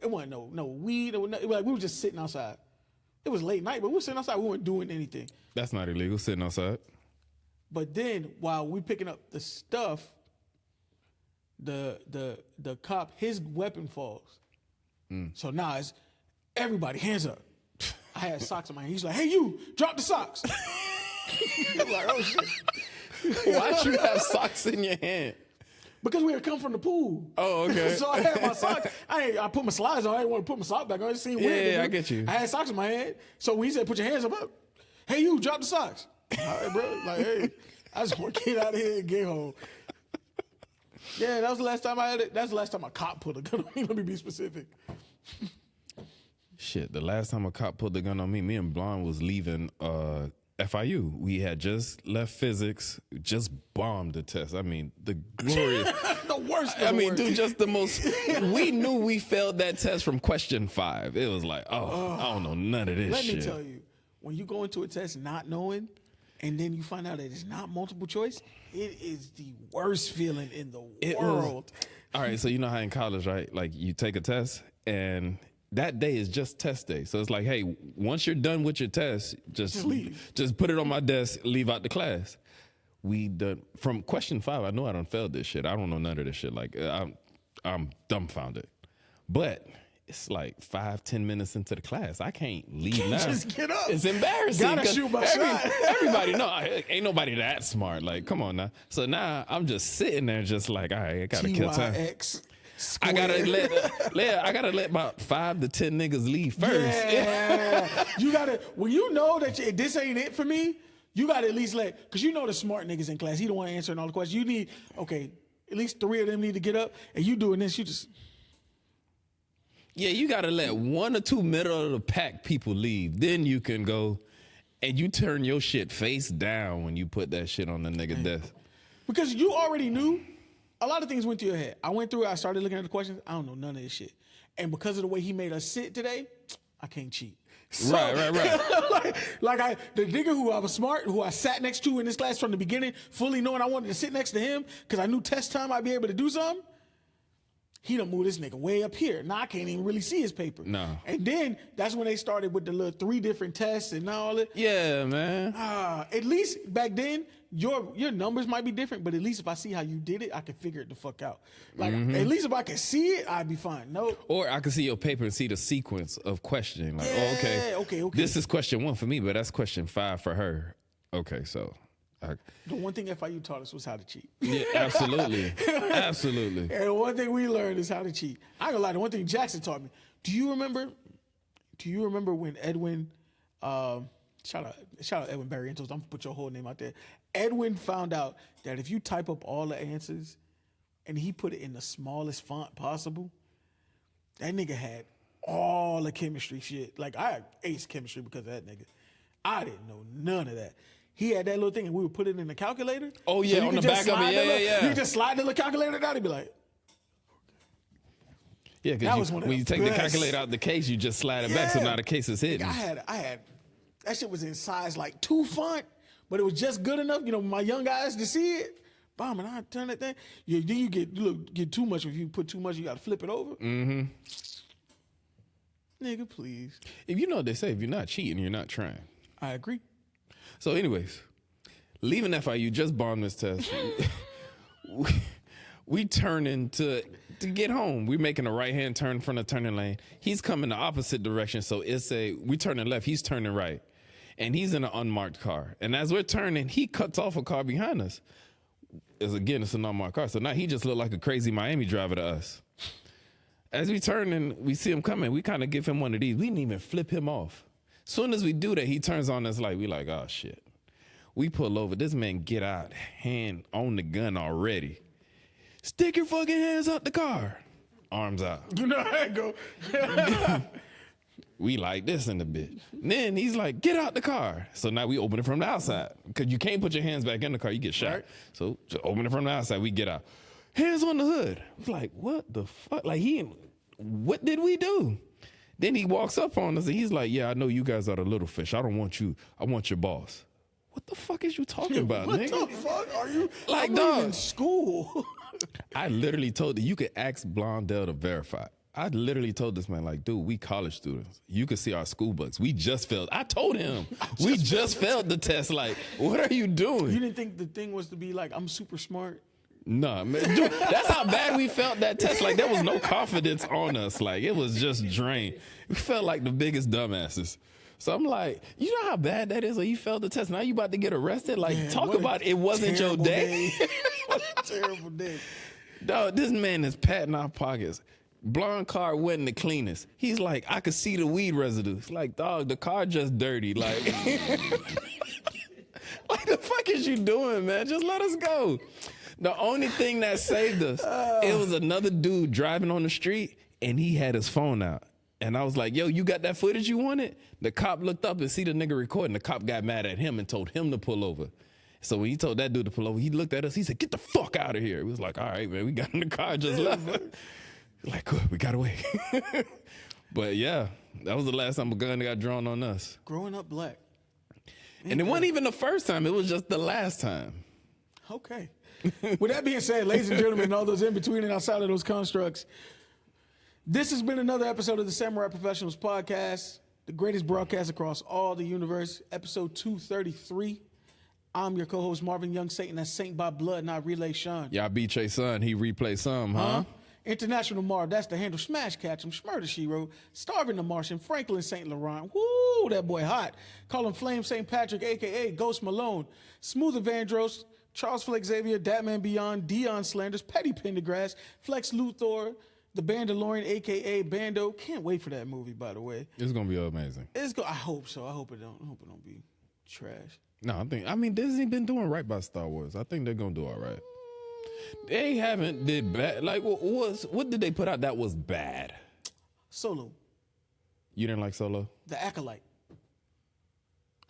It wasn't no weed. Like, we were just sitting outside. It was late night, but we were sitting outside. We weren't doing anything. That's not illegal, sitting outside. But then, while we picking up the stuff, the cop, his weapon falls. So now it's everybody, hands up. I had socks in my hand. He's like, hey, you, drop the socks. I'm like, oh, shit. Why'd you have socks in your hand? Because we had come from the pool. Oh, okay. So I had my socks. I put my slides on. I didn't want to put my sock back on. It seemed weird. Yeah, I get you. I had socks in my hand. So when he said, put your hands up, hey, you, drop the socks. All right, bro. Like, hey, I just want to get out of here and get home. Yeah, that was the last time I had it. That's the last time a cop pulled a gun on me. Let me be specific. Shit, the last time a cop pulled a gun on me, me and Blonde was leaving FIU. We had just left physics, just bombed the test. I mean, the glorious. The worst. Dude, just the most. We knew we failed that test from question 5. It was like, I don't know none of this shit. Let me tell you, when you go into a test not knowing, and then you find out that it's not multiple choice, it is the worst feeling in the world. All right, so you know how in college, right? Like you take a test and that day is just test day. So it's like, hey, once you're done with your test, just leave. Just put it on my desk, leave out the class. From question 5, I know I done failed this shit. I don't know none of this shit. Like I'm dumbfounded. But it's like 5-10 minutes into the class. I can't leave now. Just get up. It's embarrassing. Gotta shoot my shot. Everybody know. Ain't nobody that smart. Like, come on now. So now I'm just sitting there just like, all right, I gotta kill time. I gotta let about 5 to 10 niggas leave first. Yeah. You gotta, when you know that this ain't it for me, you gotta at least because you know the smart niggas in class. He don't want to answer all the questions. You need, at least 3 of them need to get up, and you doing this, you just. Yeah, you gotta let 1 or 2 middle of the pack people leave. Then you can go and you turn your shit face down when you put that shit on the nigga desk. Because you already knew. A lot of things went through your head. I went through it. I started looking at the questions. I don't know none of this shit. And because of the way he made us sit today, I can't cheat. So, right. The nigga who I was smart, who I sat next to in this class from the beginning, fully knowing I wanted to sit next to him because I knew test time I'd be able to do something. He done moved this nigga way up here. Now I can't even really see his paper. No. And then that's when they started with the little 3 different tests and all that. Yeah, man. At least back then, your numbers might be different, but at least if I see how you did it, I can figure it the fuck out. Like, at least if I can see it, I'd be fine. No. Or I can see your paper and see the sequence of questioning. Like, okay. Okay. This is question 1 for me, but that's question 5 for her. Okay, so The one thing FIU taught us was how to cheat. Yeah, absolutely. Absolutely. And the one thing we learned is how to cheat. I ain't gonna lie, the one thing Jackson taught me. Do you remember when Edwin, shout out Edwin Barrientos, I'm gonna put your whole name out there. Edwin found out that if you type up all the answers and he put it in the smallest font possible, that nigga had all the chemistry shit. Like, I had ace chemistry because of that nigga. I didn't know none of that. He had that little thing, and we would put it in the calculator. Oh, yeah, you on could the just back of it. slide Yeah. You could just slide the little calculator down and be like, Yeah, That was because one of when the you take the best. calculator out the case, you just slide it back, so Yeah. now the case is hidden. I had, that shit was in size like 2 font, but it was just good enough, my young guys to see it. Bomb, and I turn that thing. Then you get too much. If you put too much, you got to flip it over. Mm-hmm. Nigga, please. If you know what they say, if you're not cheating, you're not trying. I agree. So anyways, leaving FIU, just bombed this test. we turning to get home. We're making a right-hand turn from the turning lane. He's coming the opposite direction, so we turning left, he's turning right. And he's in an unmarked car. And as we're turning, he cuts off a car behind us. It's an unmarked car. So now he just looked like a crazy Miami driver to us. As we turn and we see him coming, we kind of give him one of these. We didn't even flip him off. Soon as we do that, he turns on us like, we like, oh, shit. We pull over. This man get out, hand on the gun already. Stick your fucking hands out the car. Arms out. You know how it go. We like this in the bitch. Then he's like, get out the car. So now we open it from the outside. Because you can't put your hands back in the car. You get shot. Right. So just open it from the outside. We get out. Hands on the hood. It's like, what the fuck? Like, what did we do? Then he walks up on us and he's like, yeah, I know you guys are the little fish. I don't want you. I want your boss. What the fuck is you talking about, What nigga? the fuck are you? Like, I'm dog. in school. I literally told you could ask Blondell to verify. I literally told this man, like, dude, we college students. You could see our school books. We just failed. I told him, we just failed the test. Like, what are you doing? You didn't think the thing was to be like, I'm super smart? Nah, man. Dude, that's how bad we felt that test. Like, there was no confidence on us. Like, it was just drained. We felt like the biggest dumbasses. So I'm like, you know how bad that is? Like, you failed the test. Now you about to get arrested? Like, Man, talk what a about it wasn't your terrible day. What a terrible day. Dog, this man is patting our pockets. Blonde car wasn't the cleanest. He's like, I could see the weed residue. It's like, dog, the car just dirty. Like, like the fuck is you doing, man? Just let us go. The only thing that saved us, it was another dude driving on the street, and he had his phone out. And I was like, yo, you got that footage you wanted? The cop looked up and see the nigga recording. The cop got mad at him and told him to pull over. So when he told that dude to pull over, he looked at us. He said, get the fuck out of here. He was like, all right, man, we got in the car, just left. Like, good, we got away. But yeah, that was the last time a gun got drawn on us. Growing up black. And it wasn't even the first time. It was just the last time. Okay. With that being said, ladies and gentlemen, all those in between and outside of those constructs, this has been another episode of the Samurai Professionals Podcast, the greatest broadcast across all the universe, episode 233. I'm your co-host, Marvin Young Satan. That's Saint by blood, not Relay Sean. Y'all beat your son. He replayed some, huh? International Marv, that's the handle. Smash Catch him, Schmurder She Wrote, Starving the Martian, Franklin St. Laurent. Woo, that boy hot. Call him Flame St. Patrick, a.k.a. Ghost Malone. Smooth Evandros, Charles Flex Xavier, Datman Beyond, Dion Slanders, Petty Pendergrass, Flex Luthor, the Bandalorian, a.k.a. Bando. Can't wait for that movie, by the way. It's going to be amazing. I hope so. I hope it don't be trash. No, Disney been doing right by Star Wars. I think they're going to do all right. They haven't did bad. Like, what did they put out that was bad? Solo, You didn't like Solo? The Acolyte.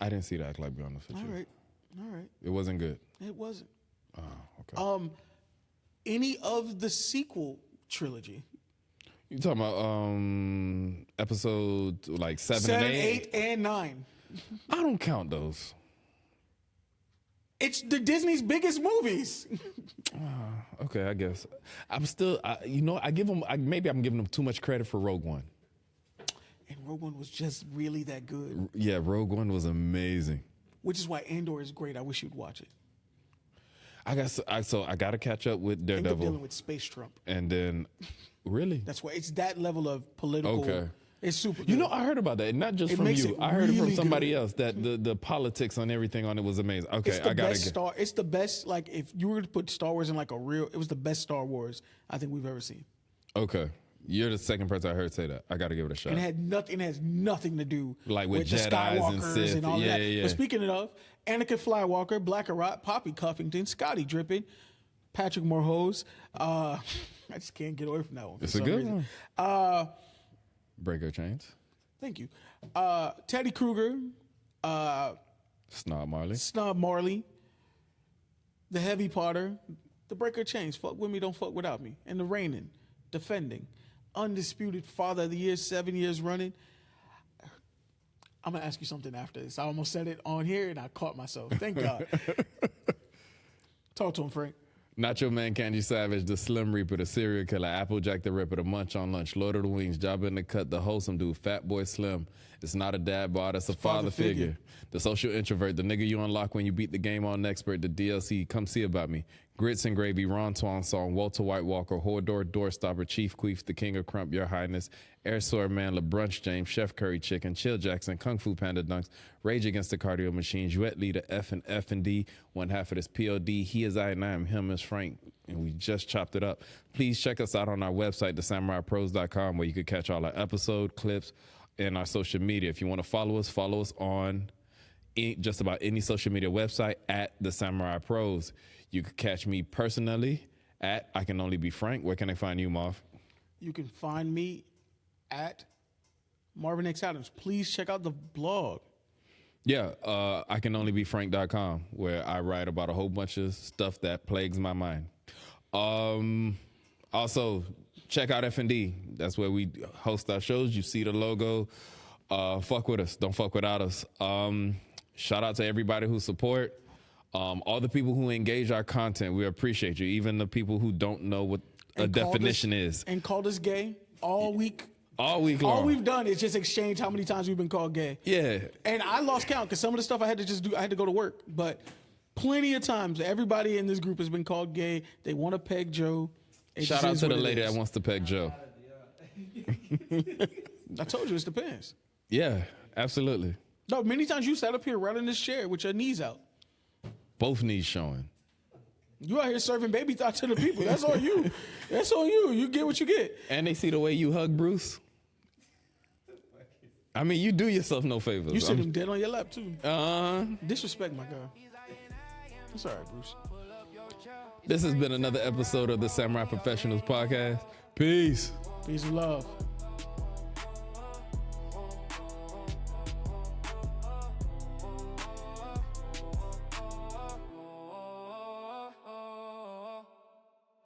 I didn't see that, like, be honest with you. All right. It wasn't good. It wasn't. Oh, okay. Any of the sequel trilogy. You talking about episode like 7 and 8? 8, and 9. I don't count those. It's the Disney's biggest movies. Okay, I guess. I'm still, I give them, maybe I'm giving them too much credit for Rogue One. And Rogue One was just really that good. Yeah, Rogue One was amazing. Which is why Andor is great. I wish you'd watch it. I got to catch up with Think they're Daredevil. dealing with space Trump. And then, really? That's why it's that level of political. Okay. It's super good. You know, I heard about that. Not just It from makes you. it I heard it from really somebody good. else that the politics on everything on it was amazing. Okay, It's the I gotta best get. It's the best. Like if you were to put Star Wars in like a real, it was the best Star Wars I think we've ever seen. Okay, you're the second person I heard say that. I gotta give it a shot. And it has nothing to do Like with the Jedis and Skywalkers Sith. and all Yeah, that. yeah. But speaking of Anakin Flywalker, Black Arot, Poppy Cuffington, Scotty Drippin, Patrick Morhose. I just can't get away from that one. For It's a some good reason. one. Breaker chains. Thank you. Teddy Kruger, Snob Marley. Snob Marley, the Heavy Potter, the Breaker Chains, fuck with me, don't fuck without me, and the reigning, defending, undisputed Father of the Year, 7 years running. I'm gonna ask you something after this. I almost said it on here and I caught myself. Thank God. Talk to him, Frank. Nacho Man, Candy Savage, the Slim Reaper, the Serial Killer, Applejack the Ripper, the Munch on Lunch, Lord of the Wings, Jabba in the Cut, the Wholesome Dude, Fat Boy Slim. It's not a dad bod, it's a father figure. The Social Introvert, the nigga you unlock when you beat the game on expert, the DLC, Come See About Me. Grits and Gravy, Ron Swan Song, Walter White Walker, Hodor, Doorstopper, Chief Queef, the King of Crump, Your Highness, Air Sword Man, LeBrunch James, Chef Curry Chicken, Chill Jackson, Kung Fu Panda Dunks, Rage Against the Cardio Machine, Jouette Leader, F and D, one half of this POD. He is I and I am him is Frank, and we just chopped it up. Please check us out on our website, thesamuraipros.com, where you can catch all our episode clips and our social media. If you want to follow us on just about any social media website at The Samurai Pros. You can catch me personally at I Can Only Be Frank. Where can I find you, Marv? You can find me at Marvin X Adams. Please check out the blog. Yeah, I can only be frank.com, where I write about a whole bunch of stuff that plagues my mind. Also, check out F&D. That's where we host our shows. You see the logo. Fuck with us. Don't fuck without us. Shout out to everybody who support. All the people who engage our content, we appreciate you. Even the people who don't know what a definition is. And called us gay all week. All week long. All we've done is just exchange how many times we've been called gay. Yeah. And I lost count because some of the stuff I had to just do, I had to go to work. But plenty of times, everybody in this group has been called gay. They want to peg Joe. It Shout just out is to what the it lady is. that wants to peg Joe. I told you, it depends. Yeah, absolutely. No, many times you sat up here right in this chair with your knees out. Both knees showing. You out here serving baby thought to the people. That's on you. That's on you. You get what you get. And they see the way you hug Bruce. I mean, you do yourself no favors. You sit him dead on your lap, too. Uh-huh. Disrespect, my guy. It's all right, Bruce. This has been another episode of the Samurai Professionals Podcast. Peace. Peace and love.